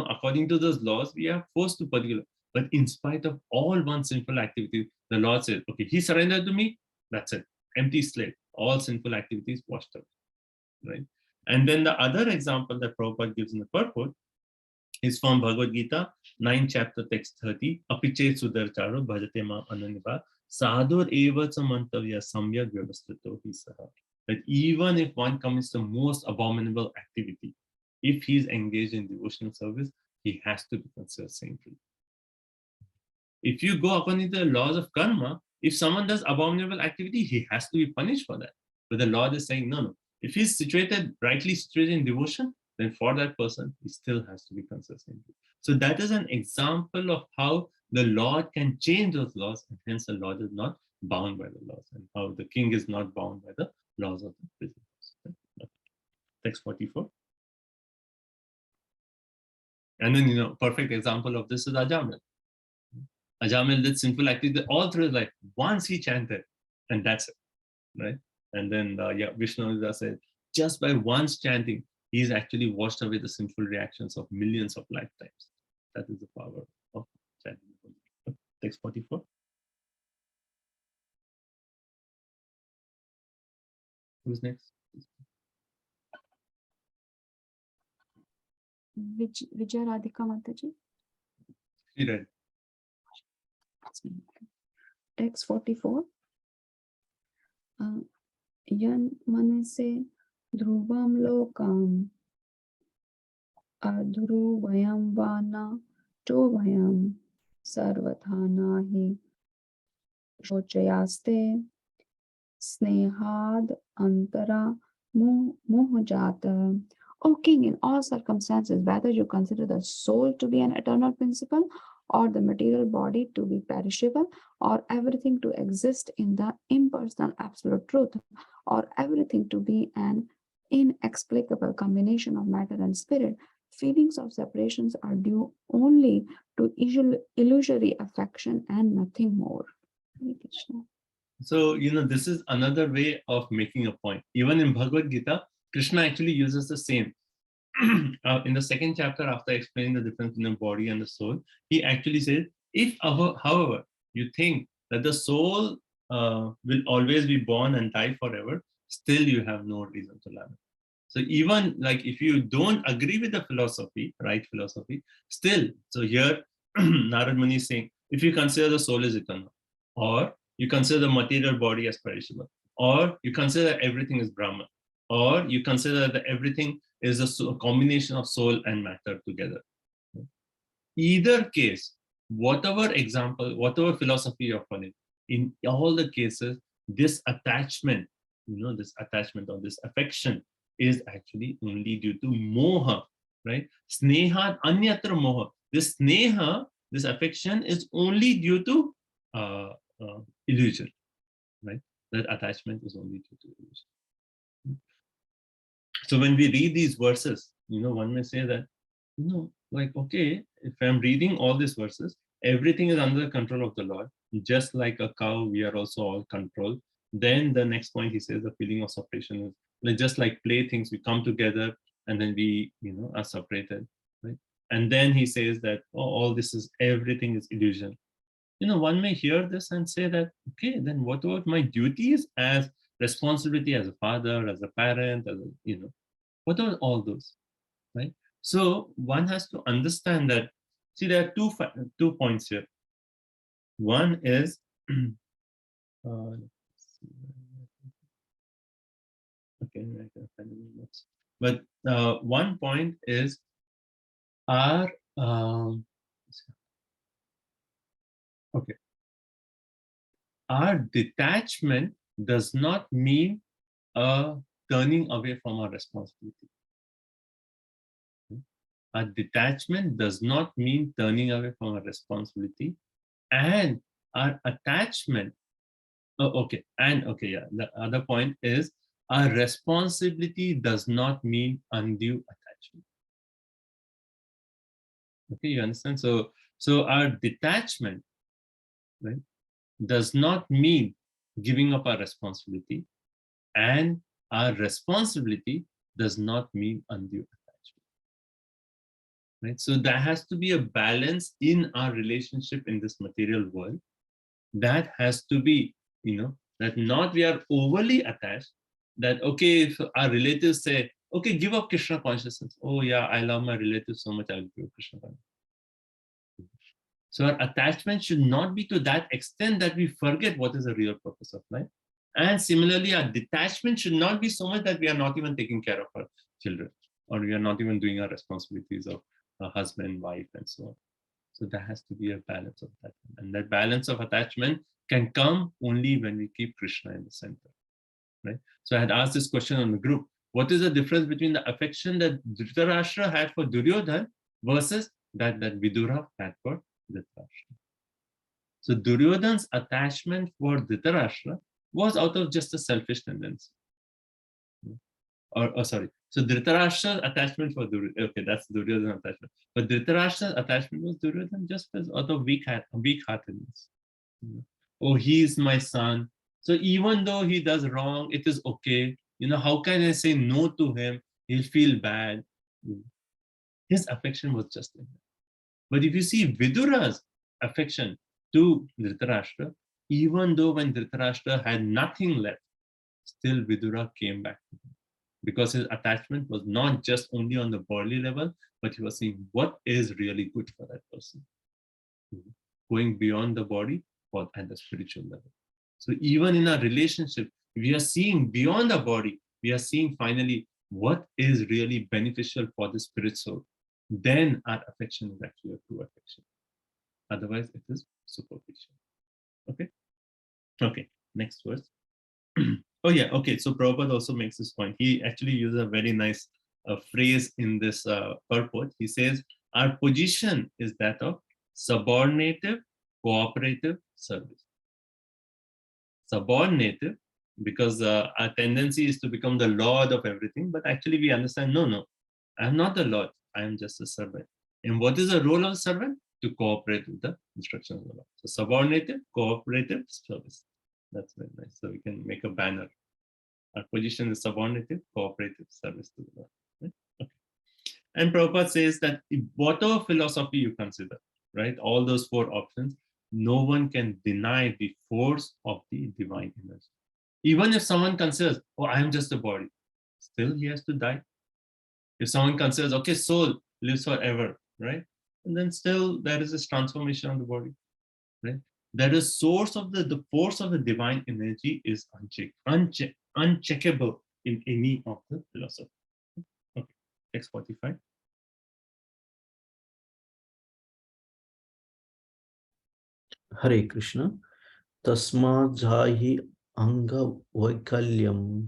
according to those laws, we are forced to particular. But in spite of all one's sinful activities, the Lord says, okay, he surrendered to me, that's it. Empty slate. All sinful activities washed out. Right? And then the other example that Prabhupada gives in the purport is from Bhagavad Gita, 9 chapter text 30. Apiche sudarcharo bhajate ma ananiva sadhur eva samantavya samyak vyavastito hi saha. That even if one commits the most abominable activity, if he is engaged in devotional service, he has to be considered saintly. If you go according to the laws of karma, if someone does abominable activity, he has to be punished for that. But the Lord is saying, no. If he's rightly situated in devotion, then for that person, he still has to be considered saintly. So that is an example of how the Lord can change those laws, and hence the Lord is not bound by the laws, and how the king is not bound by the laws of the prison. Text 44. And then, perfect example of this is Ajamil. Ajamil did sinful activity all through his life. Once he chanted, and that's it, right? And then, Vishnu said, just by once chanting, he's actually washed away the sinful reactions of millions of lifetimes. That is the power of chanting. Text 44. Who's next? Vijay Radhika Mataji. She read. Text 44. Yan manase dhruvam lokam adhuru vayam vana tovayam sarvathana hi shochayaste snehad antara mohjata. O king, in all circumstances, whether you consider the soul to be an eternal principle, or the material body to be perishable, or everything to exist in the impersonal absolute truth, or everything to be an inexplicable combination of matter and spirit, feelings of separations are due only to illusory affection and nothing more. So, this is another way of making a point. Even in Bhagavad Gita, Krishna actually uses the same. In the second chapter, after explaining the difference in the body and the soul, he actually says, if, however, you think that the soul will always be born and die forever, still you have no reason to lament. So even like if you don't agree with the philosophy, right philosophy, still, so here Narad Muni is saying, if you consider the soul is eternal, or you consider the material body as perishable, or you consider that everything is Brahman, or you consider that everything is a combination of soul and matter together. Either case, whatever example, whatever philosophy you're following, in all the cases, this attachment, this attachment or this affection is actually only due to moha, right? Sneha anyatra moha. This sneha, this affection is only due to illusion, right? That attachment is only due to illusion. So when we read these verses, one may say that, like, okay, if I'm reading all these verses, everything is under the control of the Lord. Just like a cow, we are also all controlled. Then the next point, he says the feeling of separation is like, just like playthings, we come together and then we, are separated, right? And then he says that, oh, all this is, everything is illusion. One may hear this and say that, okay, then what about my duties as responsibility as a father, as a parent, as a, what are all those, right? So one has to understand that, see, there are two points here. One is, okay, but one point is our, okay, our detachment does not mean turning away from our responsibility. Our detachment does not mean turning away from our responsibility, and our attachment. The other point is our responsibility does not mean undue attachment. Okay, you understand? So our detachment, right, does not mean giving up our responsibility, and our responsibility does not mean undue attachment. Right? So there has to be a balance in our relationship in this material world. That has to be, that not we are overly attached, that okay, if our relatives say, okay, give up Krishna consciousness. Oh yeah, I love my relatives so much, I'll give up Krishna consciousness. So our attachment should not be to that extent that we forget what is the real purpose of life. And similarly, our detachment should not be so much that we are not even taking care of our children, or we are not even doing our responsibilities of a husband, wife, and so on. So there has to be a balance of attachment. And that balance of attachment can come only when we keep Krishna in the center. Right? So I had asked this question on the group. What is the difference between the affection that Dhritarashtra had for Duryodhana versus that Vidura had for Dhritarashtra? So Duryodhana's attachment for Dhritarashtra was out of just a selfish tendency. Sorry. So Dhritarashtra's attachment for Duryodhana, okay, that's Duryodhana's attachment. But Dhritarashtra's attachment was Duryodhana just as out of weak-heartedness. Oh, he is my son. So even though he does wrong, it is okay. How can I say no to him? He'll feel bad. His affection was just in that. But if you see Vidura's affection to Dhritarashtra, even though when Dhritarashtra had nothing left, still Vidura came back to him. Because his attachment was not just only on the bodily level, but he was seeing what is really good for that person. Going beyond the body or at the spiritual level. So even in our relationship, we are seeing beyond the body, we are seeing finally what is really beneficial for the spirit soul. Then our affection is actually a true affection. Otherwise, it is superficial. Okay? Okay, next verse. Oh yeah, okay, so Prabhupada also makes this point. He actually uses a very nice phrase in this purport. He says, our position is that of subordinative, cooperative service. Subordinative, because our tendency is to become the lord of everything, but actually we understand, no, I am not the lord, I am just a servant. And what is the role of a servant? To cooperate with the instructions of the Lord. So subordinative, cooperative service. That's very nice. So we can make a banner. Our position is subordinative, cooperative service to the Lord. Right? Okay. And Prabhupada says that whatever philosophy you consider, right, all those four options, no one can deny the force of the divine energy. Even if someone considers, oh, I am just a body, still he has to die. If someone considers, okay, soul lives forever, right? And then still there is this transformation of the body, right? That is source of the force of the divine energy is uncheckable in any of the philosophy. Okay, text 45. Hare Krishna. Tasma jahi anga vaikalyam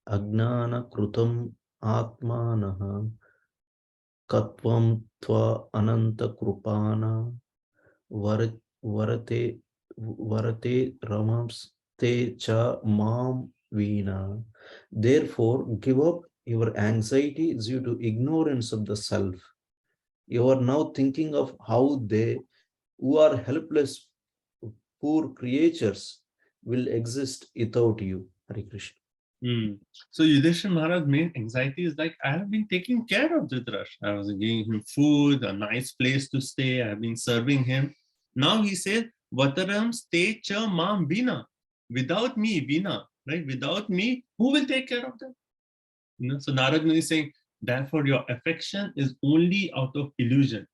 agnana krutam atmanaha katvam tva ananta krupana varate ramamste cha mam veena. Therefore, give up your anxiety due to ignorance of the self. You are now thinking of how they who are helpless, poor creatures will exist without you. Hare Krishna. So Yudhishthira Maharaj's main anxiety is like, I have been taking care of Dhritarashtra. I was giving him food, a nice place to stay. I have been serving him. Now he says, Vataram ste cha mam vina. Without me, vina, right? Without me, who will take care of them? So Narad Muni is saying, therefore your affection is only out of illusion.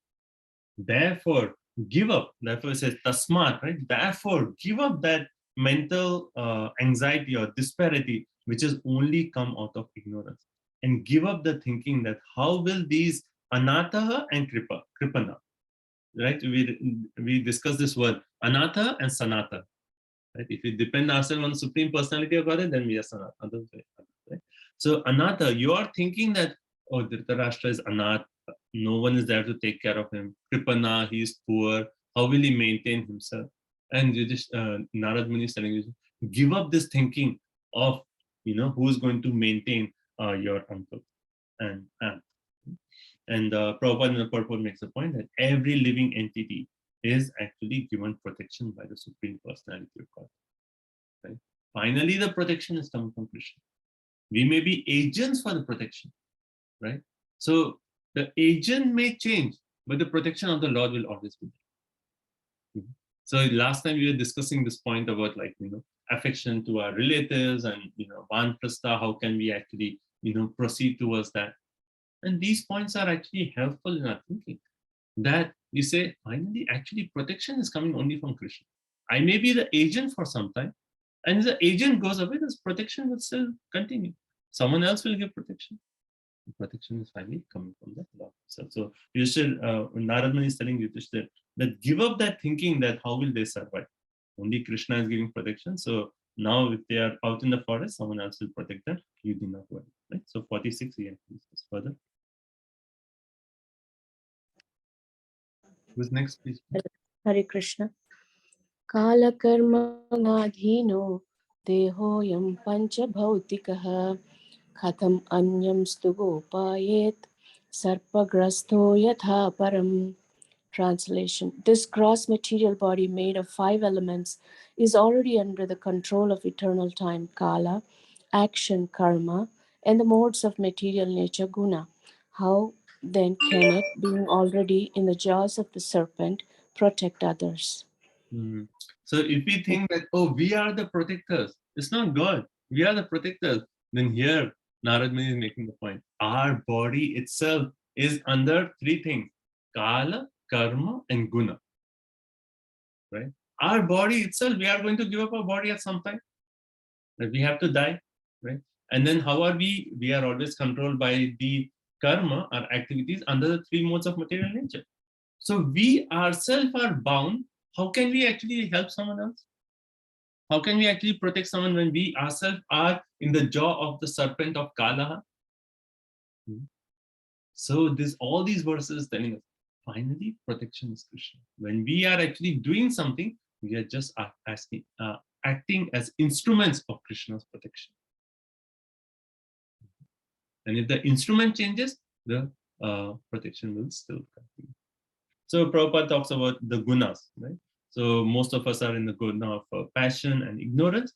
Therefore, give up. Therefore it says tasmat, right? Therefore, give up that mental anxiety or disparity, which has only come out of ignorance. And give up the thinking that how will these anatha and kripana, right? We discuss this word, anatha and sanata. Right? If we depend ourselves on the Supreme Personality of Godhead, then we are sanata. Right? So anatha, you are thinking that, oh, Dhritarashtra is anath, no one is there to take care of him. Kripana, he is poor. How will he maintain himself? And Narad Muni is telling you, give up this thinking of who's going to maintain your uncle and aunt. And Prabhupada in the purport makes a point that every living entity is actually given protection by the Supreme Personality of God. Right? Finally, the protection is coming from Krishna. We may be agents for the protection, right? So the agent may change, but the protection of the Lord will always be there. So last time we were discussing this point about affection to our relatives and vanprastha, how can we actually proceed towards that? And these points are actually helpful in our thinking. That we say, finally, actually protection is coming only from Krishna. I may be the agent for some time, and if the agent goes away, this protection will still continue. Someone else will give protection. The protection is finally coming from the Lord himself. So Narad Muni is telling Yudhishthira that give up that thinking that how will they survive? Only Krishna is giving protection. So now if they are out in the forest, someone else will protect them. You do not worry. Right? So 46, we have to discuss further. Who's next, please? Hare Krishna. Kala karma nadhino dehoyam pancha bhautikaha katham anyam stugopayet sarpagrasto yatha param. Translation. This gross material body made of 5 elements is already under the control of eternal time, kala, action, karma, and the modes of material nature, guna. How then can it, being already in the jaws of the serpent, protect others? So if we think that, oh, we are the protectors, it's not God, we are the protectors, then here Narad Muni is making the point. Our body itself is under 3 things, kala, karma, and guna. Right? Our body itself, we are going to give up our body at some time. That we have to die, right? And then how are we? We are always controlled by the karma, our activities under the 3 modes of material nature. So we ourselves are bound. How can we actually help someone else? How can we actually protect someone when we ourselves are in the jaw of the serpent of Kalaha? So all these verses telling us, finally, protection is Krishna. When we are actually doing something, we are just acting as instruments of Krishna's protection. And if the instrument changes, the protection will still continue. So Prabhupada talks about the gunas, right? So most of us are in the guna of passion and ignorance,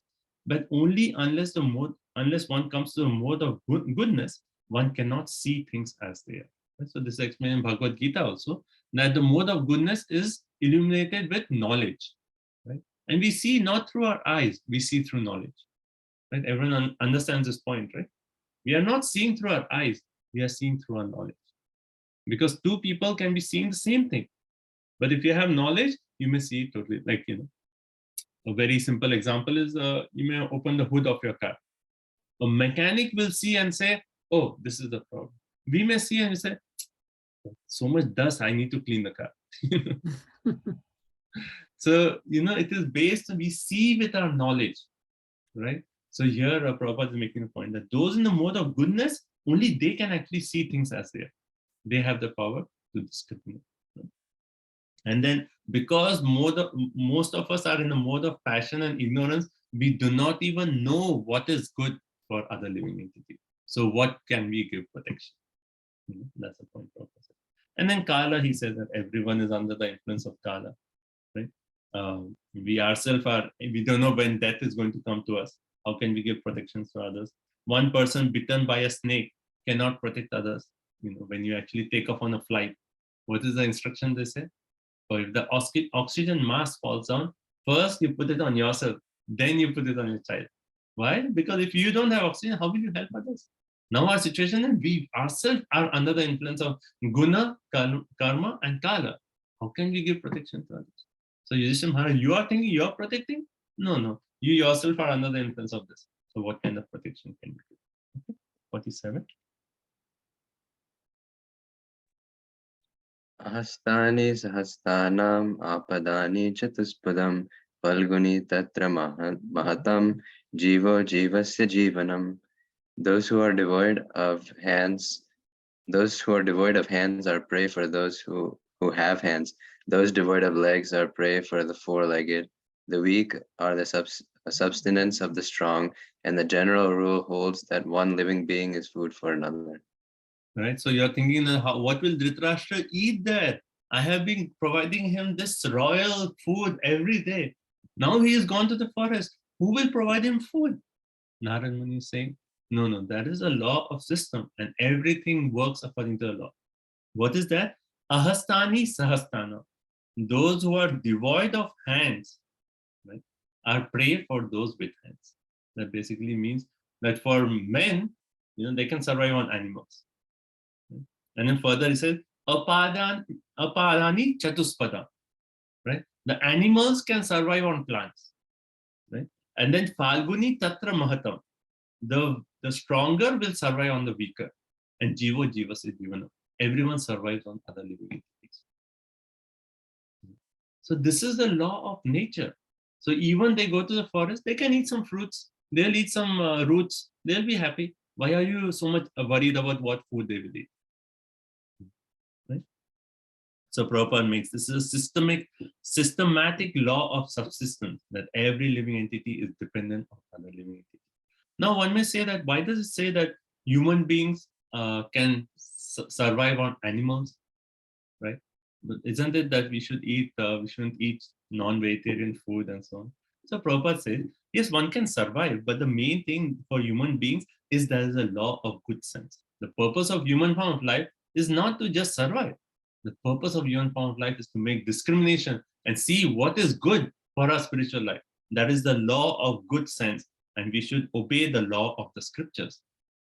but only unless one comes to the mode of goodness, one cannot see things as they are. Right? So this is explained in Bhagavad Gita also, that the mode of goodness is illuminated with knowledge, right? And we see not through our eyes, we see through knowledge. Right? Everyone understands this point, right? We are not seeing through our eyes, we are seeing through our knowledge. Because 2 people can be seeing the same thing. But if you have knowledge, you may see it totally. Like, a very simple example is you may open the hood of your car. A mechanic will see and say, oh, this is the problem. We may see and say, so much dust, I need to clean the car. So, it is based, we see with our knowledge, right? So here Prabhupada is making a point that those in the mode of goodness, only they can actually see things as they are. They have the power to discriminate. And then because most of us are in the mode of passion and ignorance, we do not even know what is good for other living entities. So what can we give protection? That's the point. And then Kala, he says that everyone is under the influence of Kala. Right? We ourselves we don't know when death is going to come to us. How can we give protections to others? One person bitten by a snake cannot protect others. When you actually take off on a flight, what is the instruction they say? So if the oxygen mask falls down, first you put it on yourself, then you put it on your child. Why? Because if you don't have oxygen, how will you help others? Now our situation is we ourselves are under the influence of guna, karma, and kala. How can we give protection to others? So Yudhishthira Maharaj, you are thinking you are protecting? No. You yourself are under the influence of this. So what kind of protection can we give? Okay. 47. Hastani sahastanam apadani chatuspadam falguni tatra mahatam jivo jivasya jivanam. Those who are devoid of hands are prey for those who have hands. Those devoid of legs are prey for the 4-legged. The weak are the sustenance of the strong, and the general rule holds that one living being is food for another. Right? So you're thinking, what will Dhritarashtra eat there? I have been providing him this royal food every day. Now he has gone to the forest. Who will provide him food? Narad Muni is saying, no, that is a law of system, and everything works according to the law. What is that? Ahastani sahastana. Those who are devoid of hands, right, are prey for those with hands. That basically means that for men, they can survive on animals. Right? And then further he says, apadani chatuspada. Right? The animals can survive on plants. Right? And then Falguni Tatra Mahatam. The stronger will survive on the weaker. And Jivo Jivas Jivana. Everyone survives on other living entities. So this is the law of nature. So even they go to the forest, they can eat some fruits. They'll eat some roots. They'll be happy. Why are you so much worried about what food they will eat? Right? So Prabhupada makes this is a systematic law of subsistence, that every living entity is dependent on other living entities. Now one may say that, why does it say that human beings can survive on animals, right? But isn't it that we shouldn't eat non-vegetarian food and so on? So Prabhupada says, yes, one can survive, but the main thing for human beings is there is a law of good sense. The purpose of human form of life is not to just survive. The purpose of human form of life is to make discrimination and see what is good for our spiritual life. That is the law of good sense, and we should obey the law of the scriptures.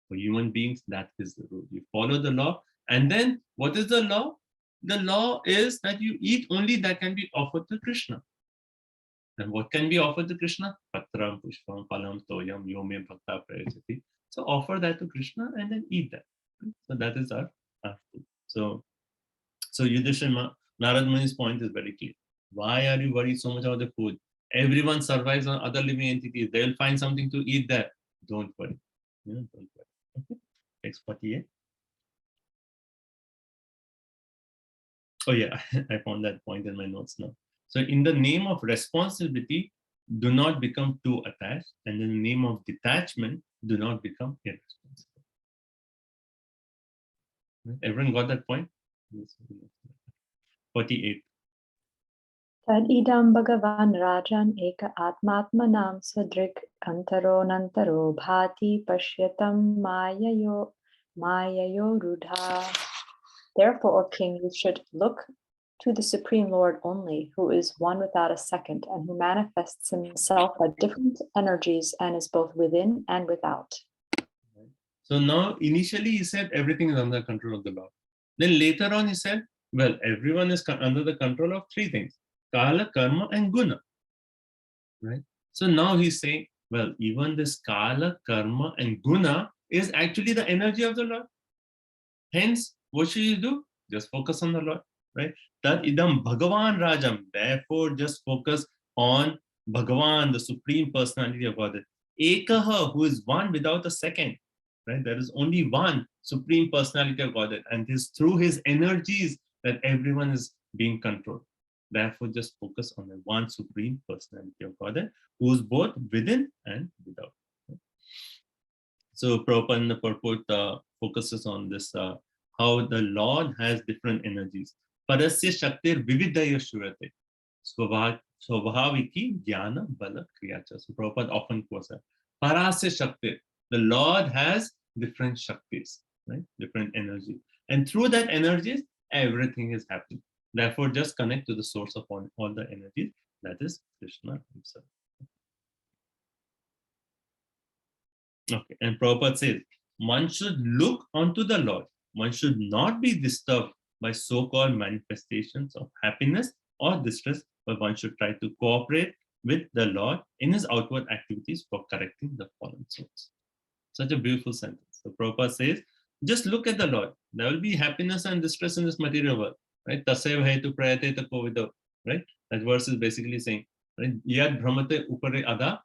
For human beings, that is the rule. You follow the law, and then what is the law? The law is that you eat only that can be offered to Krishna. And what can be offered to Krishna? Patram, pushpam, phalam, toyam, yome, bhakta, prayajati. So offer that to Krishna and then eat that. So that is our food. So Yudhishthira, Narad Muni's point is very clear. Why are you worried so much about the food? Everyone survives on other living entities. They'll find something to eat there. Don't worry. Don't worry. Okay. Text 48. Oh yeah, I found that point in my notes now. So in the name of responsibility, do not become too attached. And in the name of detachment, do not become irresponsible. Right? Everyone got that point? 48. Tad idam bhagavan rajan eka atmatmanam swadrik antaro nantaro bhati pashyatam mayayo rudha. Therefore, O king, you should look to the Supreme Lord only, who is one without a second, and who manifests himself by different energies and is both within and without. So now, initially he said everything is under control of the Lord. Then later on he said, well, everyone is under the control of three things: Kala, Karma, and Guna. Right? So now he's saying, well, even this Kala, Karma, and Guna is actually the energy of the Lord. Hence, what should you do? Just focus on the Lord, right? That idam Bhagavan Rajam. Therefore, just focus on Bhagavan, the Supreme Personality of Godhead. Ekaha, who is one without a second, right? There is only one Supreme Personality of Godhead, and it is through his energies that everyone is being controlled. Therefore, just focus on the one Supreme Personality of Godhead, who is both within and without. So Prabhupada in the purport focuses on this, how the Lord has different energies. Parasya Shaktir Vividaya Shurate. Swabhaviki Jnana Bala Kriyacha. So Prabhupada often quotes that. Parasya Shaktir. The Lord has different Shaktis, right? Different energies. And through that energies, everything is happening. Therefore, just connect to the source of all the energies. That is Krishna himself. Okay, and Prabhupada says, one should look onto the Lord. One should not be disturbed by so-called manifestations of happiness or distress, but one should try to cooperate with the Lord in his outward activities for correcting the fallen souls. Such a beautiful sentence. So Prabhupada says, just look at the Lord. There will be happiness and distress in this material world, right? Tasev hetu prayate kovido, right? That verse is basically saying, right? Yad brahmate upare ada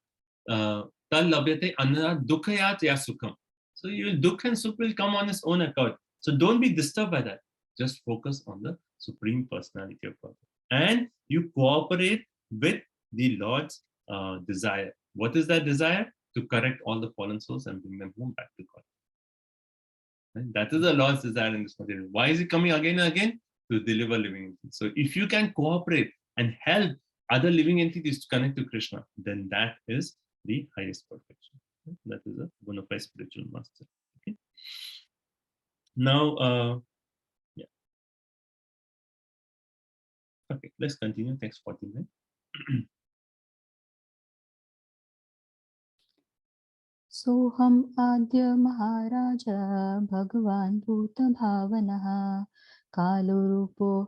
tal labhyate anna dukhayat ya sukham. So dukh and sukh will come on its own account. So don't be disturbed by that. Just focus on the Supreme Personality of God. And you cooperate with the Lord's desire. What is that desire? To correct all the fallen souls and bring them home back to God. Right? That is the Lord's desire in this material. Why is he coming again and again? To deliver living entities. So if you can cooperate and help other living entities to connect to Krishna, then that is the highest perfection. That is a bona fide spiritual master. Okay. Now, yeah. Okay, let's continue. Text 49. Soham adya maharaja bhagavan bhuta bhavanaha kalurupo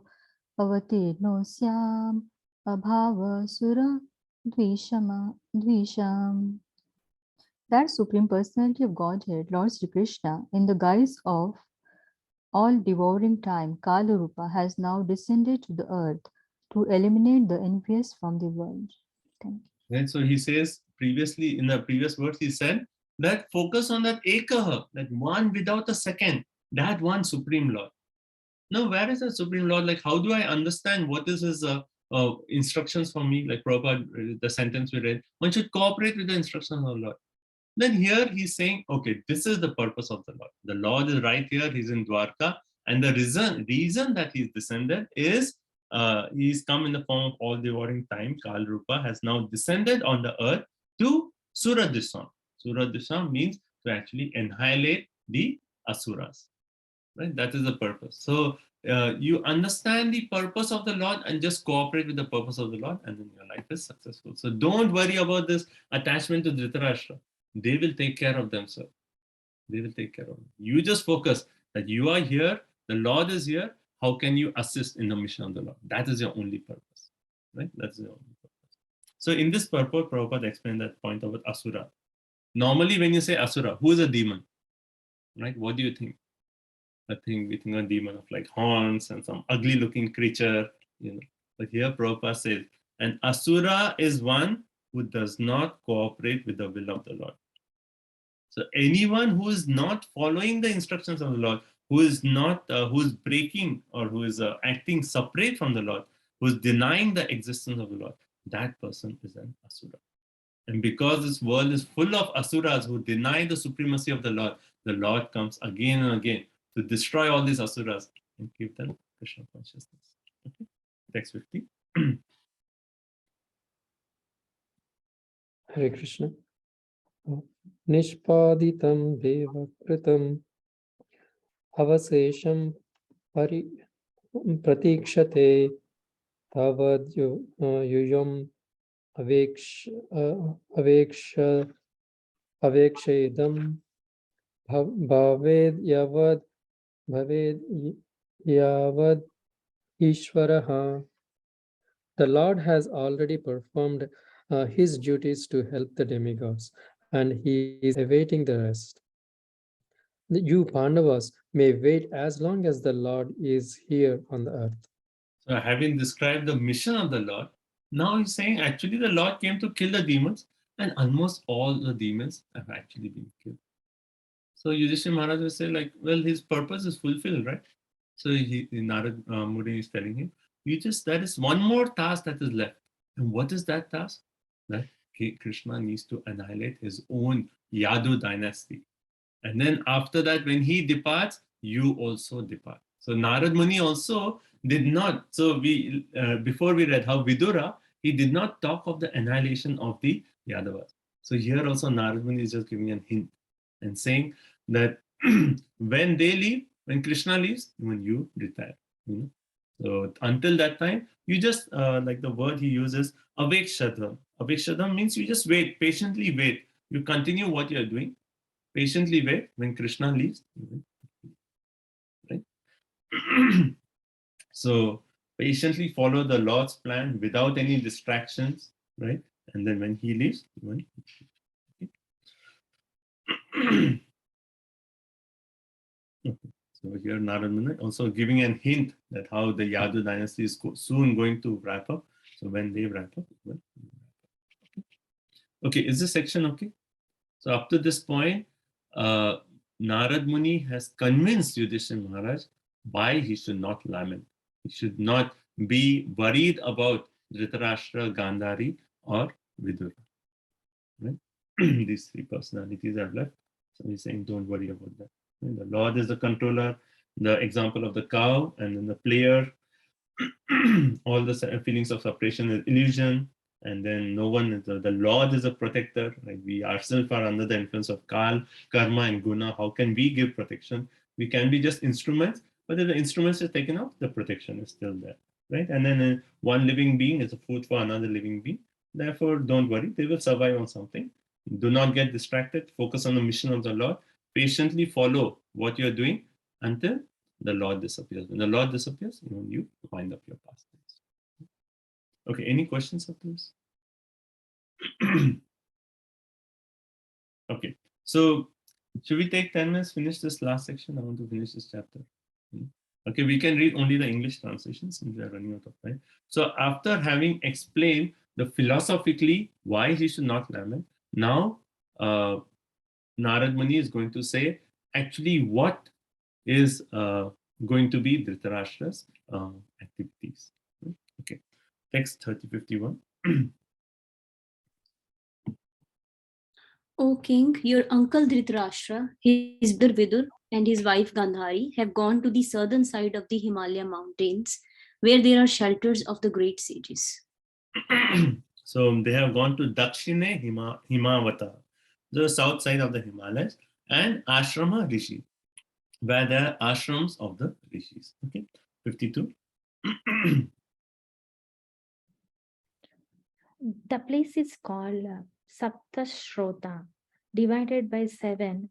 avatirno syam abhava sura dvisham. That Supreme Personality of Godhead, Lord Sri Krishna, in the guise of all-devouring time, Kalarupa, has now descended to the earth to eliminate the envious from the world. Thank you. Right, so he says previously, in the previous verse, he said that focus on that Ekaha, that one without a second, that one Supreme Lord. Now, where is the Supreme Lord? Like, how do I understand what is his instructions for me? Like Prabhupada, the sentence we read, one should cooperate with the instructions of the Lord. Then here he's saying, okay, this is the purpose of the Lord. The Lord is right here, he's in Dwarka, and the reason that he's descended is he's come in the form of all devouring time. Kal Rupa has now descended on the earth to Suradisham. Suradisham means to actually annihilate the Asuras. Right? That is the purpose. So you understand the purpose of the Lord and just cooperate with the purpose of the Lord, and then your life is successful. So don't worry about this attachment to Dhritarashtra. They will take care of themselves. They will take care of them. You just focus that you are here, the Lord is here. How can you assist in the mission of the Lord? That is your only purpose. Right? That's your only purpose. So in this purport, Prabhupada explained that point about Asura. Normally, when you say Asura, who is a demon? Right? What do you think? I think we think of a demon of like horns and some ugly looking creature, you know. But here Prabhupada says, an Asura is one who does not cooperate with the will of the Lord. So anyone who is not following the instructions of the Lord, who is not, who is breaking or who is acting separate from the Lord, who is denying the existence of the Lord, that person is an Asura. And because this world is full of Asuras who deny the supremacy of the Lord comes again and again to destroy all these Asuras and give them Krishna consciousness. Okay. Text 50. Hare Krishna. Nishpaditam devakritam avasesham pratikshate tavad yuyam avekshedam bhaved yavad ishvaraha. The Lord has already performed his duties to help the demigods, and he is awaiting the rest. You Pandavas may wait as long as the Lord is here on the earth. So having described the mission of the Lord, now he's saying actually the Lord came to kill the demons, and almost all the demons have actually been killed. So Yudhishthira Maharaj will say like, well, his purpose is fulfilled, right? So Narad Muni is telling him, there is one more task that is left. And what is that task? That Krishna needs to annihilate his own Yadu dynasty. And then after that, when he departs, you also depart. So Narad Muni also did not, so we before we read how Vidura, he did not talk of the annihilation of the Yadavas. So here also Narad Muni is just giving a hint and saying that when they leave, when Krishna leaves, when you retire. You know? So until that time, you just, like the word he uses, avekshadam. Avekshadam means you just wait, patiently wait. You continue what you're doing, patiently wait. When Krishna leaves, right? So patiently follow the Lord's plan without any distractions, right? And then when he leaves, okay. So here Narad Muni also giving a hint that how the Yadu dynasty is soon going to wrap up. So when they wrap up, okay, is this section okay? So up to this point, Narad Muni has convinced Yudhishthira Maharaj why he should not lament. He should not be worried about Dhritarashtra, Gandhari, or Vidura. right? These three personalities are left. So he's saying, don't worry about that. And the Lord is the controller, the example of the cow, and then the player. All the feelings of separation is illusion, and then no one is the Lord is a protector. Like we ourselves are under the influence of karma and guna. How can we give protection? We can be just instruments, but if the instruments is taken out, the protection is still there, right? And then one living being is a food for another living being. Therefore, don't worry, they will survive on something. Do not get distracted. Focus on the mission of the Lord. Patiently follow what you're doing until the Lord disappears. When the Lord disappears, you wind up your past things. Okay, any questions of this? Okay, so should we take 10 minutes, finish this last section? I want to finish this chapter. Okay, we can read only the English translation since we are running out of time. So after having explained the philosophically why he should not lament, now Narad Muni is going to say actually what is going to be Dhritarashtra's activities. Okay, text 3051. O king, your uncle Dhritarashtra, his brother Vidur, and his wife Gandhari have gone to the southern side of the Himalaya mountains, where there are shelters of the great sages. So they have gone to Dakshine Himavata, the south side of the Himalayas, and Ashrama Rishi, where there are ashrams of the rishis. Okay, 52. The place is called Saptashrota, divided by 7,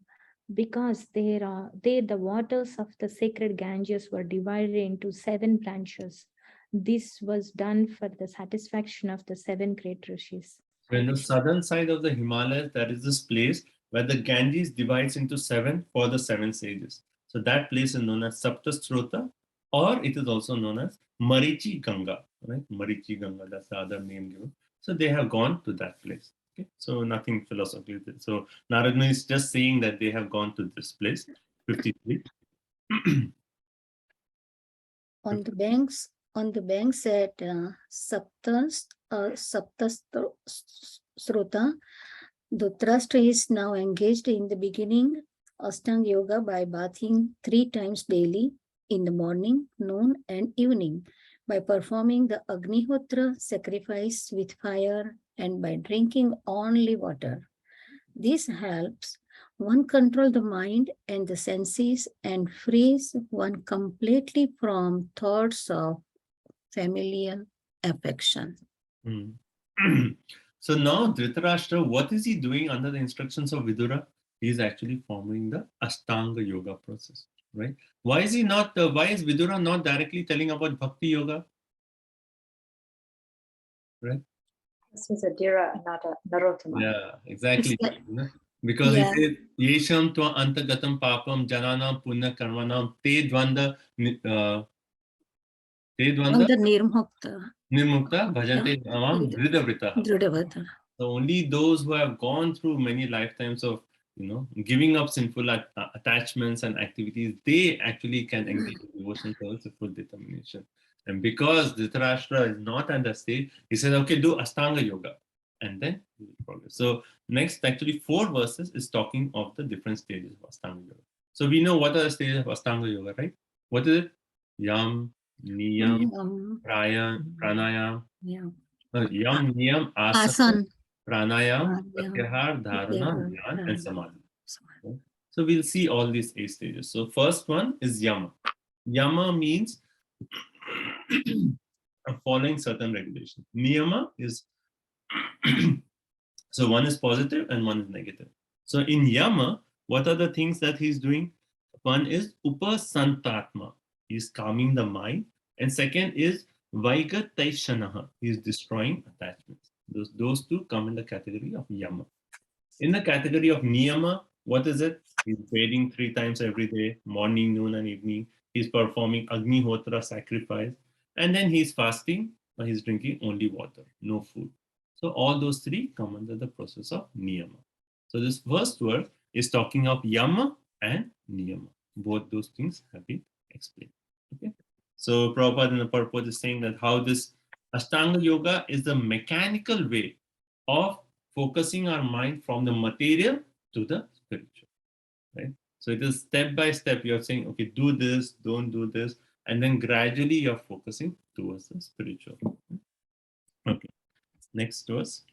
because there the waters of the sacred Ganges were divided into 7 branches. This was done for the satisfaction of the 7 great rishis. So in the southern side of the Himalayas, there is this place where the Ganges divides into 7 for the 7 sages. So that place is known as Saptashrota, or it is also known as Marichi Ganga, right? Marichi Ganga, that's the other name given. So they have gone to that place. Okay, so nothing philosophical. So Narad Muni is just saying that they have gone to this place. 53. On the banks at Saptasrota, Dhritarashtra is now engaged in the beginning Ashtanga Yoga by bathing 3 times daily in the morning, noon, and evening, by performing the Agnihotra sacrifice with fire, and by drinking only water. This helps one control the mind and the senses and frees one completely from thoughts of familial affection. So now Dhritarashtra, what is he doing under the instructions of Vidura? He is actually following the Ashtanga Yoga process, right? Why is Vidura not directly telling about Bhakti Yoga? Right? This was a Dhira and not a Narottama. Yeah, exactly. It's Because yeah. it is Yesham Tva Antagatam Papam Jananam Punya Karmanam Te Dvanda Nirmukta Bhajante Avam Dhridavrita. So only those who have gone through many lifetimes of giving up sinful attachments and activities, they actually can engage in devotion towards the full determination. And because Dhritarashtra is not at that stage, he said, okay, do Ashtanga Yoga. And then we will progress. So next, actually 4 verses is talking of the different stages of Ashtanga Yoga. So we know what are the stages of Ashtanga Yoga, right? What is it? Yam, Niyam, Pranayam, Yam, Niyam, Asana, Pranayam, Pratyahar, Dharana, Dhyan, and Samadhi. Okay? So we'll see all these 8 stages. So first one is Yama. Yama means following certain regulations. Niyama is so one is positive and one is negative. So in Yama, what are the things that he's doing? One is Upasantatma. He's calming the mind. And second is Vaigataishanaha. He's destroying attachments. Those 2 come in the category of Yama. In the category of Niyama, what is it? He's bathing 3 times every day, morning, noon, and evening. He's performing Agnihotra sacrifice. And then he's fasting, but he's drinking only water, no food. So all those 3 come under the process of Niyama. So this first word is talking of Yama and Niyama. Both those things have been explained. Okay. So Prabhupada in the purport is saying that how this Ashtanga Yoga is the mechanical way of focusing our mind from the material to the spiritual, right? So it is step by step. You're saying, okay, do this, don't do this, and then gradually you're focusing towards the spiritual. Okay, next verse.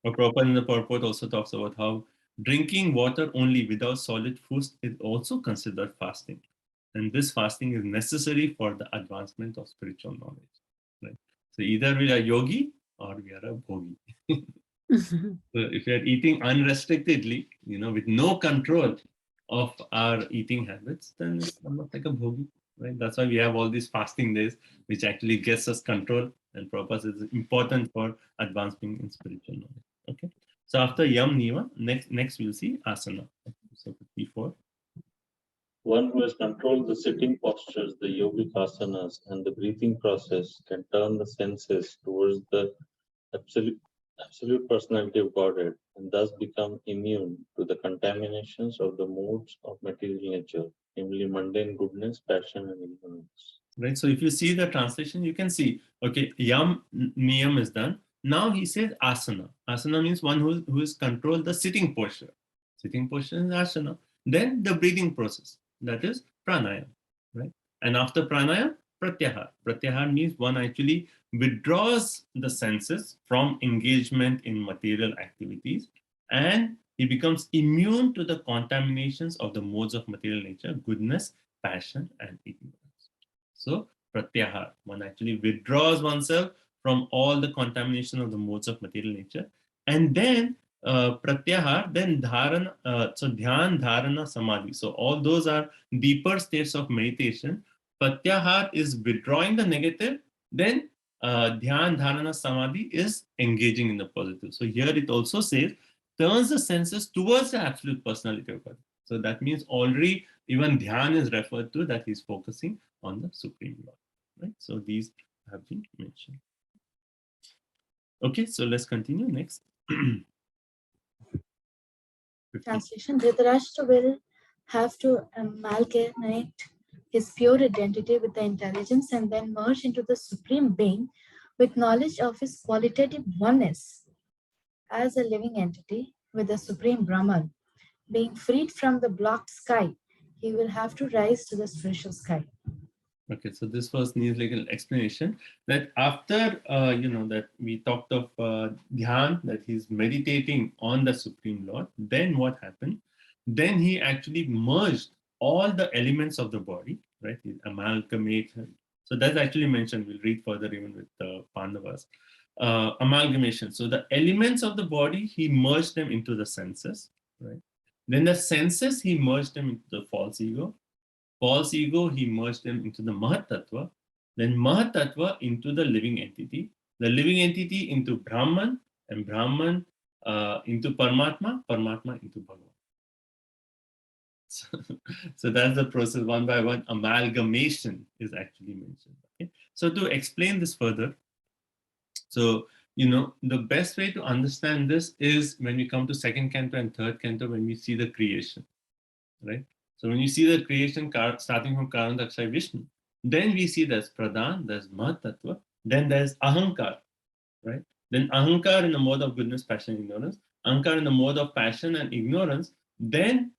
Prabhupada in the purport also talks about how drinking water only without solid foods is also considered fasting. And this fasting is necessary for the advancement of spiritual knowledge. Right? So either we are yogi or we are a bhogi. So if we are eating unrestrictedly, with no control of our eating habits, then it's almost like a bhogi. Right? That's why we have all these fasting days, which actually gets us control, and purpose is important for advancing in spiritual knowledge. Okay. So after Yam Niyama, next we'll see Asana. So 54. One who has controlled the sitting postures, the yogic asanas, and the breathing process can turn the senses towards the absolute personality of Godhead, and thus become immune to the contaminations of the modes of material nature, namely mundane goodness, passion, and ignorance. Right. So if you see the translation, you can see, okay, Yam Niyam is done. Now he says Asana. Asana means one who has controlled the sitting posture. Sitting posture is Asana. Then the breathing process, that is Pranayama. Right. And after Pranayama, Pratyahar. Pratyahar means one actually withdraws the senses from engagement in material activities, and he becomes immune to the contaminations of the modes of material nature, goodness, passion, and ignorance. So Pratyahar, one actually withdraws oneself from all the contamination of the modes of material nature. And then Pratyahar, then Dharana, so Dhyan, Dharana, Samadhi. So all those are deeper states of meditation. Pratyahar is withdrawing the negative, then Dhyan, Dharana, Samadhi is engaging in the positive. So here it also says, turns the senses towards the absolute personality of God. So that means already even Dhyan is referred to, that he's focusing on the Supreme Lord. Right? So these have been mentioned. Okay, so let's continue next. Translation: Dhritarashtra will have to amalgamate his pure identity with the intelligence and then merge into the Supreme Being with knowledge of his qualitative oneness as a living entity with the Supreme Brahman. Being freed from the blocked sky, he will have to rise to the spiritual sky. Okay, so this was needs like an explanation that after that we talked of Dhyan, that he's meditating on the Supreme Lord. Then what happened? Then he actually merged all the elements of the body, right? He amalgamated. So that's actually mentioned. We'll read further even with the Pandavas. Amalgamation. So the elements of the body, he merged them into the senses, right? Then the senses, he merged them into the false ego. False ego, he merged them into the Mahat Tattva, then Mahat Tattva into the living entity into Brahman, and Brahman into Paramatma, Paramatma into Bhagavan. So that's the process, one by one. Amalgamation is actually mentioned. Okay? So to explain this further, so the best way to understand this is when we come to second canto and third canto, when we see the creation, right? So when you see the creation starting from Karandakshay Vishnu, then we see there's Pradhan, there's Mahat Tattva, then there's Ahankar, right? Then Ahankar in the mode of goodness, passion, ignorance, Ahankar in the mode of passion and ignorance, then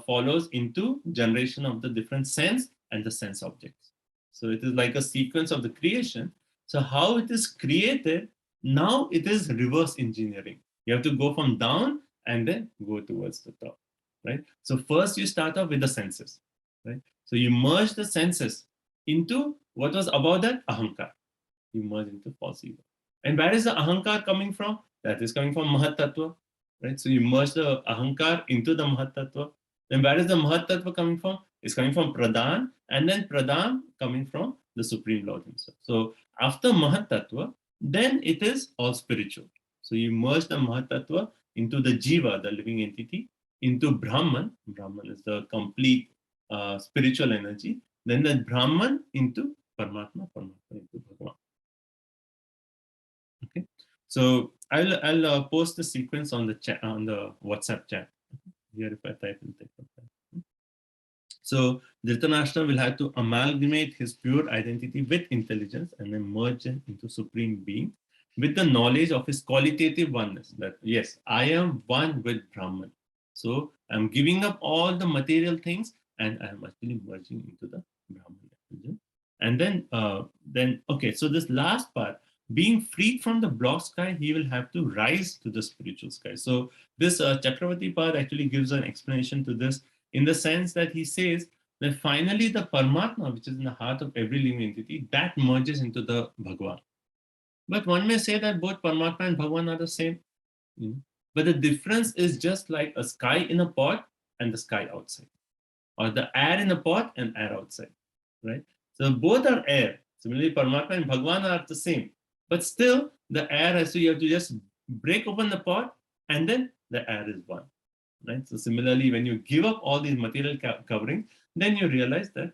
follows into generation of the different sense and the sense objects. So it is like a sequence of the creation. So how it is created, now it is reverse engineering. You have to go from down and then go towards the top. Right? So first you start off with the senses, right? So you merge the senses into what was above that, Ahankar. You merge into false ego. And where is the Ahankar coming from? That is coming from Mahat Tattva, right? So you merge the Ahankar into the Mahat Tattva. Then where is the Mahat Tattva coming from? It's coming from Pradhan, and then Pradhan coming from the Supreme Lord himself. So after Mahat Tattva, then it is all spiritual. So you merge the Mahat Tattva into the Jiva, the living entity, into Brahman. Brahman is the complete spiritual energy. Then the Brahman into Paramatma, Paramatma into Bhagavan. Okay, so I'll post the sequence on the chat, on the WhatsApp chat. Here, if I type in that. So Dhritarashtra will have to amalgamate his pure identity with intelligence and then merge it into Supreme Being. with the knowledge of his qualitative oneness, that yes, I am one with Brahman. So I'm giving up all the material things and I'm actually merging into the Brahman. And then okay, so this last part, being freed from the block sky, he will have to rise to the spiritual sky. So this Chakravarti part actually gives an explanation to this, in the sense that he says that finally the Paramatma, which is in the heart of every living entity, that merges into the Bhagavan. But one may say that both Paramatma and Bhagavan are the same. But the difference is just like a sky in a pot and the sky outside, or the air in a pot and air outside, right? So both are air. Similarly, Paramatma and Bhagavan are the same. But still, the air has to, you have to just break open the pot and then the air is one, right? So similarly, when you give up all these material covering, then you realize that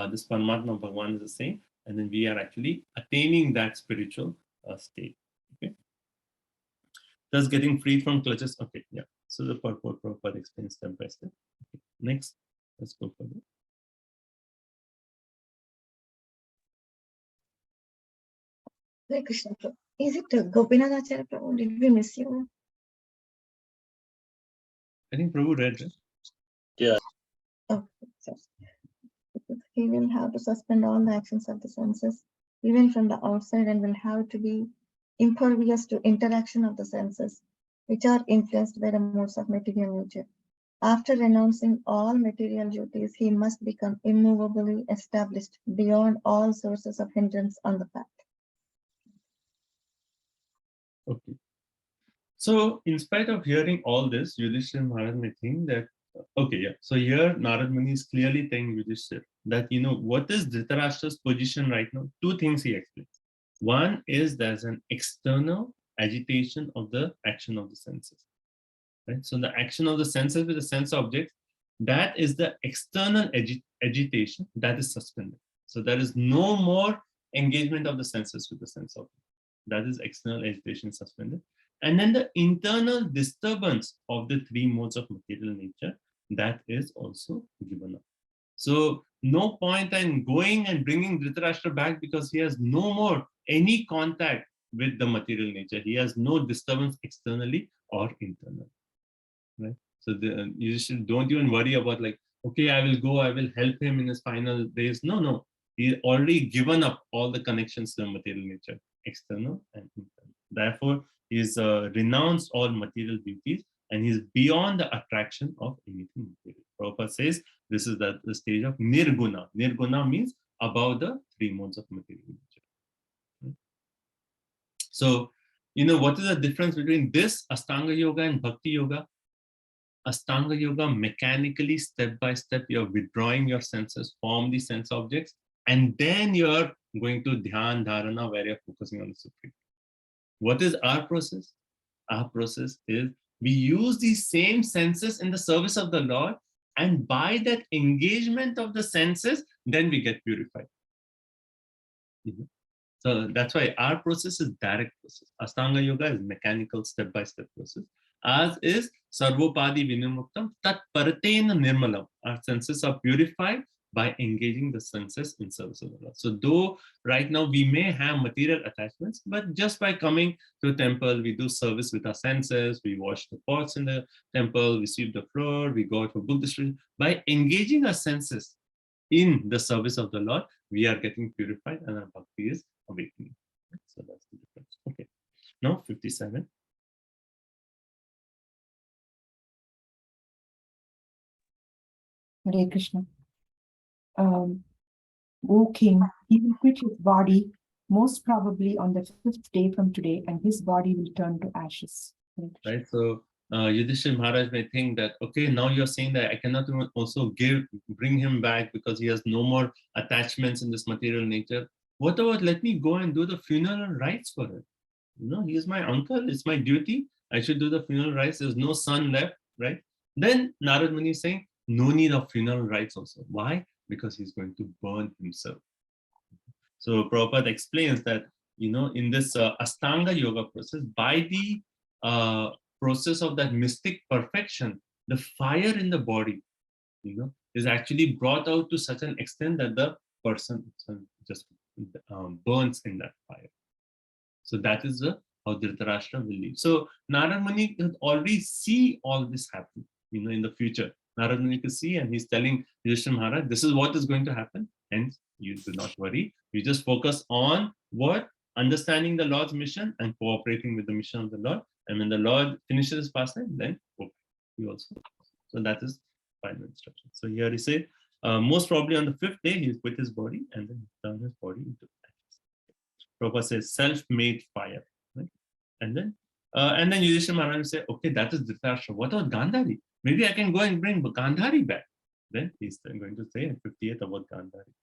this Paramatma Bhagavan is the same, and then we are actually attaining that spiritual state. Okay. Thus getting free from clutches. Okay, yeah. So the Prabhupada explains step by step. Okay. Next, let's go further. Hare Krishna Prabhu. Is it Gopinath Acharya Prabhu? Did we miss you? I think Prabhu read it. Yeah. Oh, sorry. He will have to suspend all the actions of the senses, even from the outside, and will have to be impervious to interaction of the senses, which are influenced by the modes of material nature. After renouncing all material duties, he must become immovably established beyond all sources of hindrance on the path. Okay. So, in spite of hearing all this, Yudhishthira Maharaj may think that, okay, yeah. So here Narad Muni is clearly telling Yudhishthira that, what is Dhritarashtra's position right now? Two things he explains. One is there's an external agitation of the action of the senses. Right? So the action of the senses with the sense objects, that is the external agitation that is suspended. So there is no more engagement of the senses with the sense object. That is external agitation suspended. And then the internal disturbance of the three modes of material nature, that is also given up. So no point in going and bringing Dhritarashtra back, because he has no more any contact with the material nature. He has no disturbance externally or internally. Right? So you should don't even worry about like, okay, I will go, I will help him in his final days. No. He already given up all the connections to the material nature, external and internal. Therefore, he's renounced all material duties and he's beyond the attraction of anything material. Prabhupada says this is the stage of nirguna. Nirguna means above the three modes of material nature. Right? So, what is the difference between this Astanga Yoga and Bhakti Yoga? Astanga Yoga, mechanically, step by step, you're withdrawing your senses, form the sense objects, and then you're going to Dhyan Dharana, where you're focusing on the Supreme. What is our process? Our process is we use these same senses in the service of the Lord, and by that engagement of the senses, then we get purified. So that's why our process is direct process. Astanga Yoga is mechanical, step-by-step process. As is Sarvopadi Vinamuktam, Tat Paratena Nirmalam. Our senses are purified by engaging the senses in service of the Lord. So though right now we may have material attachments, but just by coming to a temple, we do service with our senses, we wash the pots in the temple, we sweep the floor, we go to book distribution. By engaging our senses in the service of the Lord, we are getting purified and our bhakti is awakening. So that's the difference. Okay. Now 57. Hare Krishna. O king, he will quit his body most probably on the 5th day from today, and his body will turn to ashes. Right. So Yudhishthira Maharaj may think that, okay, now you're saying that I cannot even also bring him back because he has no more attachments in this material nature. What about let me go and do the funeral rites for him? He is my uncle. It's my duty. I should do the funeral rites. There's no son left, right? Then Narad Muni is saying, no need of funeral rites also. Why? Because he's going to burn himself. So Prabhupada explains that, in this Astanga Yoga process, by the process of that mystic perfection, the fire in the body, is actually brought out to such an extent that the person just burns in that fire. So that is the how Dhritarashtra will leave. So Narad Muni could already see all this happen, in the future. Narad Muni could see, and he's telling Yudhishthira Maharaj, this is what is going to happen. Hence, you do not worry. You just focus on what? Understanding the Lord's mission and cooperating with the mission of the Lord. And when the Lord finishes his pastime, then you also. So that is final instruction. So here he said, most probably on the 5th day, he put his body and then turned his body into ashes. Prabhupada says self-made fire. Right? And then Yudhishthira Maharaj said, okay, that is Dhritarashtra. What about Gandhari? Maybe I can go and bring Gandhari back. Then he's going to say in 58th about Gandhari.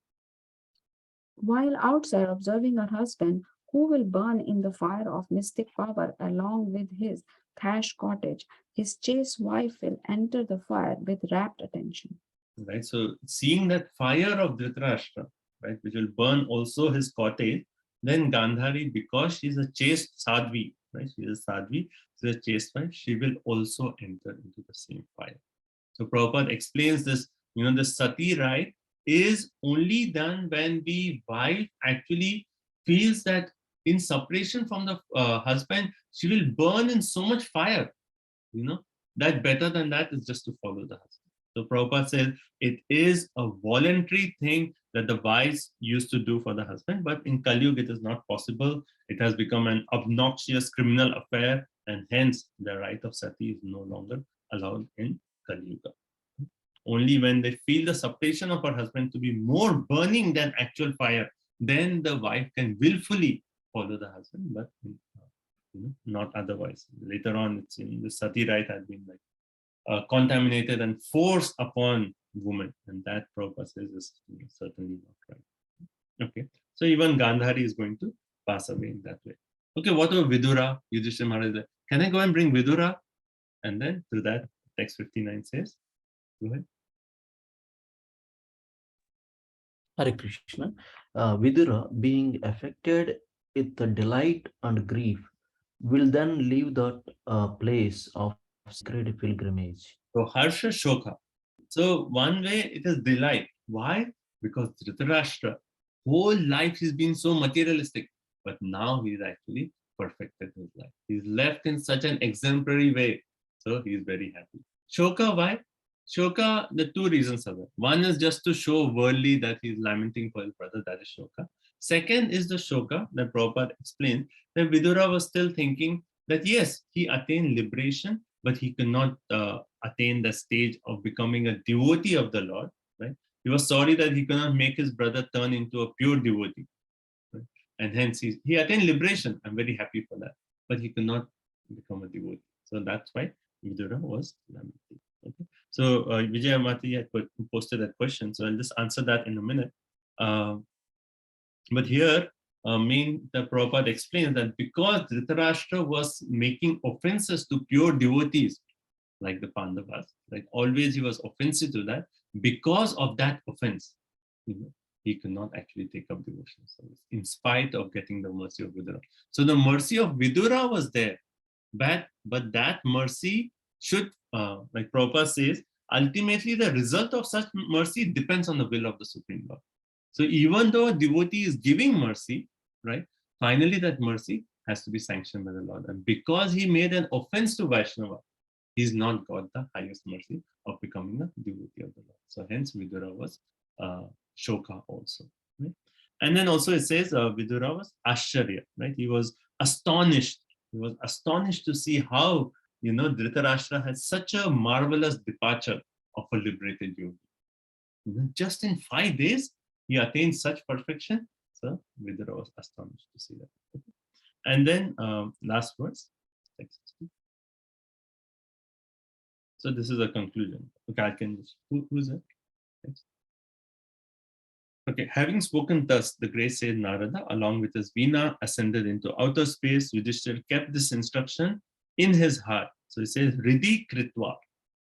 While outside observing her husband, who will burn in the fire of mystic power along with his thatched cottage, his chaste wife will enter the fire with rapt attention. Right. So seeing that fire of Dhritarashtra, right, which will burn also his cottage, then Gandhari, because she's a chaste sadhvi, right? She is a sadhvi, she's a chaste wife, she will also enter into the same fire. So Prabhupada explains this, the sati rite is only done when the wife actually feels that in separation from the husband, she will burn in so much fire, that better than that is just to follow the husband. So Prabhupada says it is a voluntary thing that the wives used to do for the husband, but in Kali Yuga it is not possible. It has become an obnoxious criminal affair, and hence the rite of sati is no longer allowed in Kali Yuga. Only when they feel the separation of her husband to be more burning than actual fire, then the wife can willfully follow the husband, but not otherwise. Later on, it's in the sati rite has been contaminated and forced upon women, and that Prabhupada says is certainly not right. Okay, so even Gandhari is going to pass away in that way. Okay, what about Vidura? Yudhishthira Maharaj said, can I go and bring Vidura? And then to that, text 59 says, go ahead. Hare Krishna. Vidura, being affected with the delight and grief, will then leave that place of sacred pilgrimage. So Harsha Shoka. So one way it is delight. Why? Because Dhritarashtra, whole life he's been so materialistic, but now he's actually perfected his life. He's left in such an exemplary way. So he's very happy. Shoka, why? Shoka, the two reasons are there. One is just to show worldly that he's lamenting for his brother, that is Shoka. Second is the Shoka that Prabhupada explained, that Vidura was still thinking that yes, he attained liberation, but he could not attain the stage of becoming a devotee of the Lord. Right? He was sorry that he could not make his brother turn into a pure devotee. Right? And hence he attained liberation. I'm very happy for that. But he could not become a devotee. So that's why Vidura was lamenting. Okay? So Vijaya Mati had posted that question. So I'll just answer that in a minute. But here, the Prabhupada explains that because Dhritarashtra was making offenses to pure devotees, like the Pandavas, like always he was offensive to that, because of that offense, he could not actually take up devotional service, in spite of getting the mercy of Vidura. So the mercy of Vidura was there, but that mercy should, like Prabhupada says, ultimately the result of such mercy depends on the will of the Supreme Lord. So even though a devotee is giving mercy, right, finally that mercy has to be sanctioned by the Lord. And because he made an offense to Vaishnava, he's not got the highest mercy of becoming a devotee of the Lord. So hence Vidura was Shoka also. Right? And then also it says Vidura was Ashcharya, right? He was astonished. He was astonished to see how, Dhritarashtra has such a marvelous departure of a liberated yogi. Just in 5 days, he attained such perfection. So Vidura was astonished to see that. Okay. And then last verse. So this is a conclusion. Okay, I can just, who's it? Next. Okay, having spoken thus, the great sage Narada, along with his Veena, ascended into outer space. Yudhishthira kept this instruction in his heart. So he says, Riddhi Kritva,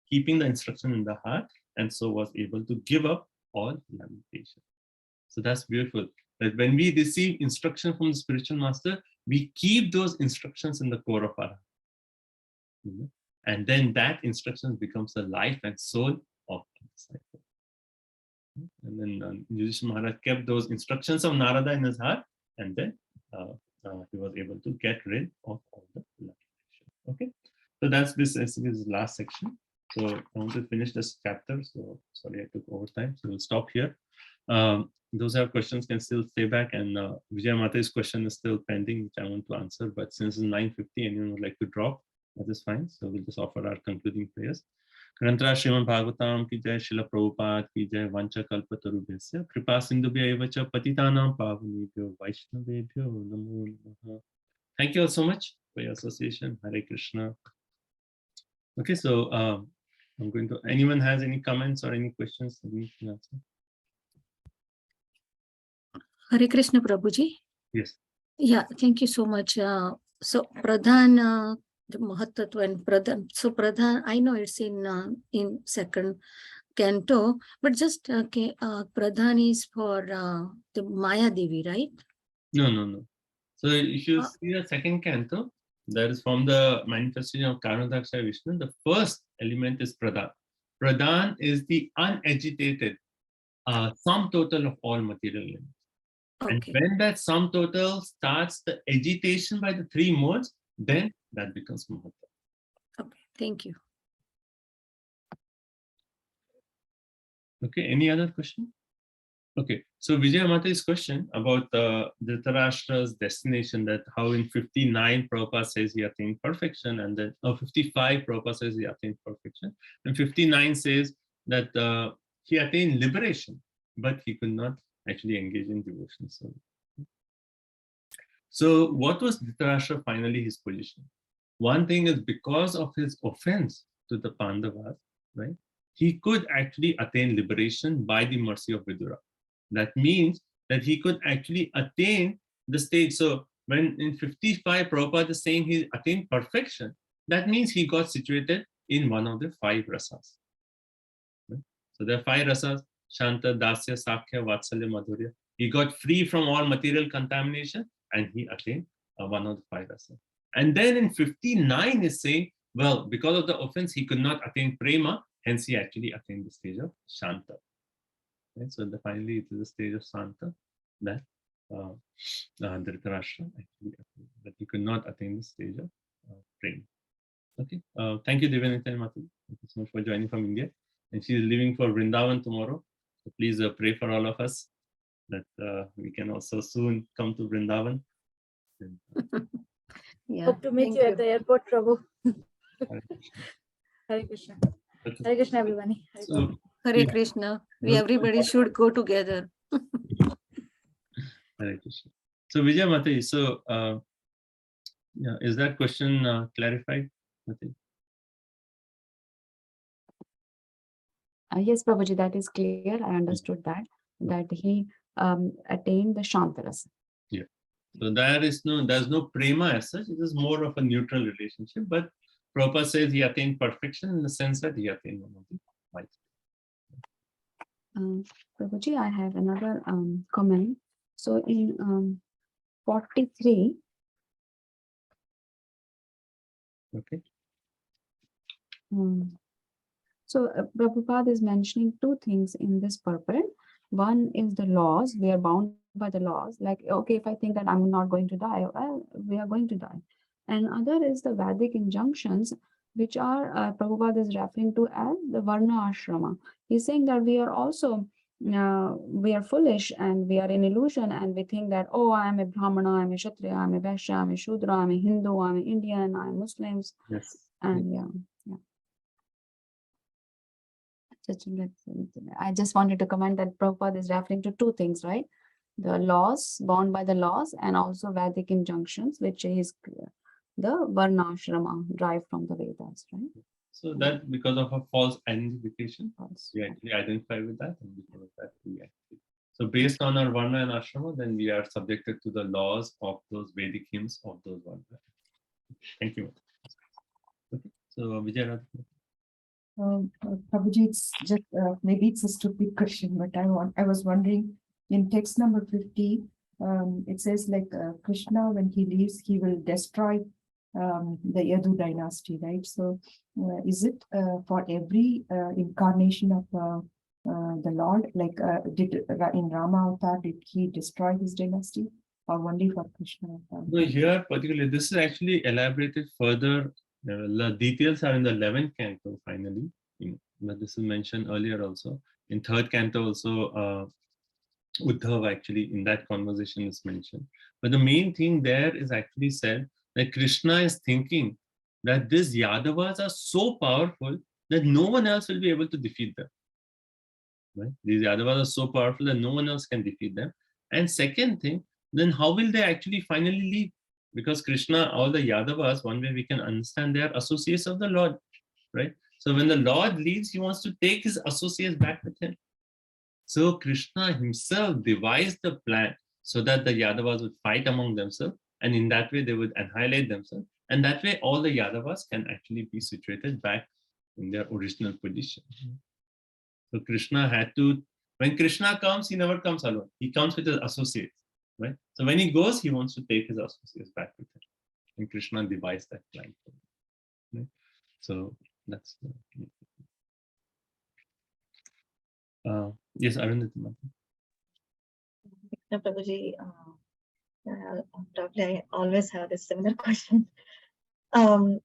keeping the instruction in the heart, and so was able to give up all lamentation. So that's beautiful. That when we receive instruction from the spiritual master, we keep those instructions in the core of our heart. And then that instruction becomes the life and soul of the disciple. And then Yudhishthira Maharaj kept those instructions of Narada in his heart, and then he was able to get rid of all the lamentation. Okay, so that's this is last section. So I want to finish this chapter. So sorry I took over time. So we'll stop here. Those who have questions can still stay back, and Vijay Mata's question is still pending, which I want to answer. But since it's 9:50, anyone would like to drop, that is fine. So we'll just offer our concluding prayers. ग्रंथराज Shrimad Bhagavatam की जय, श्रील प्रभुपाद की जय, वंच कल्पतरुभ्यस्य कृपा सिंधुभ्य एव च पतितानां पावनेभ्यो वैष्णवेभ्यो नमो नमः. Thank you all so much for your association. Hare Krishna. Okay, so I'm going to. Anyone has any comments or any questions that we can answer? Hare Krishna, Prabhuji. Yes. Yeah, thank you so much. So Pradhan, the Mahatatva and Pradhan. So Pradhan, I know it's in second canto, but just Pradhan is for the Maya Devi, right? No. So if you see the second canto, that is from the manifestation of Karnadaksha Vishnu. The first element is Pradhan. Pradhan is the unagitated sum total of all material elements. Okay. And when that sum total starts the agitation by the three modes, then that becomes Mahatma. Okay, thank you. Okay, any other question? Okay, so Vijay Mata's question about Dhritarashtra's destination, that how in 59 Prabhupada says he attained perfection, and then 55 Prabhupada says he attained perfection, and 59 says that he attained liberation, but he could not actually engage in devotion. So what was Dhritarashtra finally his position? One thing is, because of his offense to the Pandavas, right, he could actually attain liberation by the mercy of Vidura. That means that he could actually attain the stage. So when in 55 Prabhupada is saying he attained perfection, that means he got situated in one of the 5 rasas. Right? So there are 5 rasas: Shanta, Dasya, Sakhya, Vatsalya, Madhurya. He got free from all material contamination and he attained one of the 5 rasas. And then in 59 is saying, well, because of the offense, he could not attain prema, hence he actually attained the stage of Shanta. Right? So finally it is the stage of Shanta that Dhritarashtra actually attained, but he could not attain the stage of prema. Okay, thank you Divyanita Mataji. Thank you so much for joining from India. And she is leaving for Vrindavan tomorrow. So please pray for all of us that we can also soon come to Vrindavan. Yeah, Hope to meet you at the airport, Prabhu. Hare Krishna. Okay. Hare Krishna, everybody. Hare So, Hare Krishna. Everybody should go together. Hare Krishna. So Vijay Mataji, so yeah, is that question clarified, Mataji? Yes, Prabhuji, that is clear. I understood that he attained the Shantarasa. Yeah. So there's no prema as such. It is more of a neutral relationship. But Prabhupada says he attained perfection in the sense that he attained one of the 5. Prabhuji, I have another comment. So in 43. Okay. So Prabhupada is mentioning 2 things in this purport. One is the laws. We are bound by the laws. Like, okay, if I think that I'm not going to die, well, we are going to die. And other is the Vedic injunctions, which are Prabhupada is referring to as the Varna Ashrama. He's saying that we are also, we are foolish and we are in illusion, and we think that, oh, I am a Brahmana, I'm a Kshatriya, I'm a Vaishya, I'm a Shudra, I'm a Hindu, I'm an Indian, I'm Muslims. Yes. And yeah. I just wanted to comment that Prabhupada is referring to 2 things, right? The laws, bound by the laws, and also Vedic injunctions, which is the Varnashrama derived from the Vedas, right? So that because of a false identification, False. we actually identify with that, and because of that we actually. So based on our Varna and Ashrama, then we are subjected to the laws of those Vedic hymns of those Varna. Thank you. Okay. So Vijay Radha. Prabhuji, it's just maybe it's a stupid question, but I was wondering, in text number 50, it says like Krishna, when he leaves, he will destroy the Yadu dynasty, right? So is it for every incarnation of the Lord, like did in Rama Avatar, did he destroy his dynasty? or only for Krishna? No, here particularly, this is actually elaborated further. The details are in the 11th canto finally, but this is mentioned earlier also. In 3rd canto also, Uddhav actually in that conversation is mentioned. But the main thing there is actually said that Krishna is thinking that these Yadavas are so powerful that no one else will be able to defeat them. Right? These Yadavas are so powerful that no one else can defeat them. And second thing, then how will they actually finally leave? Because Krishna, all the Yadavas, one way we can understand they are associates of the Lord, right? So when the Lord leaves, he wants to take his associates back with him. So Krishna himself devised the plan so that the Yadavas would fight among themselves, and in that way they would annihilate themselves. And that way all the Yadavas can actually be situated back in their original position. So Krishna had to, when Krishna comes, he never comes alone. He comes with his associates, right? So when he goes, he wants to take his associates back with him. And Krishna devised that plan. Right? So that's yes, Arundhati. Prabhuji, probably I always have this similar question. I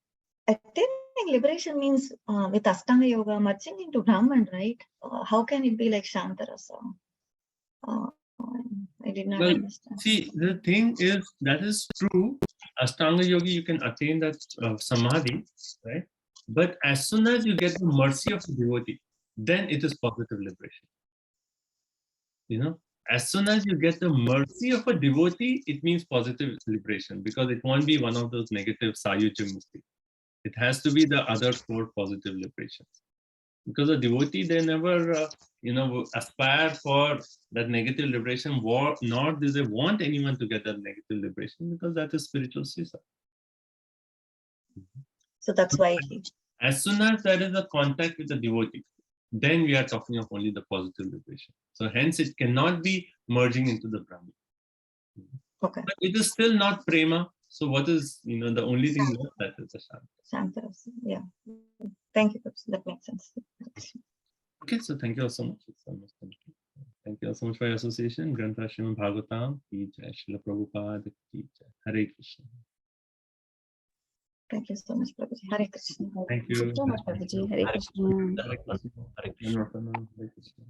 think liberation means with Ashtanga Yoga merging into Brahman, right? How can it be like Shantarasa? I did not understand. See, the thing is, that is true. Ashtanga Yogi, you can attain that samadhi, right? But as soon as you get the mercy of the devotee, then it is positive liberation. You know, as soon as you get the mercy of a devotee, it means positive liberation, because it won't be one of those negative sayuja mukti. It has to be the other four positive liberations. Because a devotee, they never, aspire for that negative liberation, nor do they want anyone to get that negative liberation, because that is spiritual suicide. So that's why. As soon as there is a contact with the devotee, then we are talking of only the positive liberation. So hence it cannot be merging into the Brahman. Okay. But it is still not prema. So what is, the only thing left, that is the Shantarasa. Yeah. Thank you. That makes sense. Okay, so thank you all so much. Thank you all so much for your association. Grantha Srimad Bhagavatam ki jai, Srila Prabhupada ki jai. Hare Krishna. Thank you so much, Prabhuji. Hare Krishna. Thank you so much, Prabhuji. Hare Krishna. Hare Krishna. Hare Krishna. Hare Krishna.